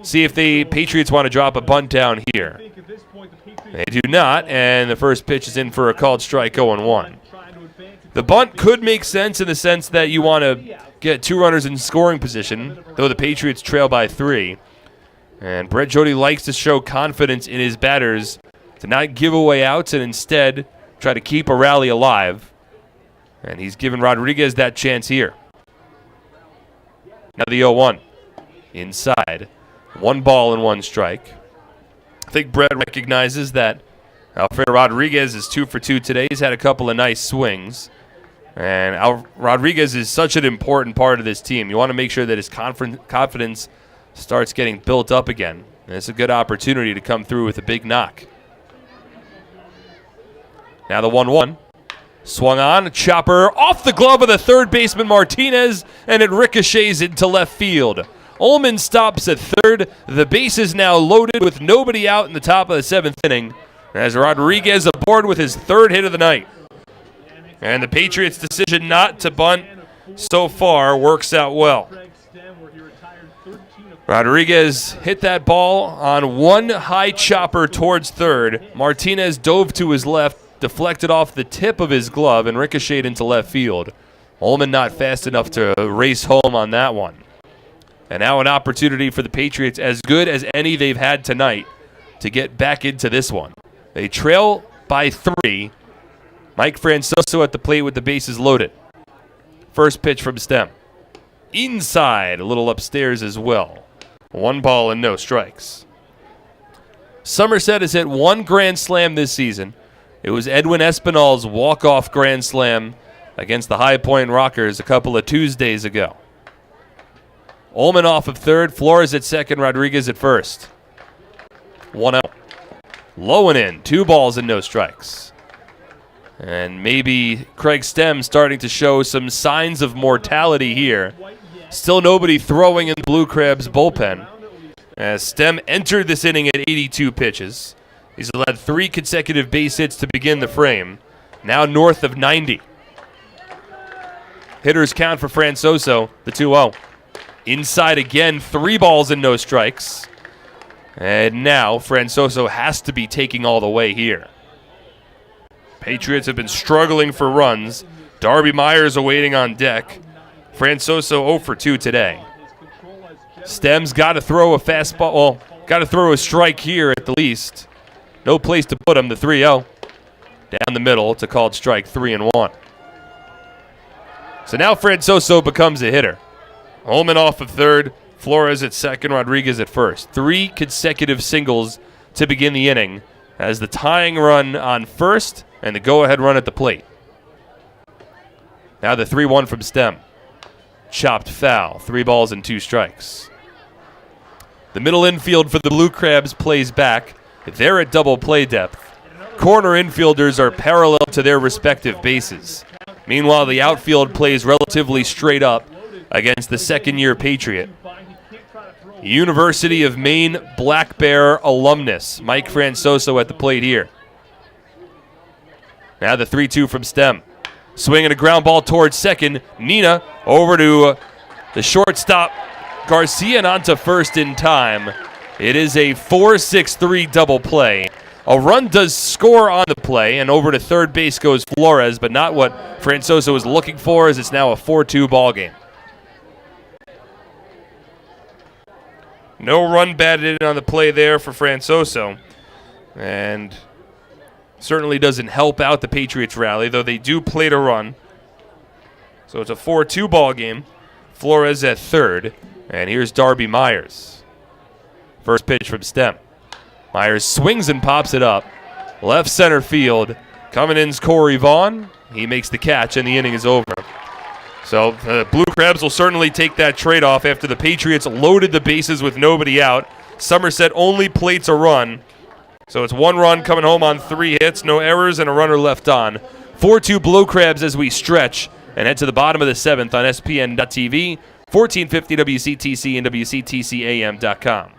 See if the Patriots want to drop a bunt down here. They do not, and the first pitch is in for a called strike 0-1. The bunt could make sense in the sense that you want to get 2 runners in scoring position, though the Patriots trail by 3. And Brett Jody likes to show confidence in his batters to not give away outs and instead try to keep a rally alive. And he's given Rodriguez that chance here. Now the 0-1. Inside. 1 ball and 1 strike. I think Brett recognizes that Alfredo Rodriguez is 2 for 2 today. He's had a couple of nice swings. And Rodriguez is such an important part of this team. You want to make sure that his confidence starts getting built up again. And it's a good opportunity to come through with a big knock. Now the 1-1. Swung on, a chopper off the glove of the third baseman Martinez, and it ricochets into left field. Ullman stops at third. The base is now loaded with nobody out in the top of the 7th inning as Rodriguez aboard with his 3rd hit of the night. And the Patriots' decision not to bunt so far works out well. Rodriguez hit that ball on one high chopper towards third. Martinez dove to his left, deflected off the tip of his glove, and ricocheted into left field. Ullman not fast enough to race home on that one. And now an opportunity for the Patriots, as good as any they've had tonight, to get back into this one. They trail by 3. Mike Francoso at the plate with the bases loaded. First pitch from Stem. Inside, a little upstairs as well. 1 ball and no strikes. Somerset has hit 1 grand slam this season. It was Edwin Espinal's walk-off grand slam against the High Point Rockers a couple of Tuesdays ago. Ullman off of third, Flores at second, Rodriguez at first. 1-0. Low and in, 2 balls and no strikes. And maybe Craig Stem starting to show some signs of mortality here. Still nobody throwing in the Blue Crabs bullpen. As Stem entered this inning at 82 pitches. He's led 3 consecutive base hits to begin the frame. Now north of 90. Hitters count for Francoso, the 2-0. Inside again, 3 balls and no strikes. And now Francoso has to be taking all the way here. Patriots have been struggling for runs. Darby Myers awaiting on deck. Francoso 0 for 2 today. Stem's got to throw a fastball. Well, got to throw a strike here at the least. No place to put him, the 3-0. Down the middle, it's a called strike 3-1. So now Francoso becomes a hitter. Ullman off of third, Flores at second, Rodriguez at first. 3 consecutive singles to begin the inning as the tying run on first and the go-ahead run at the plate. Now the 3-1 from Stem. Chopped foul, 3 balls and 2 strikes. The middle infield for the Blue Crabs plays back. They're at double play depth. Corner infielders are parallel to their respective bases. Meanwhile, the outfield plays relatively straight up against the second-year Patriot. University of Maine Black Bear alumnus, Mike Francoso at the plate here. Now the 3-2 from Stem. Swinging a ground ball towards second. Nina over to the shortstop. Garcia and onto first in time. It is a 4-6-3 double play. A run does score on the play, and over to third base goes Flores, but not what Francoso was looking for, as it's now a 4-2 ball game. No run batted in on the play there for Francoso, and certainly doesn't help out the Patriots rally, though they do play to run. So it's a 4-2 ball game. Flores at third. And here's Darby Myers. First pitch from Stem. Myers swings and pops it up. Left center field. Coming in's Corey Vaughn. He makes the catch, and the inning is over. So the Blue Crabs will certainly take that trade-off after the Patriots loaded the bases with nobody out. Somerset only plates a run. So it's 1 run coming home on 3 hits, no errors, and a runner left on. 4-2 Blue Crabs as we stretch and head to the bottom of the 7th on SPN.TV, 1450 WCTC and WCTCAM.com.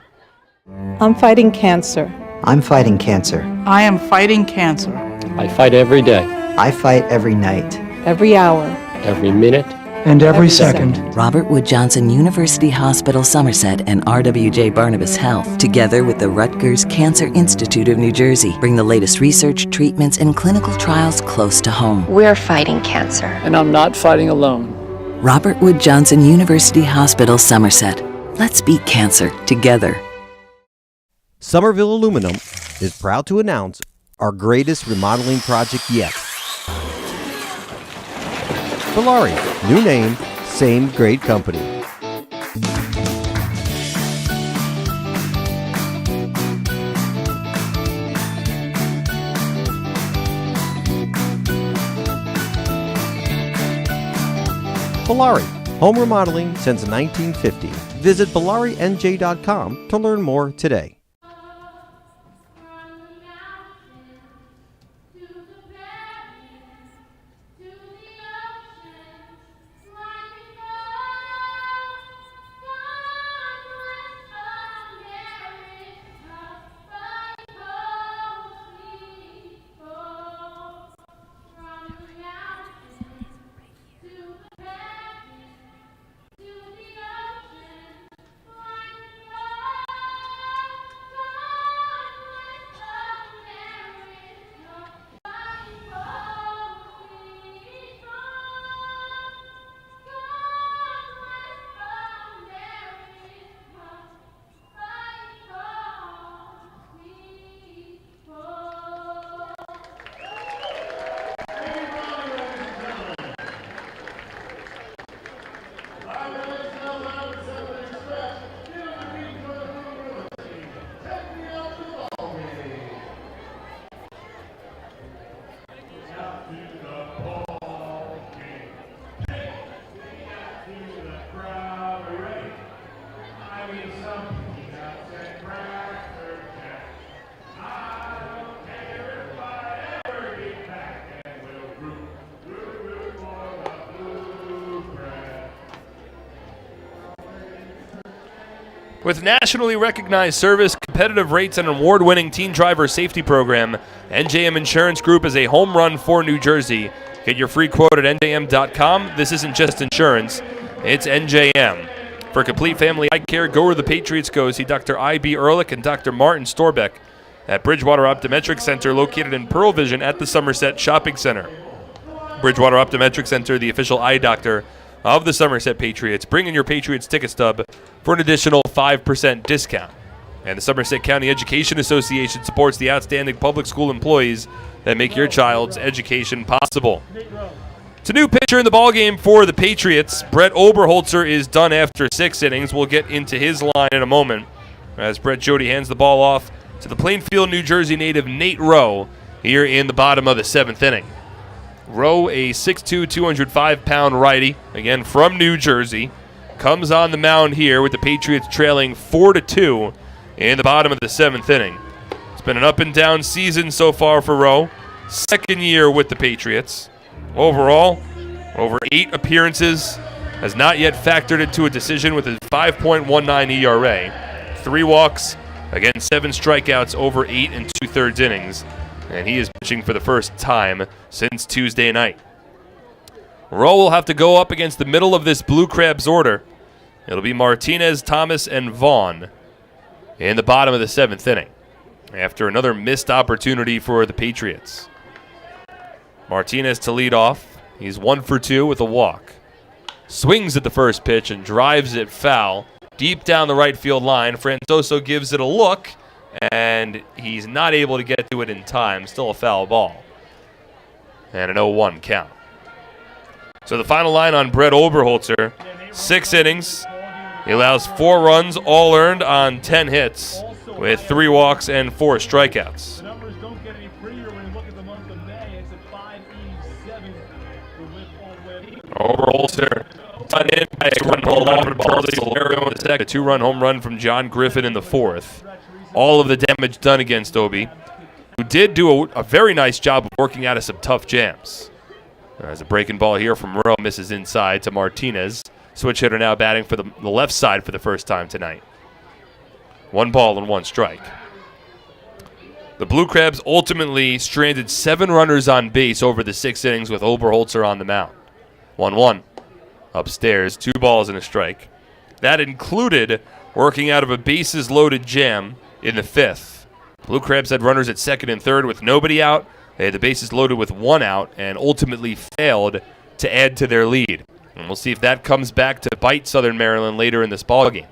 I'm fighting cancer. I'm fighting cancer. I am fighting cancer. I fight every day, I fight every night. Every hour. every minute. And every second. Robert Wood Johnson University Hospital Somerset and RWJ Barnabas Health, together with the Rutgers Cancer Institute of New Jersey, bring the latest research, treatments, and clinical trials close to home. We're fighting cancer. And I'm not fighting alone. Robert Wood Johnson University Hospital Somerset. Let's beat cancer together. Somerville Aluminum is proud to announce our greatest remodeling project yet. Valari, new name, same great company. Valari, home remodeling since 1950. Visit ValariNJ.com to learn more today. With nationally recognized service, competitive rates, and an award-winning teen driver safety program, NJM Insurance Group is a home run for New Jersey. Get your free quote at njm.com. This isn't just insurance, it's NJM. For complete family eye care, go where the Patriots go. See Dr. I.B. Ehrlich and Dr. Martin Storbeck at Bridgewater Optometric Center, located in Pearl Vision at the Somerset Shopping Center. Bridgewater Optometric Center, the official eye doctor of the Somerset Patriots. Bring in your Patriots ticket stub for an additional 5% discount. And the Somerset County Education Association supports the outstanding public school employees that make your child's education possible. It's a new pitcher in the ballgame for the Patriots. Brett Oberholzer is done after 6 innings. We'll get into his line in a moment as Brett Jody hands the ball off to the Plainfield, New Jersey native Nate Rowe here in the bottom of the 7th inning. Rowe, a 6'2", 205-pound righty, again from New Jersey, comes on the mound here with the Patriots trailing 4-2 in the bottom of the 7th inning. It's been an up-and-down season so far for Rowe. Second year with the Patriots. Overall, over 8 appearances, has not yet factored into a decision with a 5.19 ERA. 3 walks, again 7 strikeouts over 8 2/3 innings. And he is pitching for the first time since Tuesday night. Rowe will have to go up against the middle of this Blue Crabs order. It'll be Martinez, Thomas, and Vaughn in the bottom of the 7th inning after another missed opportunity for the Patriots. Martinez to lead off. He's 1 for 2 with a walk. Swings at the first pitch and drives it foul deep down the right field line. Francoso gives it a look, and he's not able to get to it in time. Still a foul ball. And an 0-1 count. So the final line on Brett Oberholzer, 6 innings. He allows 4 runs, all earned on 10 hits, with 3 walks and 4 strikeouts. The numbers don't get any prettier when you look at the month of May. It's a 5.87 for whip on whip. Oberholzer done in by a run from Valerio in the second, a 2-run home run from John Griffin in the 4th. All of the damage done against Obi, who did do a very nice job of working out of some tough jams. As a breaking ball here from Rowe misses inside to Martinez. Switch hitter now batting for the left side for the first time tonight. 1 ball and 1 strike. The Blue Crabs ultimately stranded 7 runners on base over the 6 innings with Oberholzer on the mound. 1-1. Upstairs, 2 balls and a strike. That included working out of a bases-loaded jam in the 5th. Blue Crabs had runners at second and third with nobody out. They had the bases loaded with 1 out and ultimately failed to add to their lead. And we'll see if that comes back to bite Southern Maryland later in this ballgame.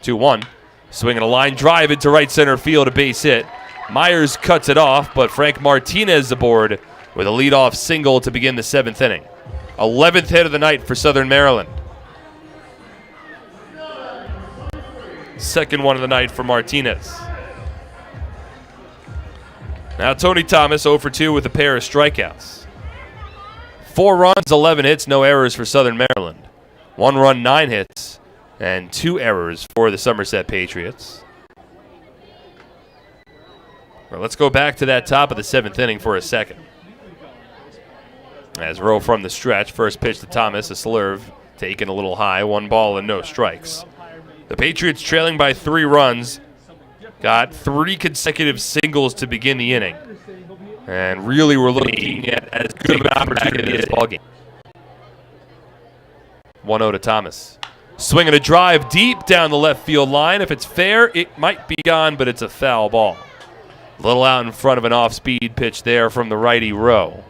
2-1. Swinging a line drive into right center field, a base hit. Myers cuts it off, but Frank Martinez aboard with a leadoff single to begin the 7th inning. 11th hit of the night for Southern Maryland. Second one of the night for Martinez. Now Tony Thomas 0 for 2 with a pair of strikeouts. 4 runs, 11 hits, no errors for Southern Maryland. 1 run, 9 hits, and 2 errors for the Somerset Patriots. Well, let's go back to that top of the 7th inning for a second. As Rowe from the stretch, first pitch to Thomas, a slurve, taken a little high, 1 ball and no strikes. The Patriots trailing by 3 runs, got 3 consecutive singles to begin the inning. And really we're looking at as good of an opportunity as ballgame. 1-0 to Thomas. Swinging a drive deep down the left field line. If it's fair, it might be gone, but it's a foul ball. A little out in front of an off-speed pitch there from the righty Rowe.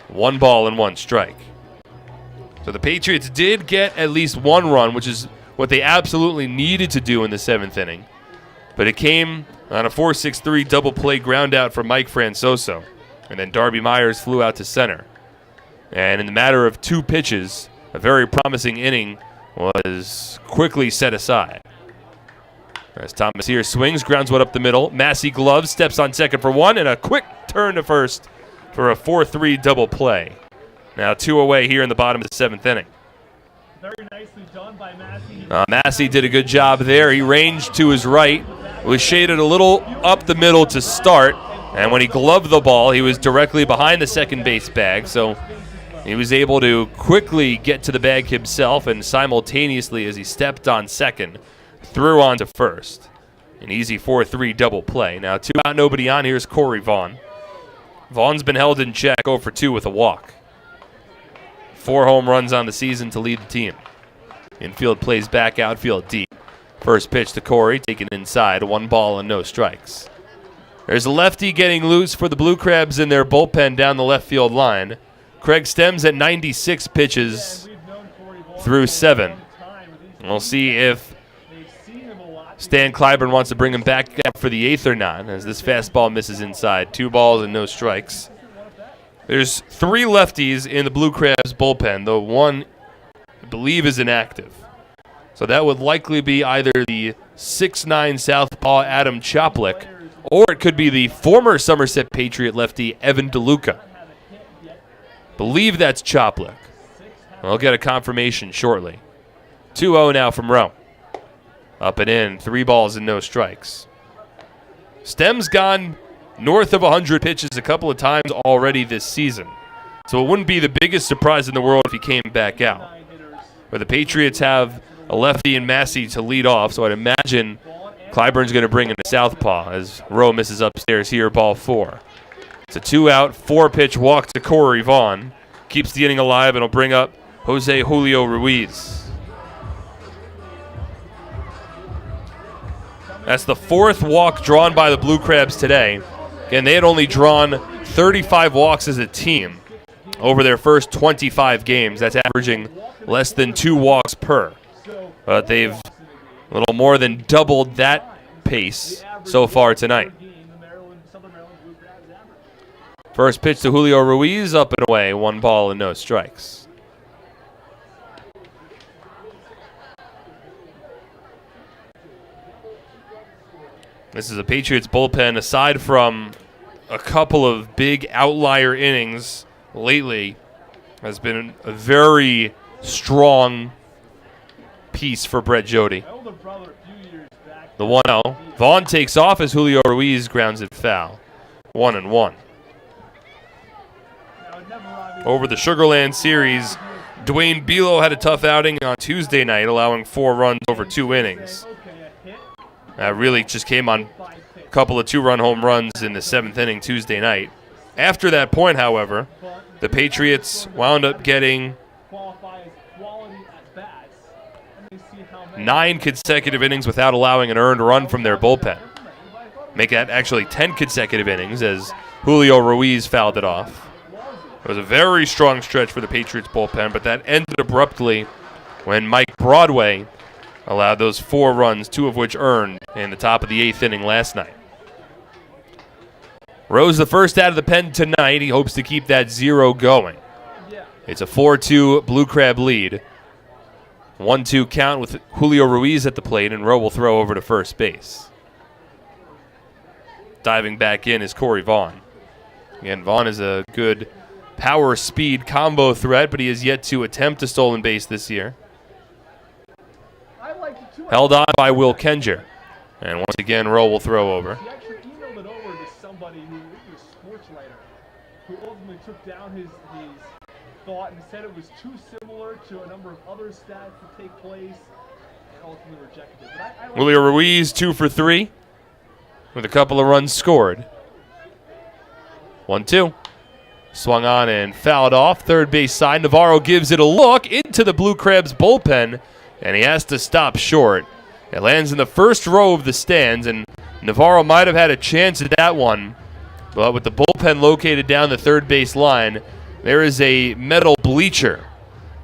1 ball and 1 strike. So the Patriots did get at least 1 run, which is what they absolutely needed to do in the 7th inning. But it came on a 4-6-3 double play ground out from Mike Francoso. And then Darby Myers flew out to center. And in the matter of 2 pitches, a very promising inning was quickly set aside. As Thomas here swings, grounds one up the middle. Massey gloves, steps on second for 1, and a quick turn to first for a 4-3 double play. Now 2 away here in the bottom of the 7th inning. Very nicely done by Massey. Massey did a good job there. He ranged to his right, was shaded a little up the middle to start, and when he gloved the ball, he was directly behind the second base bag, so he was able to quickly get to the bag himself, and simultaneously as he stepped on second, threw on to first. An easy 4-3 double play. Now 2 out, nobody on. Here's Corey Vaughn. Vaughn's been held in check, 0 for 2 with a walk. 4 home runs on the season to lead the team. Infield plays back, outfield deep. First pitch to Corey, taken inside, 1 ball and no strikes. There's a lefty getting loose for the Blue Crabs in their bullpen down the left field line. Craig Stems at 96 pitches through 7. We'll see if Stan Clyburn wants to bring him back up for the 8th or not, as this fastball misses inside. 2 balls and no strikes. There's 3 lefties in the Blue Crabs bullpen, though one, I believe, is inactive. So that would likely be either the 6'9 southpaw Adam Choplik, or it could be the former Somerset Patriot lefty Evan DeLuca. Believe that's Choplik. I'll get a confirmation shortly. 2-0 now from Rowe. Up and in, 3 balls and no strikes. Stem's gone north of 100 pitches a couple of times already this season. So it wouldn't be the biggest surprise in the world if he came back out. But the Patriots have a lefty and Massey to lead off, so I'd imagine Clyburn's going to bring in a southpaw as Rowe misses upstairs here, ball 4. It's a 2-out, 4-pitch walk to Corey Vaughn. Keeps the inning alive and will bring up Jose Julio Ruiz. That's the 4th walk drawn by the Blue Crabs today. Again, they had only drawn 35 walks as a team over their first 25 games. That's averaging less than 2 walks per. But they've a little more than doubled that pace so far tonight. First pitch to Julio Ruiz, up and away, 1 ball and no strikes. This is a Patriots bullpen, aside from a couple of big outlier innings lately, has been a very strong piece for Brett Jody. The 1-0. Vaughn takes off as Julio Ruiz grounds it foul. 1-1. Over the Sugarland series, Dwayne Belo had a tough outing on Tuesday night, allowing 4 runs over 2 innings. That really just came on a couple of 2-run home runs in the 7th inning Tuesday night. After that point, however, the Patriots wound up getting 9 consecutive innings without allowing an earned run from their bullpen. Make that actually 10 consecutive innings as Julio Ruiz fouled it off. It was a very strong stretch for the Patriots bullpen, but that ended abruptly when Mike Broadway allowed those 4 runs, 2 of which earned in the top of the 8th inning last night. Rose the first out of the pen tonight. He hopes to keep that 0 going. It's a 4-2 Blue Crab lead. 1-2 count with Julio Ruiz at the plate, and Rowe will throw over to first base. Diving back in is Corey Vaughn. Again, Vaughn is a good power-speed combo threat, but he has yet to attempt a stolen base this year. Held on by Will Kenger. And once again, Rowe will throw over. He actually emailed it over to somebody who was a sports writer, who ultimately took down his thought and said it was too similar to a number of other stats that take place, and ultimately rejected it. But I Julio Ruiz 2 for 3 with a couple of runs scored. 1-2. Swung on and fouled off. Third base side. Navarro gives it a look into the Blue Crabs bullpen, and he has to stop short. It lands in the first row of the stands, and Navarro might have had a chance at that one. But with the bullpen located down the third base line, there is a metal bleacher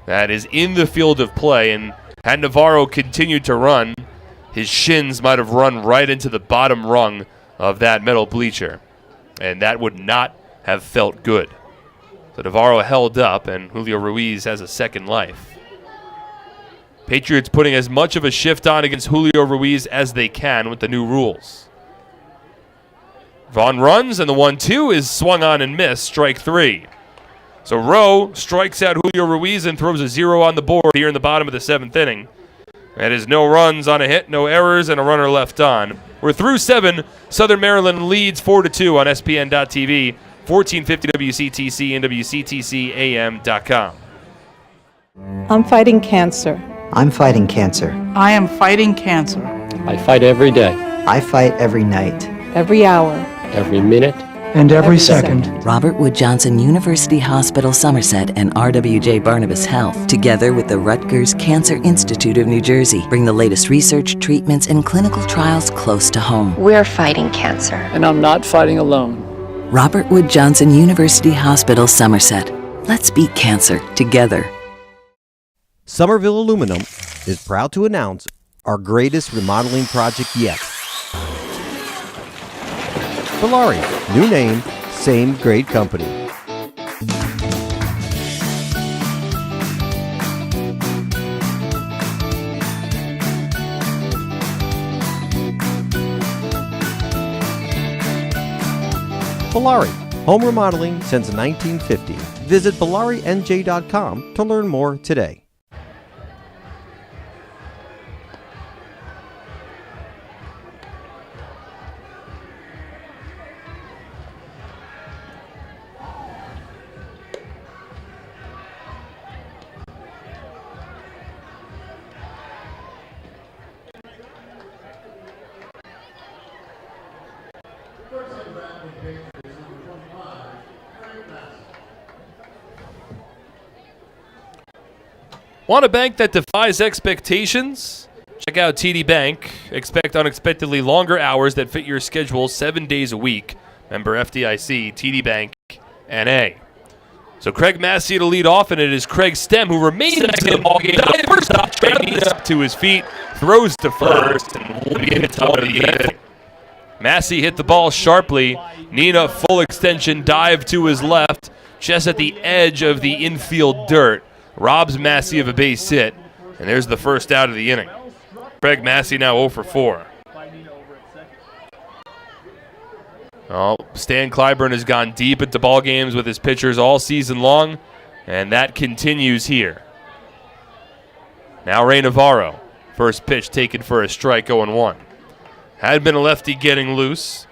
that is in the field of play, and had Navarro continued to run, his shins might have run right into the bottom rung of that metal bleacher, and that would not have felt good. So Navarro held up, and Julio Ruiz has a second life. Patriots putting as much of a shift on against Julio Ruiz as they can with the new rules. Vaughn runs, and the 1-2 is swung on and missed, strike 3. So Rowe strikes out Julio Ruiz and throws a 0 on the board here in the bottom of the 7th inning. That is no runs on a hit, no errors, and a runner left on. We're through 7. Southern Maryland leads 4-2 on SPN.TV, 1450 WCTC, and WCTCAM.com. I'm fighting cancer. I'm fighting cancer. I am fighting cancer. I fight every day, I fight every night. Every hour. every minute, and every second. Robert Wood Johnson University Hospital Somerset and RWJ Barnabas Health, together with the Rutgers Cancer Institute of New Jersey, bring the latest research, treatments, and clinical trials close to home. We're fighting cancer. and I'm not fighting alone. Robert Wood Johnson University Hospital Somerset. Let's beat cancer together. Somerville Aluminum is proud to announce our greatest remodeling project yet. Valari, new name, same great company. Valari, home remodeling since 1950. Visit ValariNJ.com to learn more today. Want a bank that defies expectations? Check out TD Bank. Expect unexpectedly longer hours that fit your schedule 7 days a week. Member FDIC, TD Bank, NA. So Craig Massey to lead off, and it is Craig Stem who remains in the ballgame. First up, up to his feet, throws to first, and will be in the top of the 8th. Massey hit the ball sharply. Nina, full extension dive to his left, just at the edge of the infield dirt. Robs Massey of a base hit, and there's the first out of the inning. Craig Massey now 0 for 4. Oh, Stan Clyburn has gone deep into ball games with his pitchers all season long, and that continues here. Now Ray Navarro. First pitch taken for a strike, 0-1. Had been a lefty getting loose,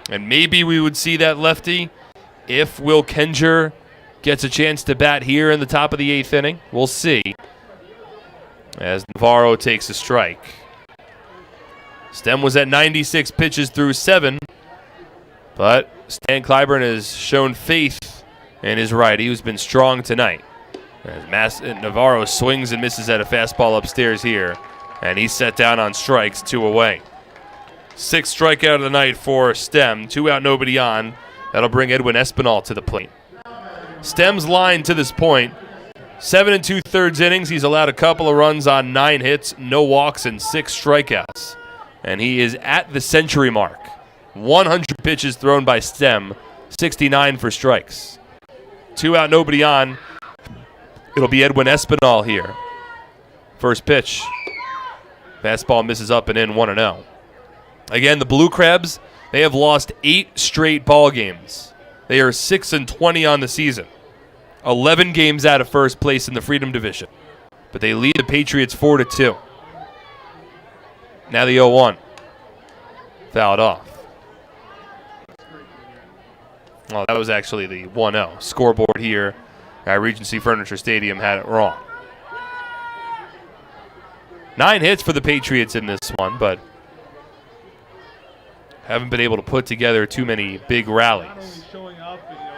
and maybe we would see that lefty if Will Kenger gets a chance to bat here in the top of the 8th inning. We'll see as Navarro takes a strike. Stem was at 96 pitches through 7, but Stan Clyburn has shown faith in his righty, who's been strong tonight. As Navarro swings and misses at a fastball upstairs here, and he's set down on strikes, 2 away. 6th strikeout of the night for Stem, 2 out, nobody on. That'll bring Edwin Espinal to the plate. Stem's line to this point, 7 2/3 innings. He's allowed a couple of runs on 9 hits, no walks, and 6 strikeouts. And he is at the century mark. 100 pitches thrown by Stem, 69 for strikes. 2 out, nobody on. It'll be Edwin Espinal here. First pitch. Fastball misses up and in, 1-0. Again, the Blue Crabs, they have lost 8 straight ball games. They are 6-20 on the season. 11 games out of first place in the Freedom Division. But they lead the Patriots 4-2. Now the 0-1. Fouled off. Well, that was actually the 1-0. Scoreboard here at Regency Furniture Stadium had it wrong. 9 hits for the Patriots in this one, but haven't been able to put together too many big rallies.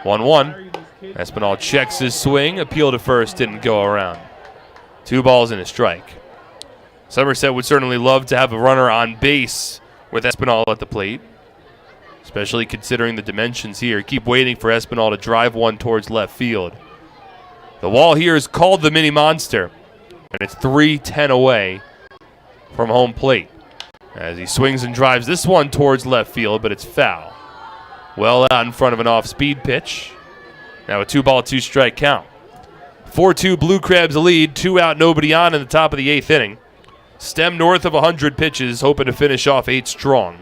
1-1. Espinal checks his swing. Appeal to first didn't go around. 2 balls and a strike. Somerset would certainly love to have a runner on base with Espinal at the plate, especially considering the dimensions here. Keep waiting for Espinal to drive one towards left field. The wall here is called the Mini Monster, and it's 3-10 away from home plate as he swings and drives this one towards left field, but it's foul. Well out in front of an off-speed pitch. Now a 2-ball, 2-strike count. 4-2 Blue Crabs lead, 2 out, nobody on in the top of the 8th inning. Stem north of 100 pitches, hoping to finish off 8 strong.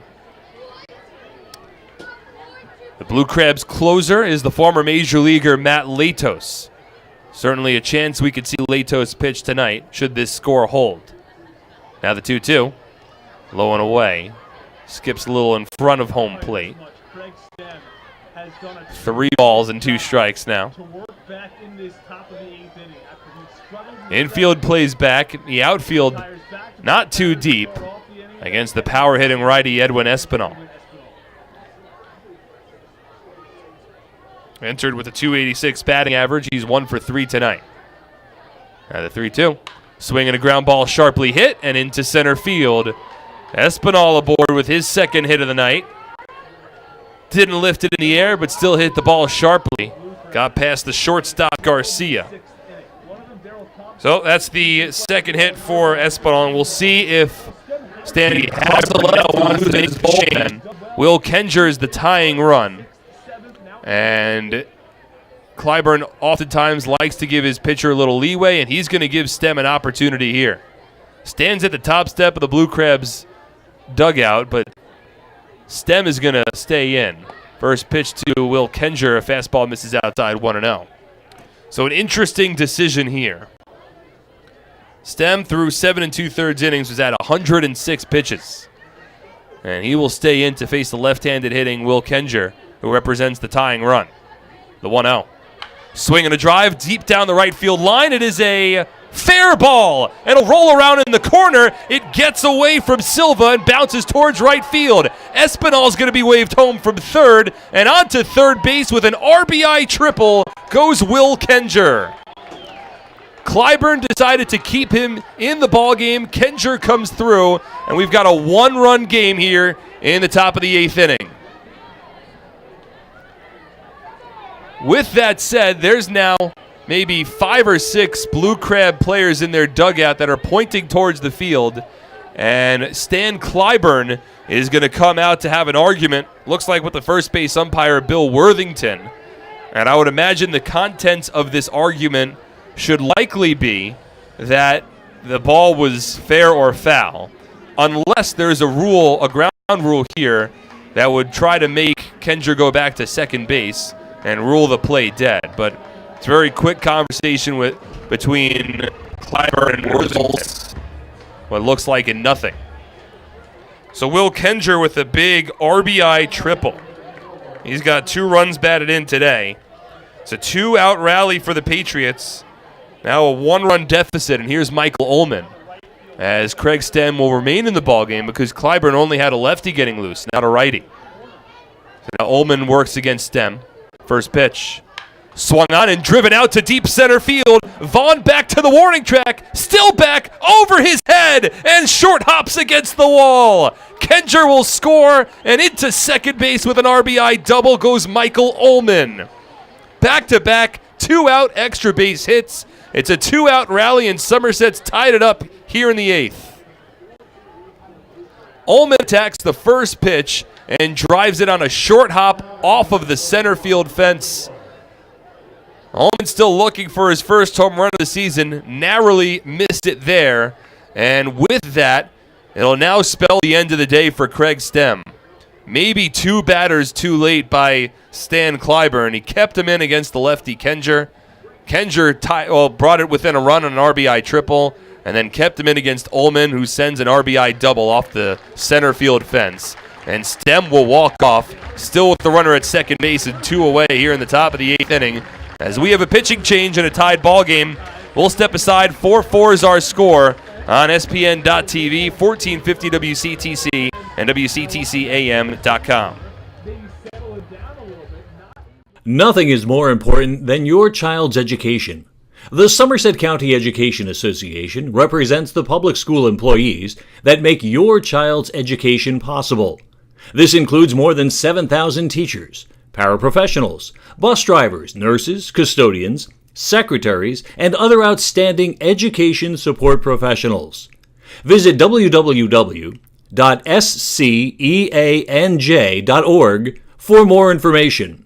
The Blue Crabs closer is the former Major Leaguer Matt Latos. Certainly a chance we could see Latos pitch tonight, should this score hold. Now the 2-2. Low and away. Skips a little in front of home plate. 3 balls and 2 strikes now. Infield plays back. The outfield not too deep against the power-hitting righty Edwin Espinal. Entered with a .286 batting average. He's 1 for 3 tonight. Now the 3-2. Swinging a ground ball sharply hit and into center field. Espinal aboard with his 2nd hit of the night. Didn't lift it in the air, but still hit the ball sharply. Got past the shortstop Garcia. So that's the 2nd hit for Espinal, and we'll see if Stanley has to let one who's in his bullpen. Will Kenger is the tying run. And Clyburn oftentimes likes to give his pitcher a little leeway, and he's going to give Stem an opportunity here. Stands at the top step of the Blue Crabs dugout, but Stem is going to stay in. First pitch to Will Kenger, a fastball misses outside, 1-0. So an interesting decision here. Stem through 7 2/3 innings was at 106 pitches. And he will stay in to face the left-handed hitting Will Kenger, who represents the tying run. The 1-0. Swing and a drive deep down the right field line. It is a fair ball. It'll roll around in the corner. It gets away from Silva and bounces towards right field. Espinal is going to be waved home from third, and onto third base with an RBI triple goes Will Kenger. Clyburn decided to keep him in the ballgame. Kenger comes through, and we've got a 1-run game here in the top of the 8th inning. With that said, there's now maybe 5 or 6 Blue Crab players in their dugout that are pointing towards the field, and Stan Clyburn is going to come out to have an argument, looks like with the first base umpire, Bill Worthington. And I would imagine the contents of this argument should likely be that the ball was fair or foul, unless there's a ground rule here that would try to make Kenjer go back to second base and rule the play dead. But it's a very quick conversation between Clyburn and Worthington. What looks like in nothing. So Will Kenjer with a big RBI triple. He's got 2 runs batted in today. It's a 2-out rally for the Patriots. Now a 1-run deficit, and here's Michael Ullman, as Craig Stem will remain in the ballgame because Clyburn only had a lefty getting loose, not a righty. So now Ullman works against Stem. First pitch. Swung on and driven out to deep center field. Vaughn back to the warning track. Still back over his head and short hops against the wall. Kenjer will score, and into second base with an RBI double goes Michael Ullman. Back-to-back 2-out extra base hits. It's a 2-out rally, and Somerset's tied it up here in the 8th. Ullman attacks the first pitch and drives it on a short hop off of the center field fence. Ullman still looking for his first home run of the season. Narrowly missed it there. And with that, it'll now spell the end of the day for Craig Stem. Maybe 2 batters too late by Stan Clyburn. He kept him in against the lefty Kenjer. Kenjer brought it within a run on an RBI triple, and then kept him in against Ullman, who sends an RBI double off the center field fence. And Stem will walk off, still with the runner at second base and 2 away here in the top of the 8th inning. As we have a pitching change in a tied ball game, we'll step aside. 4-4 is our score on SPN.TV, 1450 WCTC, and WCTCAM.com. Nothing is more important than your child's education. The Somerset County Education Association represents the public school employees that make your child's education possible. This includes more than 7,000 teachers, paraprofessionals, bus drivers, nurses, custodians, secretaries, and other outstanding education support professionals. Visit www.sceanj.org for more information.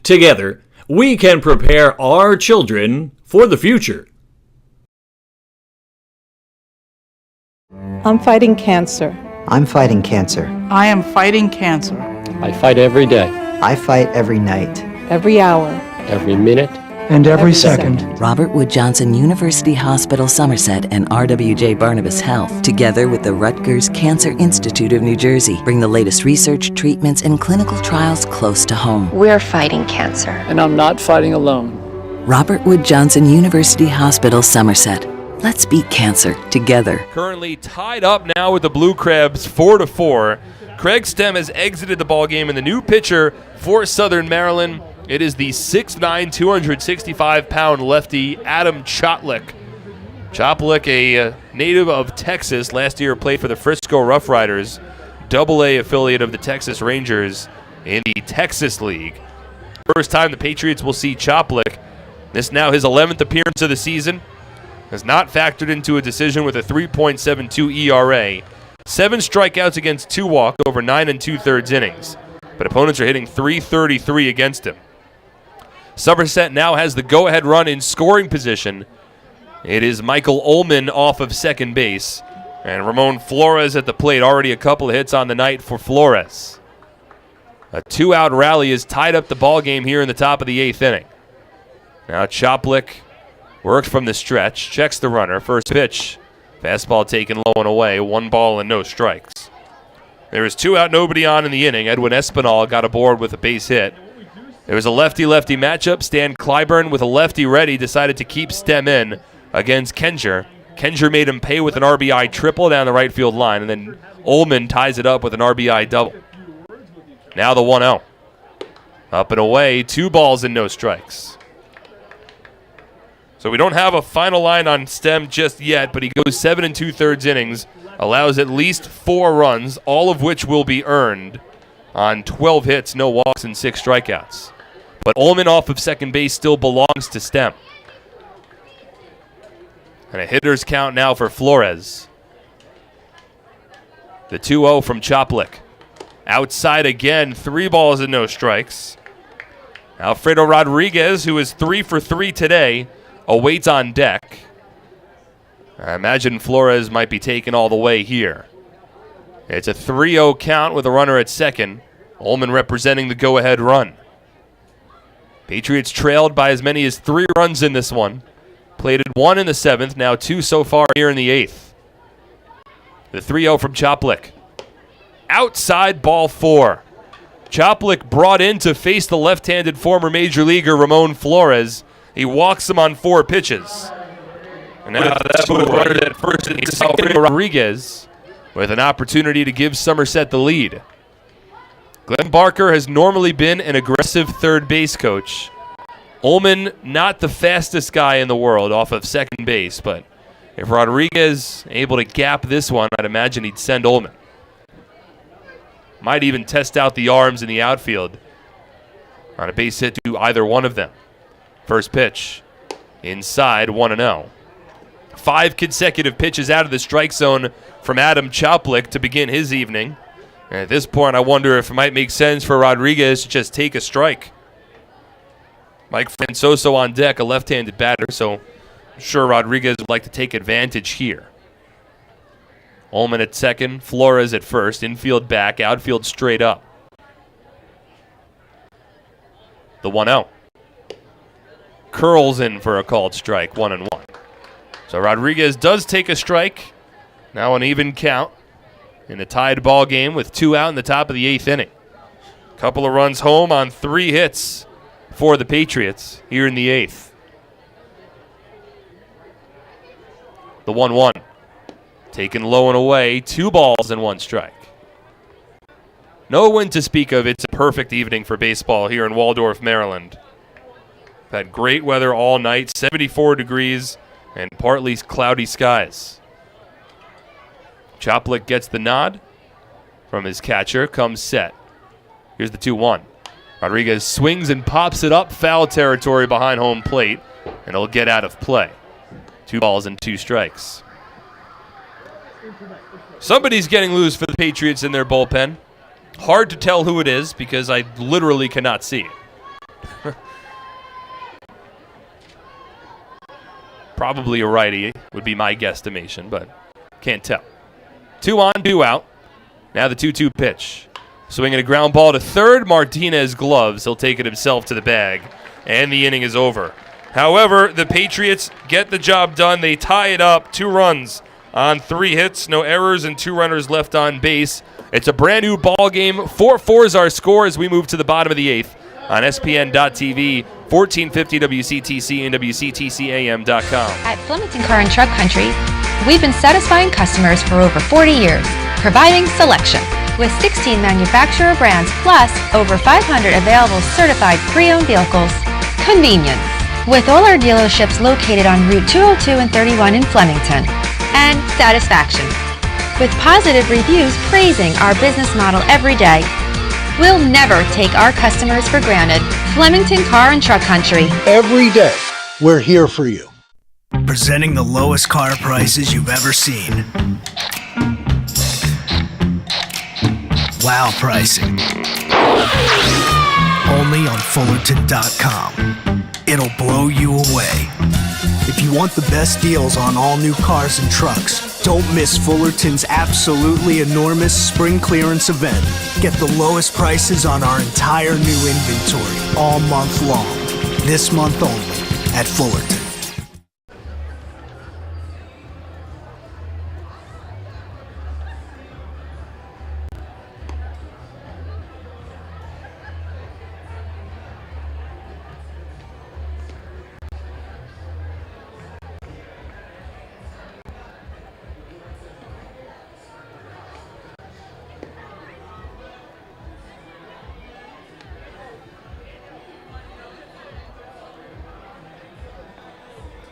Together, we can prepare our children for the future. I'm fighting cancer. I'm fighting cancer. I am fighting cancer. I fight every day, I fight every night. Every hour. every minute, and every second. Robert Wood Johnson University Hospital Somerset and RWJ Barnabas Health, together with the Rutgers Cancer Institute of New Jersey, bring the latest research, treatments, and clinical trials close to home. We're fighting cancer. and I'm not fighting alone. Robert Wood Johnson University Hospital Somerset. Let's beat cancer together. Currently tied up now with the Blue Crabs 4-4. Craig Stem has exited the ballgame, and the new pitcher for Southern Maryland, it is the 6'9", 265-pound lefty Adam Chotlik. Chotlik, a native of Texas, last year played for the Frisco Rough Riders, AA affiliate of the Texas Rangers in the Texas League. First time the Patriots will see Chotlik. This now his 11th appearance of the season. Has not factored into a decision with a 3.72 ERA. 7 strikeouts against 2 walks over 9 2/3 innings. But opponents are hitting .333 against him. Somerset now has the go-ahead run in scoring position. It is Michael Ullman off of second base. And Ramon Flores at the plate. Already a couple of hits on the night for Flores. A 2-out rally has tied up the ball game here in the top of the 8th inning. Now Chotlik works from the stretch, checks the runner. First pitch, fastball taken low and away. 1 ball and no strikes. There is 2 out, nobody on in the inning. Edwin Espinal got aboard with a base hit. There was a lefty-lefty matchup. Stan Clyburn with a lefty ready decided to keep Stem in against Kenjer. Kenjer made him pay with an RBI triple down the right field line, and then Ullman ties it up with an RBI double. Now the 1-0. Up and away, 2 balls and no strikes. So we don't have a final line on Stem just yet, but he goes 7 2/3 innings, allows at least 4 runs, all of which will be earned on 12 hits, no walks, and 6 strikeouts. But Ullman off of second base still belongs to Stem. And a hitter's count now for Flores. The 2-0 from Chotlik. Outside again, 3 balls and no strikes. Alfredo Rodriguez, who is 3 for 3 today, awaits on deck. I imagine Flores might be taken all the way here. It's a 3-0 count with a runner at second. Ullman representing the go-ahead run. Patriots trailed by as many as 3 runs in this one. Plated 1 in the 7th, now 2 so far here in the 8th. The 3-0 from Choplik. Outside ball 4. Choplik brought in to face the left-handed former major leaguer Ramon Flores. He walks him on 4 pitches. And now that's who runner at first is Alfredo Rodriguez with an opportunity to give Somerset the lead. Glenn Barker has normally been an aggressive third base coach. Ullman, not the fastest guy in the world off of second base, but if Rodriguez able to gap this one, I'd imagine he'd send Ullman. Might even test out the arms in the outfield on a base hit to either one of them. First pitch, inside, 1-0. 5 consecutive pitches out of the strike zone from Adam Choplik to begin his evening. And at this point, I wonder if it might make sense for Rodriguez to just take a strike. Mike Francoso on deck, a left-handed batter, so I'm sure Rodriguez would like to take advantage here. Ullman at second, Flores at first, infield back, outfield straight up. The 1-0. Curls in for a called strike, 1-1. So Rodriguez does take a strike. Now an even count in a tied ball game with 2 out in the top of the 8th inning. Couple of runs home on 3 hits for the Patriots here in the 8th. The 1-1. Taken low and away, 2 balls and 1 strike. No wind to speak of. It's a perfect evening for baseball here in Waldorf, Maryland. Had great weather all night, 74 degrees and partly cloudy skies. Choplik gets the nod from his catcher, comes set. Here's the 2-1. Rodriguez swings and pops it up, foul territory behind home plate, and it'll get out of play. 2 balls and 2 strikes. Somebody's getting loose for the Patriots in their bullpen. Hard to tell who it is because I literally cannot see it. Probably a righty would be my guesstimation, but can't tell. 2 on, 2 out. Now the 2-2 pitch. Swinging a ground ball to third. Martinez gloves. He'll take it himself to the bag. And the inning is over. However, the Patriots get the job done. They tie it up. 2 runs on 3 hits. No errors and 2 runners left on base. It's a brand new ball game. 4-4 is our score as we move to the bottom of the 8th on SPN.TV, 1450 WCTC and WCTCAM.com. At Flemington Car and Truck Country, we've been satisfying customers for over 40 years, providing selection. With 16 manufacturer brands plus over 500 available certified pre-owned vehicles. Convenience. With all our dealerships located on Route 202 and 31 in Flemington. And satisfaction. With positive reviews praising our business model every day. We'll never take our customers for granted. Flemington Car and Truck Country. Every day, we're here for you. Presenting the lowest car prices you've ever seen. Wow pricing. Only on Fullerton.com. It'll blow you away. If you want the best deals on all new cars and trucks, don't miss Fullerton's absolutely enormous spring clearance event. Get the lowest prices on our entire new inventory all month long. This month only at Fullerton.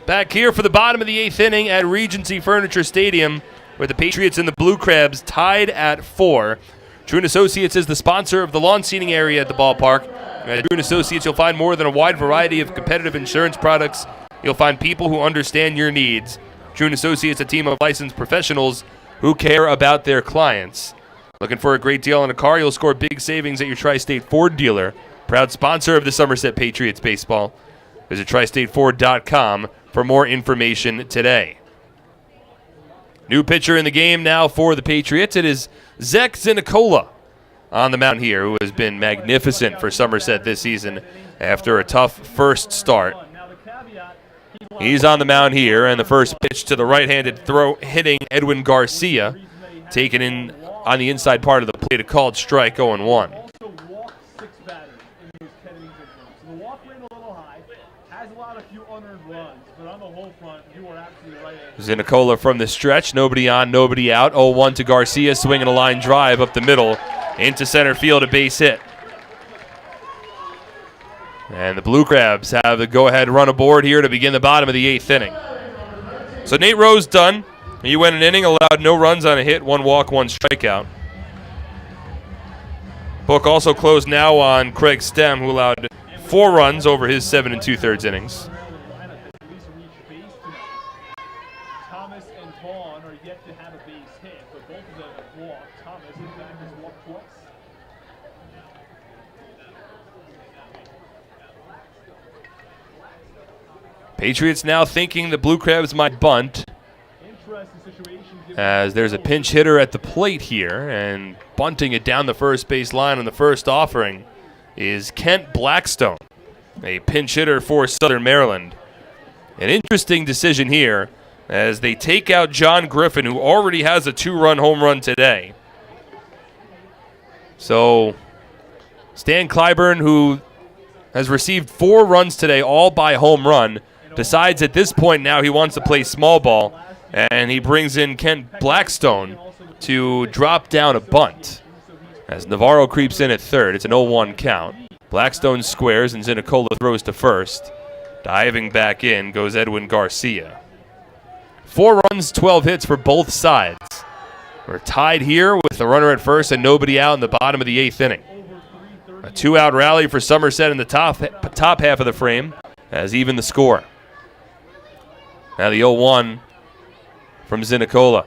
Back here for the bottom of the 8th inning at Regency Furniture Stadium, where the Patriots and the Blue Crabs tied at 4. True & Associates is the sponsor of the lawn seating area at the ballpark. At True & Associates, you'll find more than a wide variety of competitive insurance products. You'll find people who understand your needs. True & Associates, a team of licensed professionals who care about their clients. Looking for a great deal on a car? You'll score big savings at your Tri-State Ford dealer. Proud sponsor of the Somerset Patriots baseball. Visit tristateford.com for more information today. New pitcher in the game now for the Patriots. It is Zach Zinicola on the mound here, who has been magnificent for Somerset this season after a tough first start. He's on the mound here, and the first pitch to the right-handed throw hitting Edwin Garcia, taken in on the inside part of the plate, a called strike, 0-1. Zinicola from the stretch, nobody on, nobody out. 0-1 to Garcia, swinging a line drive up the middle into center field, a base hit. And the Blue Crabs have the go-ahead run aboard here to begin the bottom of the 8th inning. So Nate Rose done. He went an inning, allowed no runs on a hit, 1 walk, 1 strikeout. Book also closed now on Craig Stem, who allowed 4 runs over his 7 2/3 innings. Thomas and Vaughn are yet to have a base hit, but both of them have walked. Thomas, in fact, has walked twice. Patriots now thinking the Blue Crabs might bunt, as there's a pinch hitter at the plate here, and bunting it down the first base line on the first offering is Kent Blackstone, a pinch hitter for Southern Maryland. An interesting decision here as they take out John Griffin, who already has a 2-run home run today. So Stan Clyburn, who has received 4 runs today, all by home run, decides at this point now he wants to play small ball, and he brings in Kent Blackstone to drop down a bunt. As Navarro creeps in at third, it's an 0-1 count. Blackstone squares and Zinicola throws to first. Diving back in goes Edwin Garcia. 4 runs, 12 hits for both sides. We're tied here with the runner at first and nobody out in the bottom of the 8th inning. A 2-out rally for Somerset in the top half of the frame, as even the score. Now the 0-1 from Zinicola.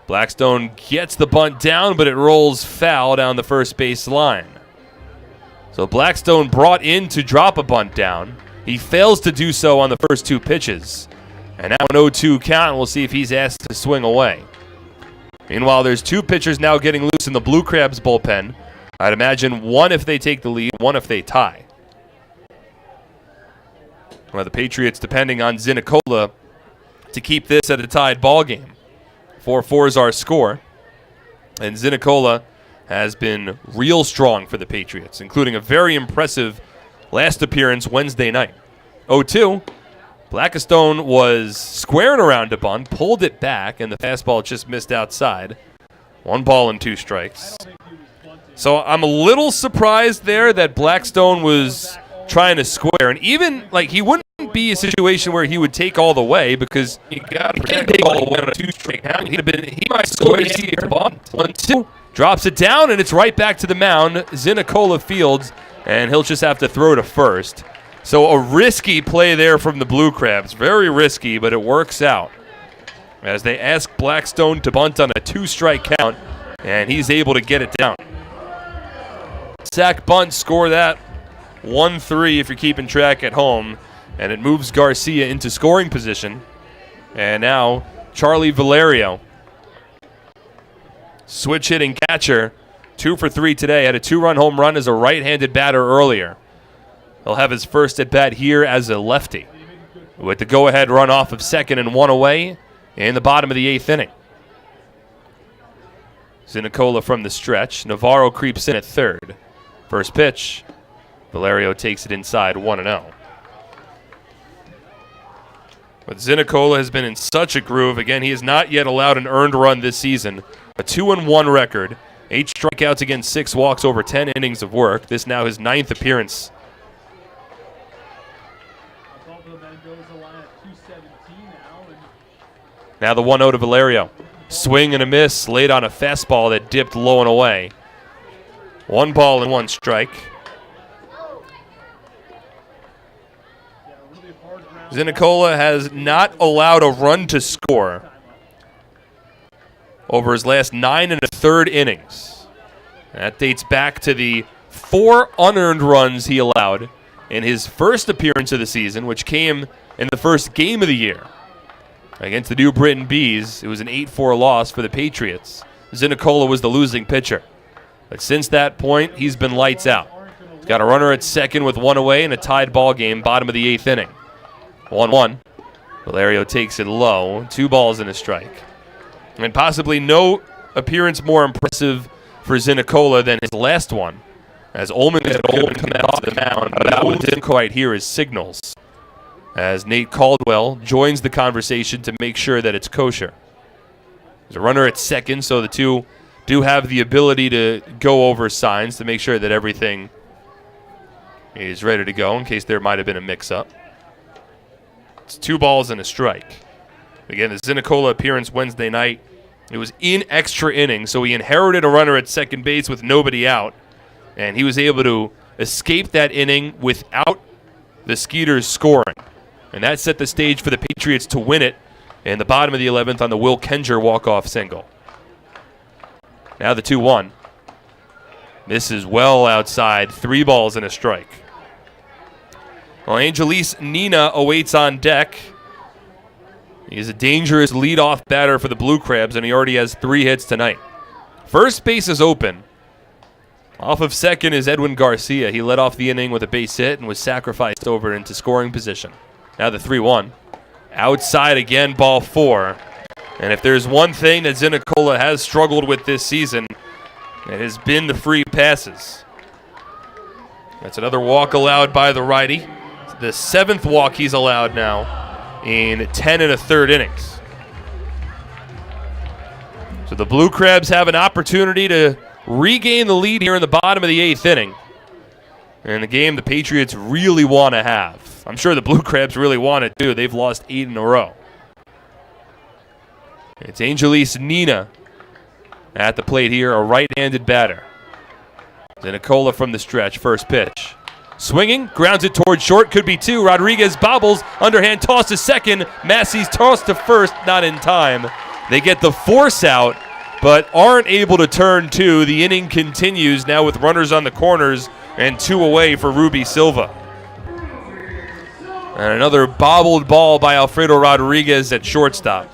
Blackstone gets the bunt down, but it rolls foul down the first base line. So Blackstone brought in to drop a bunt down. He fails to do so on the first 2 pitches. And now an 0-2 count, and we'll see if he's asked to swing away. Meanwhile, there's 2 pitchers now getting loose in the Blue Crabs bullpen. I'd imagine 1 if they take the lead, 1 if they tie. Well, the Patriots depending on Zinicola to keep this at a tied ball game. 4-4 is our score. And Zinicola has been real strong for the Patriots, including a very impressive last appearance Wednesday night. 0-2. Blackstone was squaring around to bunt, pulled it back, and the fastball just missed outside. 1 ball and 2 strikes. So I'm a little surprised there that Blackstone was trying to square. And even, like, he wouldn't be a situation where he would take all the way, because you can't take all the way on a 2-strike count. He might score easier to bunt. 1-2. Drops it down, and it's right back to the mound. Zinicola fields, and he'll just have to throw to first. So a risky play there from the Blue Crabs. Very risky, but it works out. As they ask Blackstone to bunt on a 2-strike count, and he's able to get it down. Sack bunt, score that. 1-3 if you're keeping track at home. And it moves Garcia into scoring position. And now Charlie Valerio, switch hitting catcher, 2 for 3 today. Had a 2-run home run as a right-handed batter earlier. He'll have his first at-bat here as a lefty, with the go-ahead run off of second and 1 away in the bottom of the 8th inning. Zinicola from the stretch. Navarro creeps in at third. First pitch, Valerio takes it inside, 1-0. But Zinicola has been in such a groove. Again, he has not yet allowed an earned run this season. A 2-1 record. 8 strikeouts against 6 walks over 10 innings of work. This now his 9th appearance. Now the 1-0 to Valerio. Swing and a miss, laid on a fastball that dipped low and away. 1 ball and 1 strike. Zinicola has not allowed a run to score over his last 9 1/3 innings. That dates back to the 4 unearned runs he allowed in his first appearance of the season, which came in the first game of the year. Against the New Britain Bees, it was an 8-4 loss for the Patriots. Zinicola was the losing pitcher. But since that point, he's been lights out. He's got a runner at second with 1 away in a tied ball game, bottom of the 8th inning. 1-1. Valerio takes it low, 2 balls and a strike. And possibly no appearance more impressive for Zinicola than his last one, as Ullman come out to the mound, but that one didn't quite hear his signals, as Nate Caldwell joins the conversation to make sure that it's kosher. There's a runner at second, so the two do have the ability to go over signs to make sure that everything is ready to go in case there might have been a mix-up. It's 2 balls and a strike. Again, the Zinicola appearance Wednesday night, it was in extra innings, so he inherited a runner at second base with nobody out, and he was able to escape that inning without the Skeeters scoring. And that set the stage for the Patriots to win it in the bottom of the 11th on the Will Kenger walk-off single. Now the 2-1. Misses well outside, 3 balls and a strike. Well, Angelis Nina awaits on deck. He's a dangerous leadoff batter for the Blue Crabs, and he already has 3 hits tonight. First base is open. Off of second is Edwin Garcia. He led off the inning with a base hit and was sacrificed over into scoring position. Now the 3-1. Outside again, ball 4. And if there's one thing that Zinicola has struggled with this season, it has been the free passes. That's another walk allowed by the righty. It's the 7th walk he's allowed now in 10 1/3 innings. So the Blue Crabs have an opportunity to regain the lead here in the bottom of the 8th inning. And the game the Patriots really want to have. I'm sure the Blue Crabs really want it too. They've lost 8 in a row. It's Angelis Nina at the plate here, a right-handed batter. Zinicola from the stretch, first pitch. Swinging, grounds it towards short, could be 2. Rodriguez bobbles, underhand toss to second. Massey's toss to first, not in time. They get the force out, but aren't able to turn 2. The inning continues now with runners on the corners and 2 away for Ruby Silva. And another bobbled ball by Alfredo Rodriguez at shortstop.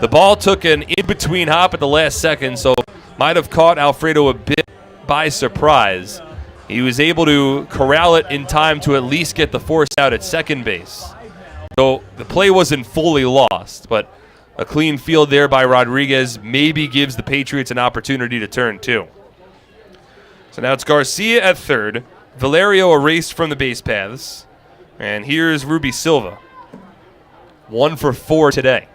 The ball took an in-between hop at the last second, so might have caught Alfredo a bit by surprise. He was able to corral it in time to at least get the force out at second base. So the play wasn't fully lost, but a clean field there by Rodriguez maybe gives the Patriots an opportunity to turn 2. So now it's Garcia at third. Valerio erased from the base paths. And here's Ruby Silva. 1 for 4 today.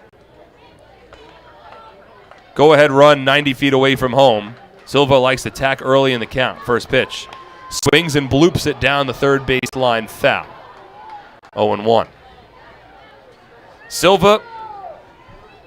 Go-ahead run 90 feet away from home. Silva likes to tack early in the count. First pitch. Swings and bloops it down the third base line, foul. 0-1. Silva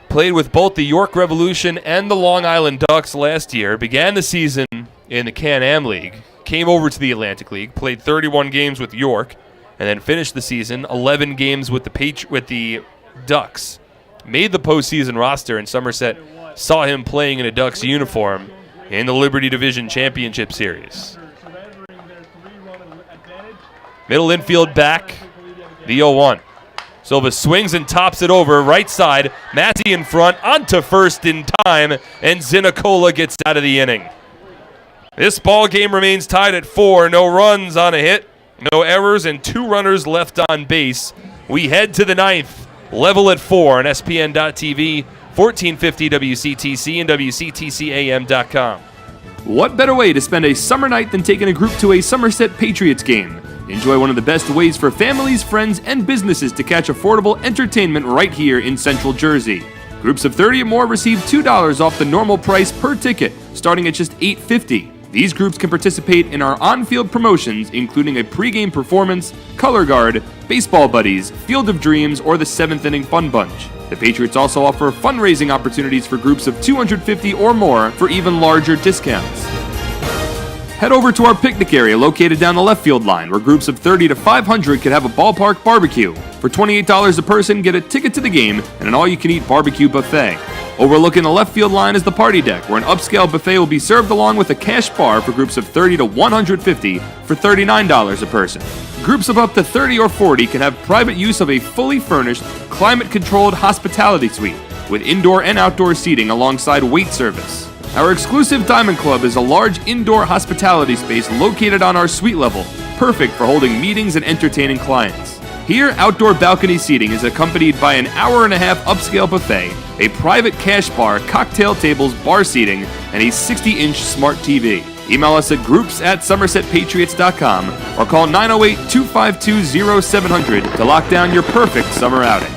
played with both the York Revolution and the Long Island Ducks last year. Began the season in the Can-Am League. Came over to the Atlantic League. Played 31 games with York. And then finished the season 11 games with the Ducks. Made the postseason roster, and Somerset saw him playing in a Ducks uniform in the Liberty Division Championship Series. Middle infield back, the 0-1. Silva swings and tops it over, right side. Massey in front, onto first in time, and Zinicola gets out of the inning. This ball game remains tied at 4. No runs on a hit, no errors, and 2 runners left on base. We head to the 9th, level at 4 on SPN.TV, 1450 WCTC, and WCTCAM.com. What better way to spend a summer night than taking a group to a Somerset Patriots game? Enjoy one of the best ways for families, friends, and businesses to catch affordable entertainment right here in Central Jersey. Groups of 30 or more receive $2 off the normal price per ticket, starting at just $8.50. These groups can participate in our on-field promotions, including a pregame performance, color guard, baseball buddies, Field of Dreams, or the 7th inning fun bunch. The Patriots also offer fundraising opportunities for groups of 250 or more for even larger discounts. Head over to our picnic area located down the left field line, where groups of 30 to 500 can have a ballpark barbecue. For $28 a person, get a ticket to the game and an all-you-can-eat barbecue buffet. Overlooking the left field line is the party deck, where an upscale buffet will be served along with a cash bar for groups of 30 to 150 for $39 a person. Groups of up to 30 or 40 can have private use of a fully furnished, climate-controlled hospitality suite with indoor and outdoor seating alongside wait service. Our exclusive Diamond Club is a large indoor hospitality space located on our suite level, perfect for holding meetings and entertaining clients. Here, outdoor balcony seating is accompanied by an hour-and-a-half upscale buffet, a private cash bar, cocktail tables, bar seating, and a 60-inch smart TV. Email us at groups@somersetpatriots.com or call 908-252-0700 to lock down your perfect summer outing.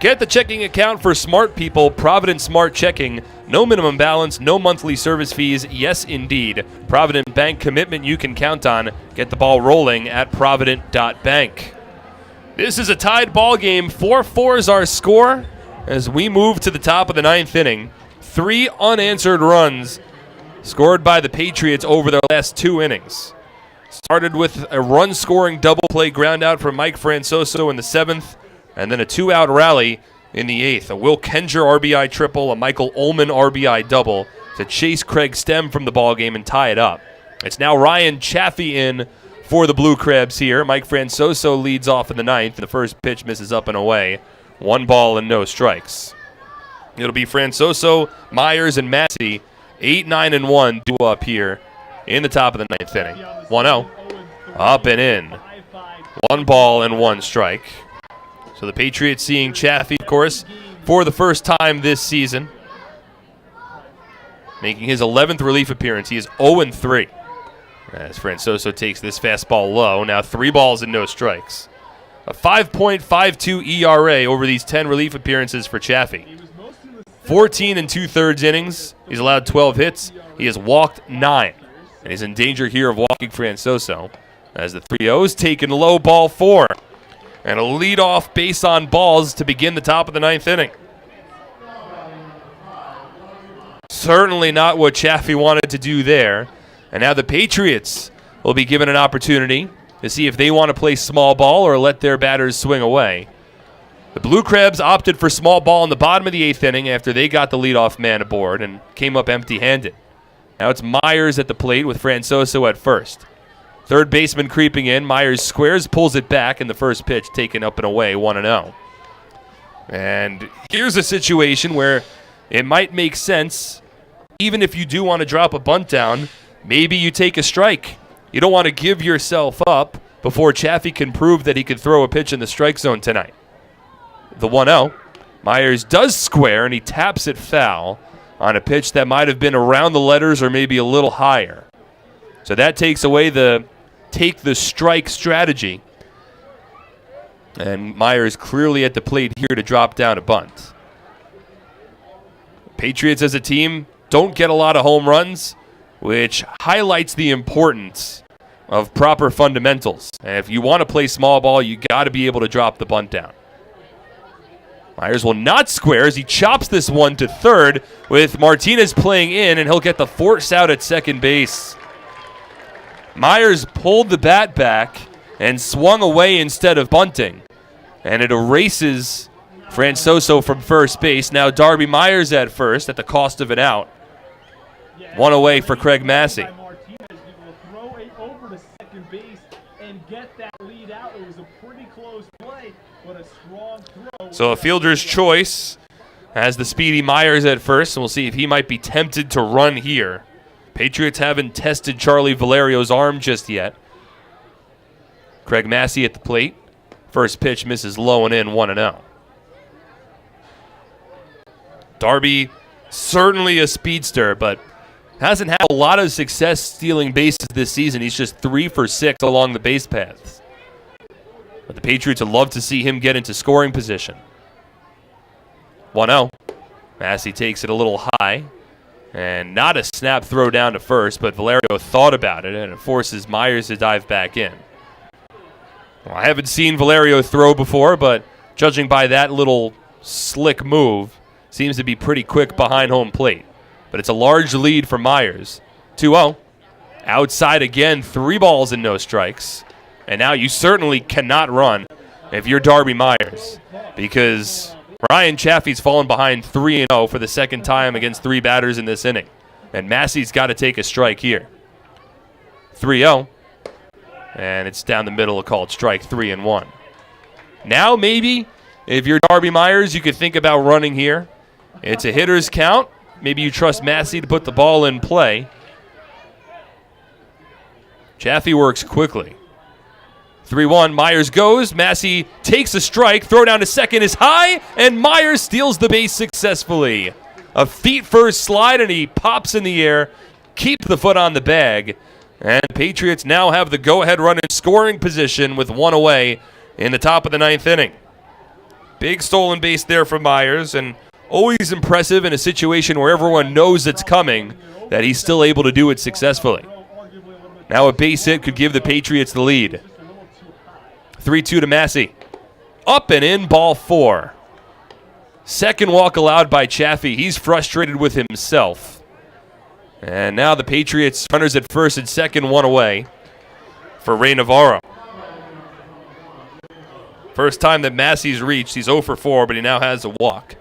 Get the checking account for smart people, Provident Smart Checking. No minimum balance, no monthly service fees. Yes, indeed. Provident Bank commitment you can count on. Get the ball rolling at provident.bank. This is a tied ball game. 4-4 is our score as we move to the top of the ninth inning. 3 unanswered runs scored by the Patriots over their last 2 innings. Started with a run-scoring double play ground out from Mike Francoso in the 7th. And then a 2-out rally in the 8th. A Will Kenger RBI triple, a Michael Ullman RBI double to chase Craig Stem from the ballgame and tie it up. It's now Ryan Chaffee in for the Blue Crabs here. Mike Francoso leads off in the 9th. The first pitch misses up and away. 1 ball and no strikes. It'll be Francoso, Myers, and Massey. 8, 9, and 1 due up here in the top of the 9th inning. 1-0. Up and in. 1 ball and 1 strike. So the Patriots seeing Chaffee, of course, for the first time this season. Making his 11th relief appearance. He is 0-3. As Francoso takes this fastball low. Now 3 balls and no strikes. A 5.52 ERA over these 10 relief appearances for Chaffee. 14 2/3 innings. He's allowed 12 hits. He has walked 9. And he's in danger here of walking Francoso. As the 3-0's taken low, ball 4. And a leadoff base on balls to begin the top of the 9th inning. Certainly not what Chaffee wanted to do there. And now the Patriots will be given an opportunity to see if they want to play small ball or let their batters swing away. The Blue Crabs opted for small ball in the bottom of the 8th inning after they got the leadoff man aboard and came up empty-handed. Now it's Myers at the plate with Francoso at first. Third baseman creeping in. Myers squares, pulls it back, and the first pitch taken up and away, 1-0. And here's a situation where it might make sense, even if you do want to drop a bunt down, maybe you take a strike. You don't want to give yourself up before Chaffee can prove that he could throw a pitch in the strike zone tonight. The 1-0. Myers does square, and he taps it foul on a pitch that might have been around the letters or maybe a little higher. So that takes away the take the strike strategy. And Myers clearly at the plate here to drop down a bunt. Patriots as a team don't get a lot of home runs, which highlights the importance of proper fundamentals. And if you want to play small ball, you got to be able to drop the bunt down. Myers will not square as he chops this one to third with Martinez playing in, and he'll get the force out at second base. Myers pulled the bat back and swung away instead of bunting. And it erases Francoso from first base. Now Darby Myers at first at the cost of an out. 1 away for Craig Massey. Throw it over to second base and get that lead out. It was a pretty close play, but a strong throw. So a fielder's choice has the speedy Myers at first, and we'll see if he might be tempted to run here. Patriots haven't tested Charlie Valerio's arm just yet. Craig Massey at the plate. First pitch misses low and in, 1-0. Darby, certainly a speedster, but hasn't had a lot of success stealing bases this season. He's just 3 for 6 along the base paths. But the Patriots would love to see him get into scoring position. 1-0. Massey takes it a little high. And not a snap throw down to first, but Valerio thought about it, and it forces Myers to dive back in. Well, I haven't seen Valerio throw before, but judging by that little slick move, seems to be pretty quick behind home plate. But it's a large lead for Myers. 2-0. Outside again, 3 balls and no strikes. And now you certainly cannot run if you're Darby Myers, because Ryan Chaffee's fallen behind 3-0 for the second time against 3 batters in this inning. And Massey's got to take a strike here. 3-0. And it's down the middle, a called strike, 3-1. Now maybe, if you're Darby Myers, you could think about running here. It's a hitter's count. Maybe you trust Massey to put the ball in play. Chaffee works quickly. 3-1, Myers goes. Massey takes a strike. Throw down to second is high, and Myers steals the base successfully. A feet-first slide, and he pops in the air, keeps the foot on the bag, and the Patriots now have the go-ahead run in scoring position with 1 away in the top of the 9th inning. Big stolen base there for Myers, and always impressive in a situation where everyone knows it's coming, that he's still able to do it successfully. Now a base hit could give the Patriots the lead. 3-2 to Massey. Up and in, ball 4. Second walk allowed by Chaffee. He's frustrated with himself. And now the Patriots runners at first and second, 1 away for Ray Navarro. First time that Massey's reached. He's 0 for 4, but he now has a walk.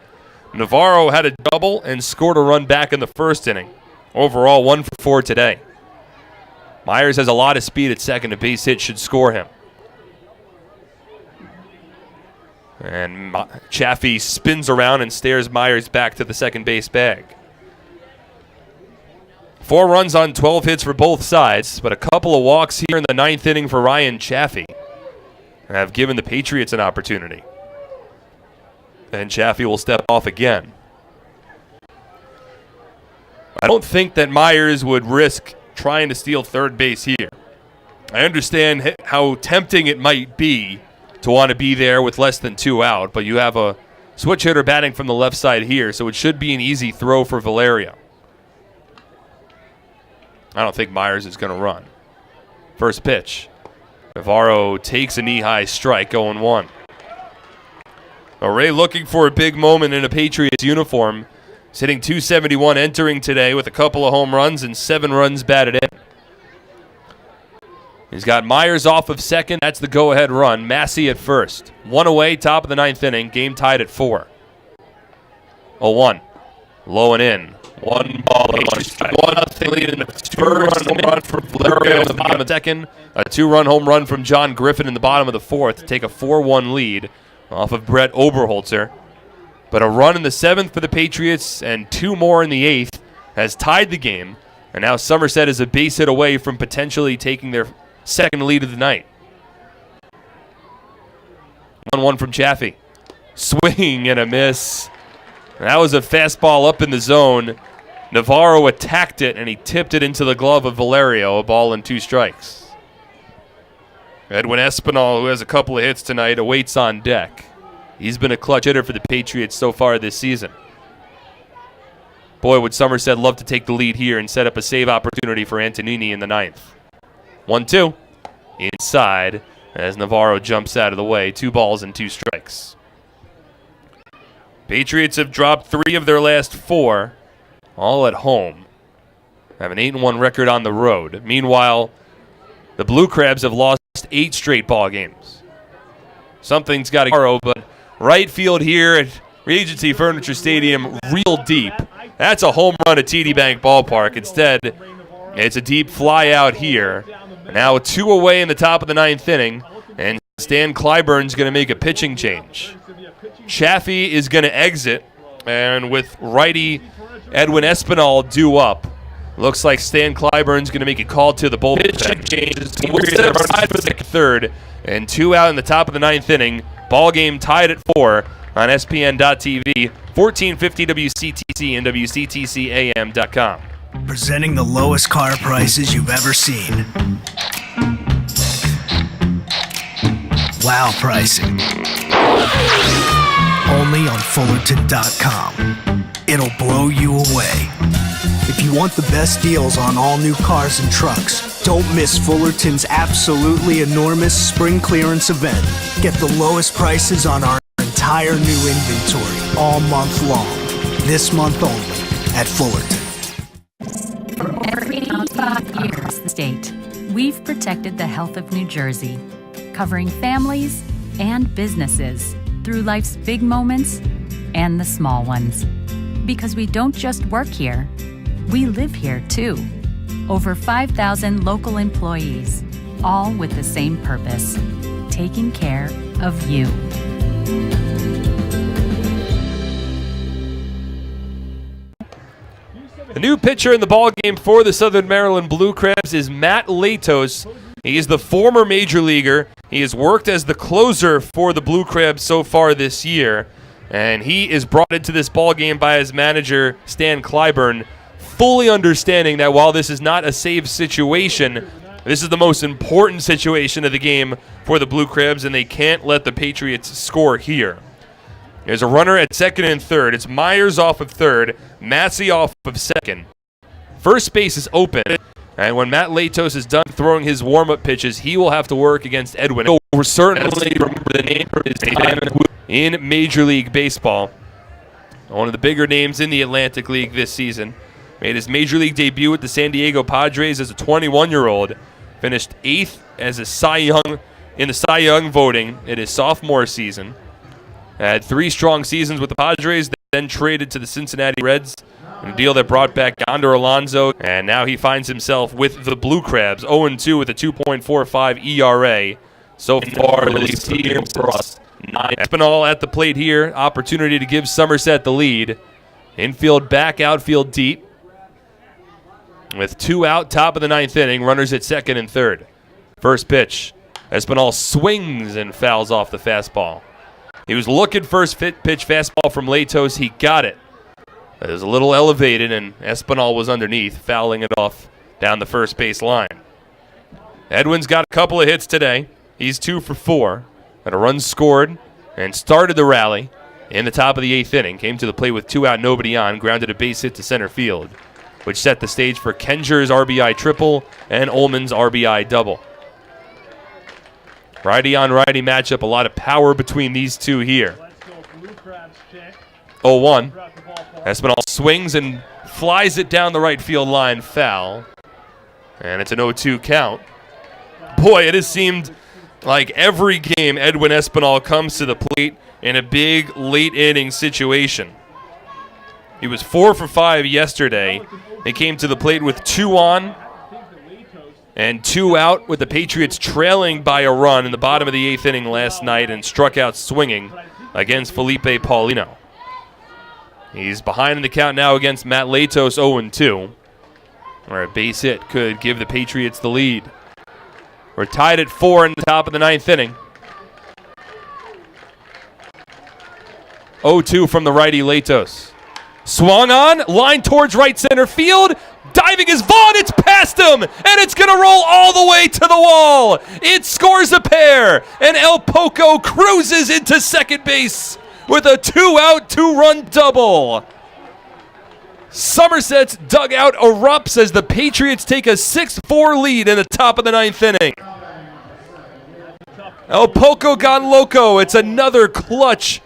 Navarro had a double and scored a run back in the first inning. Overall, 1 for 4 today. Myers has a lot of speed at second. A base hit should score him. And Chaffee spins around and stares Myers back to the second base bag. 4 runs on 12 hits for both sides, but a couple of walks here in the 9th inning for Ryan Chaffee have given the Patriots an opportunity. And Chaffee will step off again. I don't think that Myers would risk trying to steal third base here. I understand how tempting it might be to want to be there with less than 2 out, but you have a switch hitter batting from the left side here, so it should be an easy throw for Valerio. I don't think Myers is going to run. First pitch. Navarro takes a knee-high strike, 0-1. Ray looking for a big moment in a Patriots uniform. He's hitting .271 entering today with a couple of home runs and 7 runs batted in. He's got Myers off of second. That's the go-ahead run. Massey at first. 1 away, top of the 9th inning. Game tied at 4. 0-1. Low and in. 1 ball, 1 strike. 1-0 lead in the first home run from Valerio in the bottom of the second. A 2-run home run from John Griffin in the bottom of the 4th to take a 4-1 lead off of Brett Oberholzer. But a run in the 7th for the Patriots and 2 more in the 8th has tied the game. And now Somerset is a base hit away from potentially taking their second lead of the night. 1-1 from Chaffee. Swing and a miss. That was a fastball up in the zone. Navarro attacked it, and he tipped it into the glove of Valerio. A ball and 2 strikes. Edwin Espinal, who has a couple of hits tonight, awaits on deck. He's been a clutch hitter for the Patriots so far this season. Boy, would Somerset love to take the lead here and set up a save opportunity for Antonini in the 9th. 1-2. Inside as Navarro jumps out of the way. 2 balls and 2 strikes. Patriots have dropped 3 of their last 4, all at home. Have an 8-1 record on the road. Meanwhile, the Blue Crabs have lost 8 straight ball games. Something's got to go, but right field here at Regency Furniture Stadium, real deep. That's a home run at TD Bank Ballpark. Instead, it's a deep fly out here. Now 2 away in the top of the 9th inning, and Stan Clyburn's going to make a pitching change. Chaffee is going to exit, and with righty Edwin Espinal due up, looks like Stan Clyburn's going to make a call to the bullpen. Pitching changes. We're tied for the 3rd, and 2 out in the top of the 9th inning. Ball game tied at 4 on SPN.TV, 1450 WCTC and WCTCAM.com. Presenting the lowest car prices you've ever seen. Wow pricing. Only on Fullerton.com. It'll blow you away. If you want the best deals on all new cars and trucks, don't miss Fullerton's absolutely enormous spring clearance event. Get the lowest prices on our entire new inventory all month long. This month only at Fullerton. For every 5 years, the state, we've protected the health of New Jersey, covering families and businesses through life's big moments and the small ones. Because we don't just work here, we live here too. Over 5,000 local employees, all with the same purpose, taking care of you. The new pitcher in the ballgame for the Southern Maryland Blue Crabs is Matt Latos. He is the former major leaguer. He has worked as the closer for the Blue Crabs so far this year, and he is brought into this ballgame by his manager, Stan Clyburn, fully understanding that while this is not a save situation, this is the most important situation of the game for the Blue Crabs, and they can't let the Patriots score here. There's a runner at second and third. It's Myers off of third, Massey off of second. First base is open, and when Matt Latos is done throwing his warm-up pitches, he will have to work against Edwin. We'll certainly remember the name from his time in Major League Baseball. One of the bigger names in the Atlantic League this season. Made his Major League debut with the San Diego Padres as a 21-year-old. Finished 8th as a Cy Young in the Cy Young voting in his sophomore season. Had 3 strong seasons with the Padres, then traded to the Cincinnati Reds in a deal that brought back Yonder Alonso, and now he finds himself with the Blue Crabs, 0-2 with a 2.45 ERA so far this year for us. Espinal at the plate here, opportunity to give Somerset the lead. Infield back, outfield deep. With 2 out, top of the 9th inning, runners at second and third. First pitch, Espinal swings and fouls off the fastball. He was looking first pitch fastball from Latos. He got it. It was a little elevated, and Espinal was underneath, fouling it off down the first base line. Edwin's got a couple of hits today. He's 2 for 4. Got a run scored and started the rally in the top of the 8th inning. Came to the plate with 2 out, nobody on. Grounded a base hit to center field, which set the stage for Kenger's RBI triple and Ullman's RBI double. Righty-on-righty matchup, a lot of power between these two here. 0-1. Espinal swings and flies it down the right field line, foul. And it's an 0-2 count. Boy, it has seemed like every game Edwin Espinal comes to the plate in a big late-inning situation. He was 4 for 5 yesterday. He came to the plate with 2 on and 2 out, with the Patriots trailing by a run in the bottom of the 8th inning last night, and struck out swinging against Felipe Paulino. He's behind in the count now against Matt Latos, 0-2, where a base hit could give the Patriots the lead. We're tied at 4 in the top of the 9th inning. 0-2 from the righty Latos. Swung on, line towards right center field. Diving is Vaughn, it's past him, and it's going to roll all the way to the wall. It scores a pair, and El Poco cruises into second base with a 2-out, 2-run double. Somerset's dugout erupts as the Patriots take a 6-4 lead in the top of the 9th inning. El Poco gone loco. It's another clutch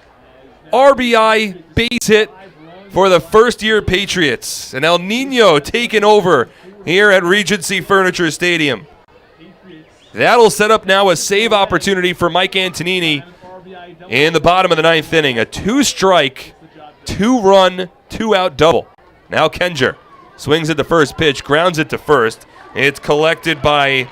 RBI base hit for the first-year Patriots. And El Nino taking over here at Regency Furniture Stadium. That'll set up now a save opportunity for Mike Antonini in the bottom of the 9th inning. A 2-strike, 2-run, 2-out double. Now Kenger swings at the first pitch, grounds it to first. It's collected by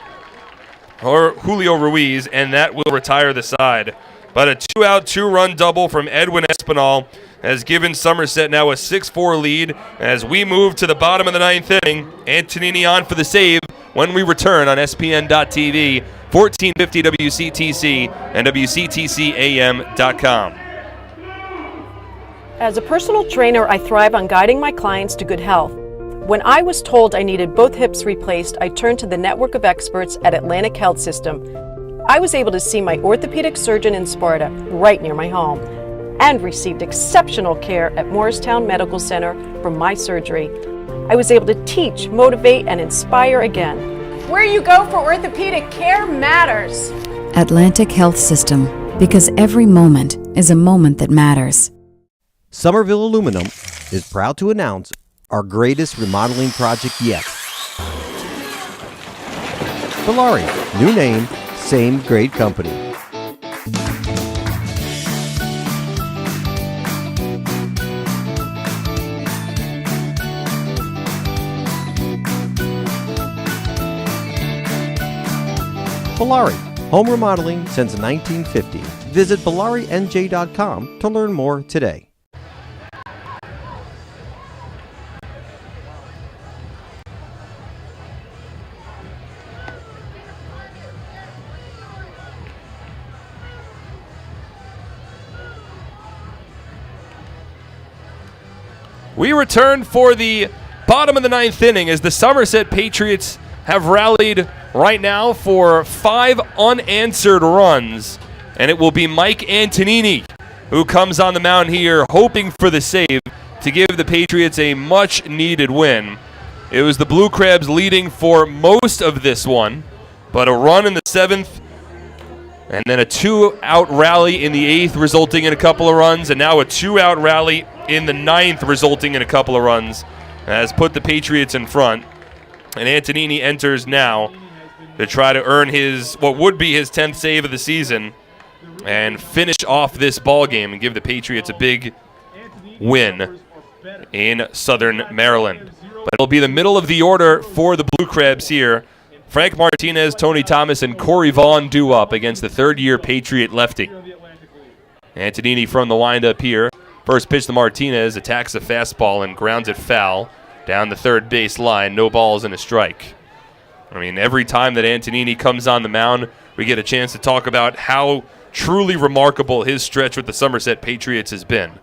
Julio Ruiz, and that will retire the side. But a 2-out, 2-run double from Edwin Espinal has given Somerset now a 6-4 lead as we move to the bottom of the 9th inning. Antonini on for the save when we return on SPN.TV, 1450 WCTC, and WCTCAM.com. As a personal trainer, I thrive on guiding my clients to good health. When I was told I needed both hips replaced, I turned to the network of experts at Atlantic Health System. I was able to see my orthopedic surgeon in Sparta, right near my home, and received exceptional care at Morristown Medical Center for my surgery. I was able to teach, motivate, and inspire again. Where you go for orthopedic care matters. Atlantic Health System, because every moment is a moment that matters. Somerville Aluminum is proud to announce our greatest remodeling project yet. Valari, new name, same great company. Valari, home remodeling since 1950. Visit ValariNJ.com to learn more today. We return for the bottom of the ninth inning as the Somerset Patriots have rallied right now for 5 unanswered runs. And it will be Mike Antonini who comes on the mound here hoping for the save to give the Patriots a much-needed win. It was the Blue Crabs leading for most of this one, but a run in the 7th and then a 2-out rally in the 8th resulting in a couple of runs, and now a 2-out rally in the 9th resulting in a couple of runs has put the Patriots in front. And Antonini enters now to try to earn his what would be his 10th save of the season and finish off this ball game and give the Patriots a big win in Southern Maryland. But it'll be the middle of the order for the Blue Crabs here. Frank Martinez, Tony Thomas, and Corey Vaughn due up against the third-year Patriot lefty. Antonini from the windup here. First pitch to Martinez, attacks a fastball and grounds it foul down the third base line. No balls and a strike. I mean, every time that Antonini comes on the mound, we get a chance to talk about how truly remarkable his stretch with the Somerset Patriots has been.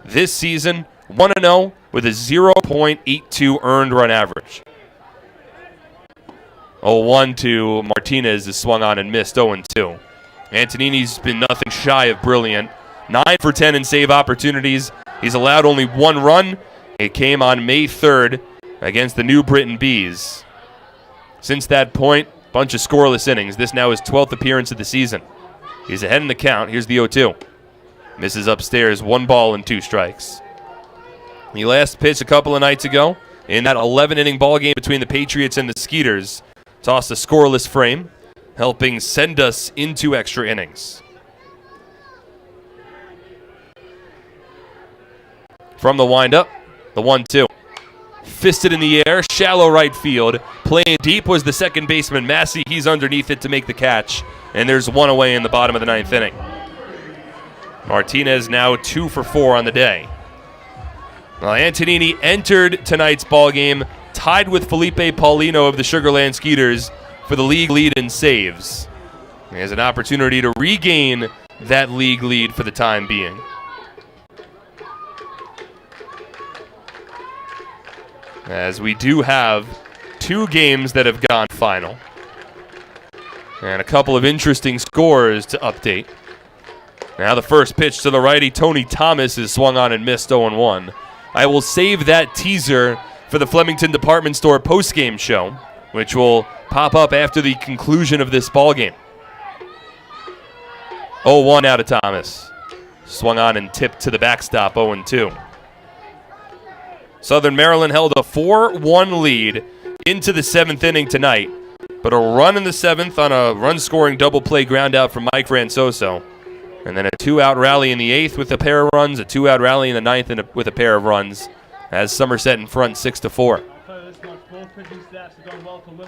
This season, 1-0 with a 0.82 earned run average. 0-1 to Martinez is swung on and missed 0-2. Antonini's been nothing shy of brilliant. 9 for 10 in save opportunities. He's allowed only 1 run. It came on May 3rd against the New Britain Bees. Since that point, bunch of scoreless innings. This now his 12th appearance of the season. He's ahead in the count. Here's the 0-2. Misses upstairs, 1 ball and 2 strikes. He last pitched a couple of nights ago in that 11-inning ball game between the Patriots and the Skeeters. Tossed a scoreless frame, helping send us into extra innings. From the windup, the 1-2. Fisted in the air, shallow right field. Playing deep was the second baseman, Massey. He's underneath it to make the catch. And there's 1 away in the bottom of the 9th inning. Martinez now 2 for 4 on the day. Well, Antonini entered tonight's ball game tied with Felipe Paulino of the Sugarland Skeeters for the league lead in saves. He has an opportunity to regain that league lead for the time being. As we do have 2 games that have gone final. And a couple of interesting scores to update. Now the first pitch to the righty, Tony Thomas, is swung on and missed 0-1. I will save that teaser for the Flemington Department Store post-game show, which will pop up after the conclusion of this ball game. 0-1 out of Thomas. Swung on and tipped to the backstop, 0-2. Southern Maryland held a 4-1 lead into the 7th inning tonight, but a run in the 7th on a run-scoring double play ground out from Mike Francoso, and then a 2-out rally in the 8th with a pair of runs, a 2-out rally in the 9th with a pair of runs, as Somerset in front 6-4.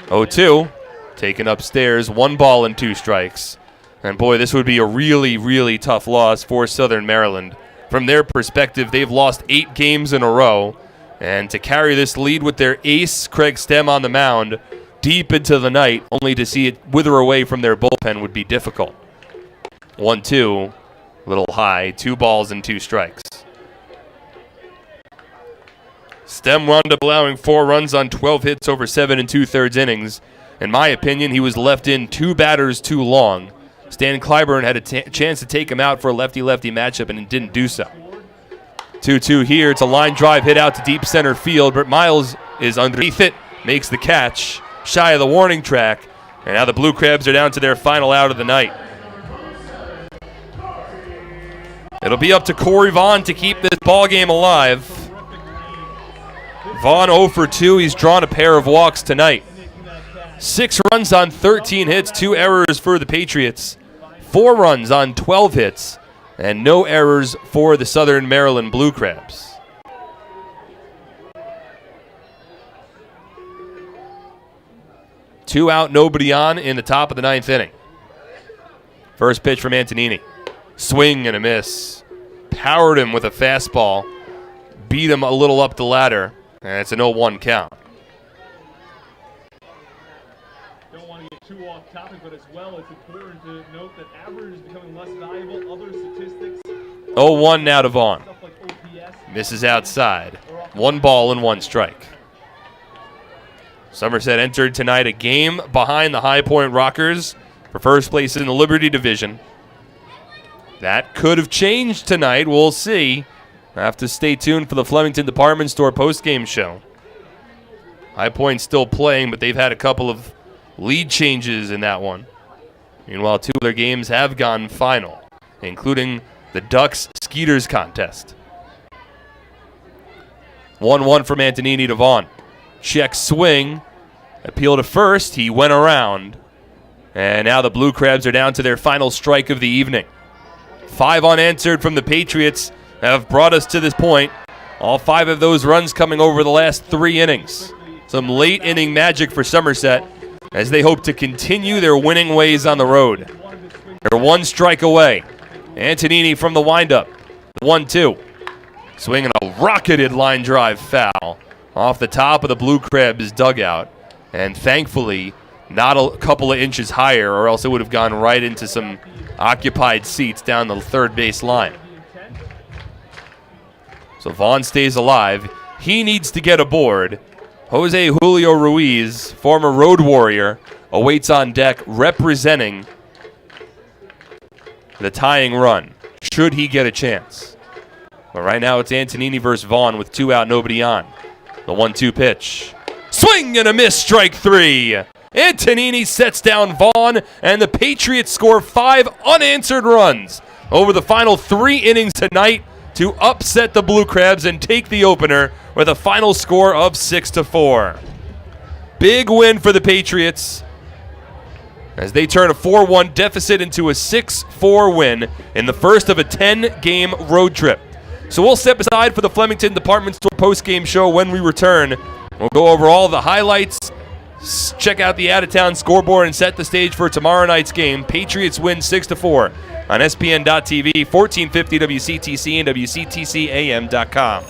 0-2, taken upstairs, 1 ball and 2 strikes. And boy, this would be a really, really tough loss for Southern Maryland. From their perspective, they've lost 8 games in a row. And to carry this lead with their ace, Craig Stem, on the mound deep into the night, only to see it wither away from their bullpen would be difficult. 1-2, a little high, 2 balls and 2 strikes. Stem wound up allowing 4 runs on 12 hits over 7 2/3 innings. In my opinion, he was left in 2 batters too long. Stan Clyburn had a chance to take him out for a lefty-lefty matchup and didn't do so. 2-2 here. It's a line drive hit out to deep center field, but Miles is underneath it, makes the catch, shy of the warning track, and now the Blue Crabs are down to their final out of the night. It'll be up to Corey Vaughn to keep this ball game alive. Vaughn 0 for 2. He's drawn a pair of walks tonight. 6 runs on 13 hits, 2 errors for the Patriots. 4 runs on 12 hits, and no errors for the Southern Maryland Blue Crabs. Two out, nobody on in the top of the 9th inning. First pitch from Antonini. Swing and a miss. Powered him with a fastball. Beat him a little up the ladder. And it's an 0-1 count. Don't want to get too off topic, but as well, it's important to note that average is becoming less valuable. Other statistics. 0-1 now to Vaughn. Misses outside. 1 ball and 1 strike. Somerset entered tonight a game behind the High Point Rockers for first place in the Liberty Division. That could have changed tonight. We'll see. Have to stay tuned for the Flemington Department Store postgame show. High Point's still playing, but they've had a couple of lead changes in that one. Meanwhile, 2 of their games have gone final, including the Ducks Skeeters contest. 1-1 from Antonini to Vaughn. Check swing. Appeal to first. He went around. And now the Blue Crabs are down to their final strike of the evening. 5 unanswered from the Patriots have brought us to this point. All 5 of those runs coming over the last 3 innings. Some late inning magic for Somerset as they hope to continue their winning ways on the road. They're 1 strike away. Antonini from the windup. 1-2. Swinging a rocketed line drive foul off the top of the Blue Crabs dugout, and thankfully not a couple of inches higher, or else it would have gone right into some occupied seats down the third base line. So Vaughn stays alive. He needs to get aboard. Jose Julio Ruiz, former Road Warrior, awaits on deck representing the tying run, should he get a chance. But right now it's Antonini versus Vaughn with 2 out, nobody on. The 1-2 pitch. Swing and a miss, strike 3. Antonini sets down Vaughn, and the Patriots score 5 unanswered runs over the final 3 innings tonight to upset the Blue Crabs and take the opener with a final score of 6-4. Big win for the Patriots as they turn a 4-1 deficit into a 6-4 win in the first of a 10-game road trip. So we'll step aside for the Flemington Department Store postgame show. When we return, we'll go over all the highlights, check out the out-of-town scoreboard, and set the stage for tomorrow night's game. Patriots win 6-4 on SPN.TV, 1450 WCTC, and WCTCAM.com.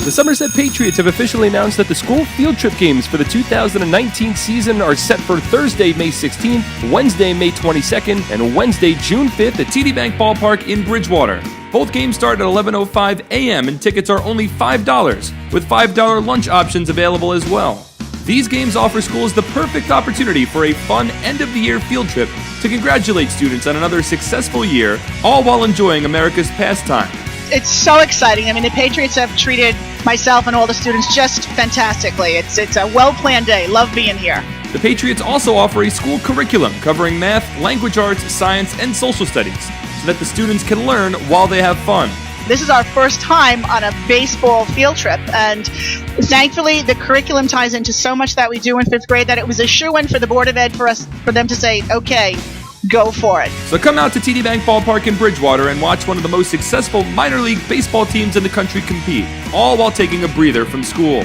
The Somerset Patriots have officially announced that the school field trip games for the 2019 season are set for Thursday, May 16th, Wednesday, May 22nd, and Wednesday, June 5th at TD Bank Ballpark in Bridgewater. Both games start at 11:05 a.m. and tickets are only $5, with $5 lunch options available as well. These games offer schools the perfect opportunity for a fun end-of-the-year field trip to congratulate students on another successful year, all while enjoying America's pastime. It's so exciting. I mean, the Patriots have treated myself and all the students just fantastically. It's a well-planned day. Love being here. The Patriots also offer a school curriculum covering math, language arts, science, and social studies so that the students can learn while they have fun. This is our first time on a baseball field trip, and thankfully the curriculum ties into so much that we do in 5th grade that it was a shoo-in for the Board of Ed for them to say, okay, go for it. So come out to TD Bank Ballpark in Bridgewater and watch one of the most successful minor league baseball teams in the country compete, all while taking a breather from school.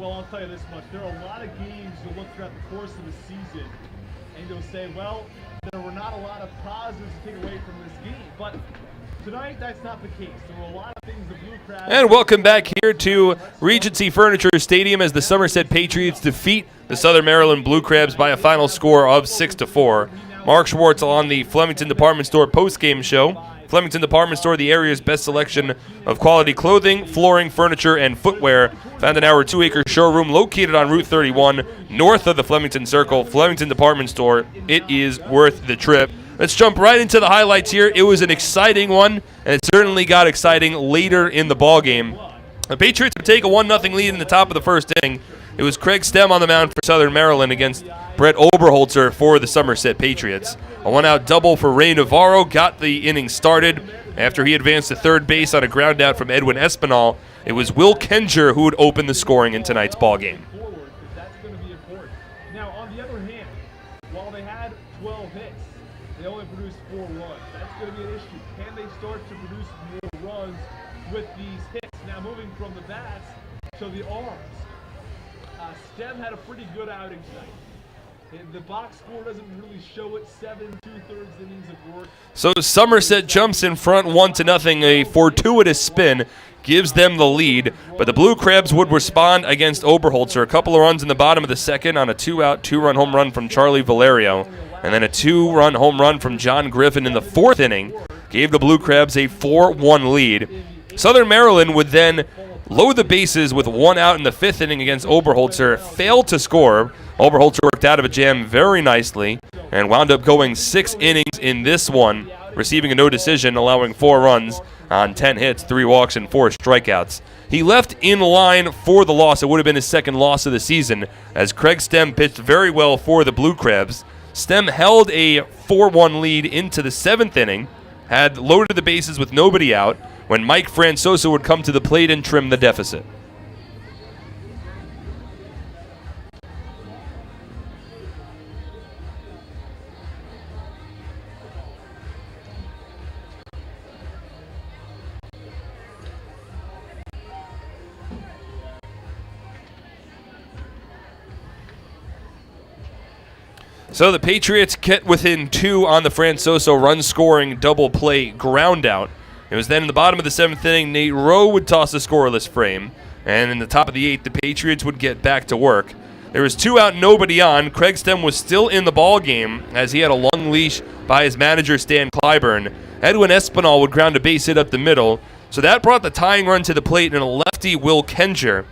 Well, I'll tell you this much. There are a lot of games you'll look throughout the course of the season, and you'll say, well, there were not a lot of positives to take away from this game. But tonight, that's not the case. There were a lot of things the Blue Crabs... And welcome back here to Regency Furniture Stadium as the Somerset Patriots defeat the Southern Maryland Blue Crabs by a final score of 6-4. Mark Schwartz on the Flemington Department Store postgame show. Flemington Department Store, the area's best selection of quality clothing, flooring, furniture, and footwear. Found in our 2-acre showroom located on Route 31, north of the Flemington Circle. Flemington Department Store. It is worth the trip. Let's jump right into the highlights here. It was an exciting one, and it certainly got exciting later in the ballgame. The Patriots would take a 1-0 lead in the top of the first inning. It was Craig Stem on the mound for Southern Maryland against Brett Oberholzer for the Somerset Patriots. A one-out double for Ray Navarro got the inning started. After he advanced to third base on a ground out from Edwin Espinal, it was Will Kenger who would open the scoring in tonight's ballgame. That's going to be important. Now, on the other hand, while they had 12 hits, they only produced 4 runs. That's going to be an issue. Can they start to produce more runs with these hits? Now, moving from the bats to the arms. Stem had a pretty good outing tonight. The box score doesn't really show it. 7 2/3 innings of work. So Somerset jumps in front 1-0. A fortuitous spin gives them the lead, but the Blue Crabs would respond against Oberholzer. A couple of runs in the bottom of the second on a 2-out, 2-run home run from Charlie Valerio, and then a 2-run home run from John Griffin in the fourth inning gave the Blue Crabs a 4-1 lead. Southern Maryland would then load the bases with 1 out in the fifth inning against Oberholzer, failed to score. Oberholzer worked out of a jam very nicely and wound up going 6 innings in this one, receiving a no decision, allowing 4 runs on 10 hits, 3 walks, and 4 strikeouts. He left in line for the loss. It would have been his second loss of the season, as Craig Stem pitched very well for the Blue Crabs. Stem held a 4-1 lead into the 7th inning, had loaded the bases with nobody out, when Mike Francoso would come to the plate and trim the deficit. So the Patriots get within 2 on the Francoso run-scoring double play ground out. It was then in the bottom of the 7th inning, Nate Rowe would toss a scoreless frame, and in the top of the 8th, the Patriots would get back to work. There was 2 out, nobody on. Craig Stem was still in the ball game as he had a long leash by his manager, Stan Clyburn. Edwin Espinal would ground a base hit up the middle, so that brought the tying run to the plate and a lefty, Will Kenger.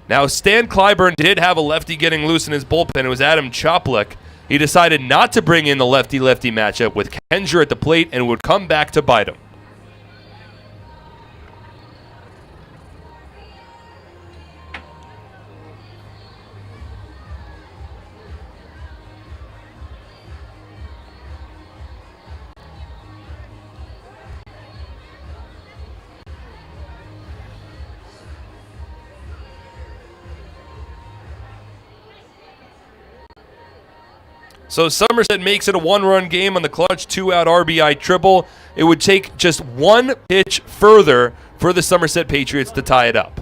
Now, Stan Clyburn did have a lefty getting loose in his bullpen. It was Adam Choplik. He decided not to bring in the lefty-lefty matchup with Kenger at the plate and would come back to bite him. So Somerset makes it a 1-run game on the clutch 2-out RBI triple. It would take just 1 pitch further for the Somerset Patriots to tie it up.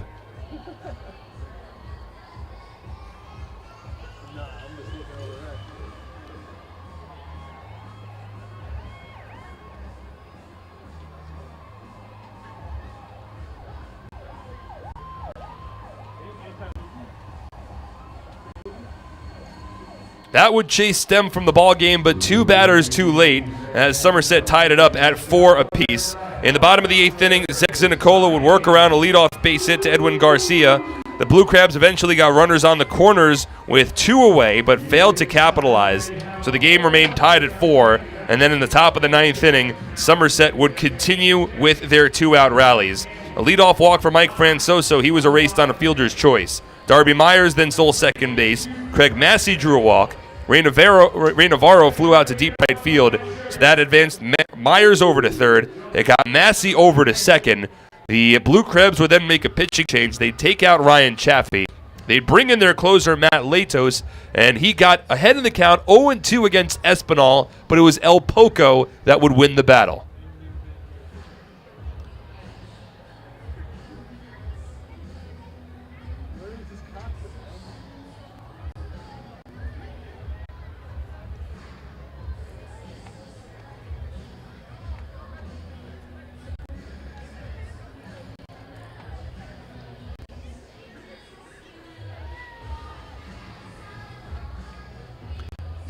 That would chase Stem from the ball game, but 2 batters too late as Somerset tied it up at 4 apiece. In the bottom of the 8th inning, Zach Zinicola would work around a leadoff base hit to Edwin Garcia. The Blue Crabs eventually got runners on the corners with 2 away, but failed to capitalize. So the game remained tied at 4. And then in the top of the 9th inning, Somerset would continue with their 2-out rallies. A leadoff walk for Mike Francoso. He was erased on a fielder's choice. Darby Myers then stole second base. Craig Massey drew a walk. Ray Navarro flew out to deep right field, so that advanced Myers over to third. It got Massey over to second. The Blue Crabs would then make a pitching change. They'd take out Ryan Chaffee. They'd bring in their closer, Matt Latos, and he got ahead in the count 0-2 against Espinal, but it was El Poco that would win the battle.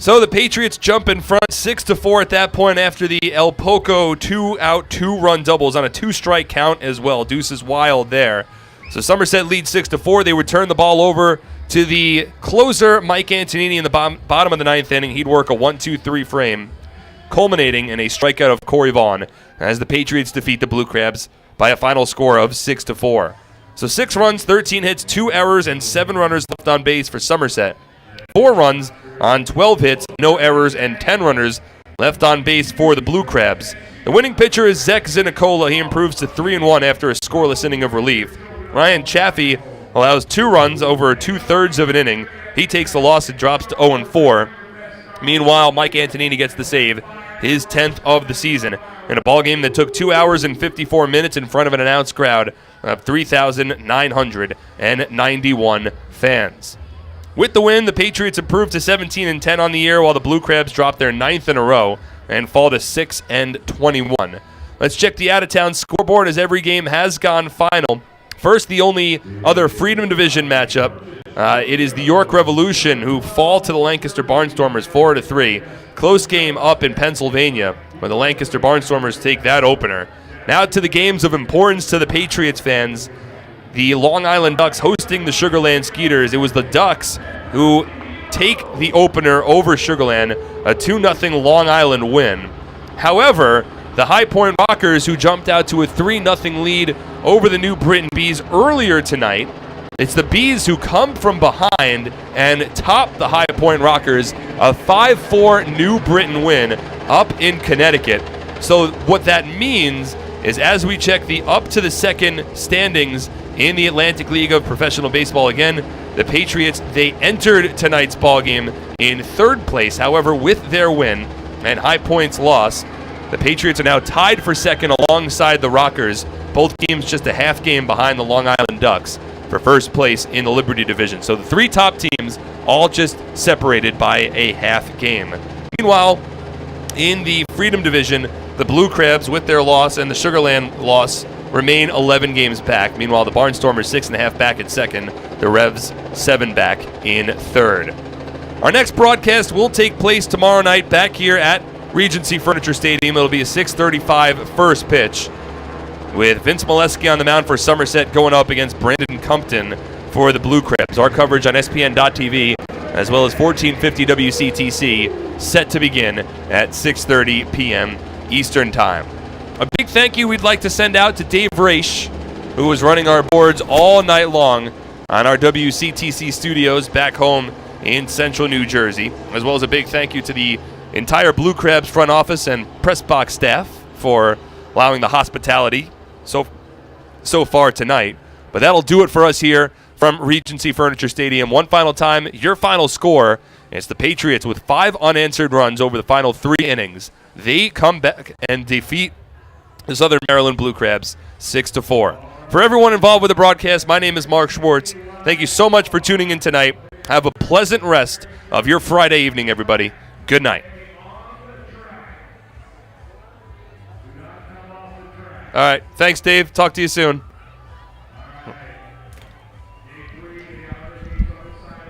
So the Patriots jump in front 6-4 at that point after the El Poco 2-out 2-run doubles on a 2-strike count as well. Deuce is wild there. So Somerset leads 6-4. They would turn the ball over to the closer, Mike Antonini, in the bottom of the 9th inning. He'd work a 1-2-3 frame, culminating in a strikeout of Corey Vaughn as the Patriots defeat the Blue Crabs by a final score of 6-4. So 6 runs, 13 hits, 2 errors, and 7 runners left on base for Somerset. 4 runs on 12 hits, no errors, and 10 runners left on base for the Blue Crabs. The winning pitcher is Zach Zinicola. He improves to 3-1 after a scoreless inning of relief. Ryan Chaffee allows 2 runs over 2/3 of an inning. He takes the loss and drops to 0-4. Meanwhile, Mike Antonini gets the save, his 10th of the season, in a ballgame that took 2 hours and 54 minutes in front of an announced crowd of 3,991 fans. With the win, the Patriots improved to 17-10 on the year, while the Blue Crabs dropped their 9th in a row and fall to 6-21. Let's check the out-of-town scoreboard as every game has gone final. First, the only other Freedom Division matchup. It is the York Revolution who fall to the Lancaster Barnstormers 4-3. Close game up in Pennsylvania, where the Lancaster Barnstormers take that opener. Now to the games of importance to the Patriots fans. The Long Island Ducks hosting the Sugarland Skeeters. It was the Ducks who take the opener over Sugarland, a 2-0 Long Island win. However, the High Point Rockers, who jumped out to a 3-0 lead over the New Britain Bees earlier tonight, it's the Bees who come from behind and top the High Point Rockers, a 5-4 New Britain win up in Connecticut. So what that means is, as we check the up to the second standings in the Atlantic League of Professional Baseball again, the Patriots, they entered tonight's ballgame in 3rd place. However, with their win and High Point's loss, the Patriots are now tied for 2nd alongside the Rockers, both teams just a half game behind the Long Island Ducks for 1st place in the Liberty Division. So the 3 top teams all just separated by a half game. Meanwhile, in the Freedom Division, the Blue Crabs, with their loss and the Sugarland loss, remain 11 games back. Meanwhile, the Barnstormers 6.5 back at 2nd. The Revs 7 back in 3rd. Our next broadcast will take place tomorrow night back here at Regency Furniture Stadium. It'll be a 6:35 first pitch, with Vince Molesky on the mound for Somerset going up against Brandon Compton for the Blue Crabs. Our coverage on SPN.TV as well as 1450 WCTC set to begin at 6:30 p.m. Eastern Time. A big thank you we'd like to send out to Dave Raish, who was running our boards all night long on our WCTC studios back home in central New Jersey, as well as a big thank you to the entire Blue Crabs front office and press box staff for allowing the hospitality so far tonight. But that'll do it for us here from Regency Furniture Stadium. One final time, your final score. It's the Patriots with 5 unanswered runs over the final 3 innings. They come back and defeat the Southern Maryland Blue Crabs 6-4. For everyone involved with the broadcast, my name is Mark Schwartz. Thank you so much for tuning in tonight. Have a pleasant rest of your Friday evening, everybody. Good night. All right. Thanks, Dave. Talk to you soon.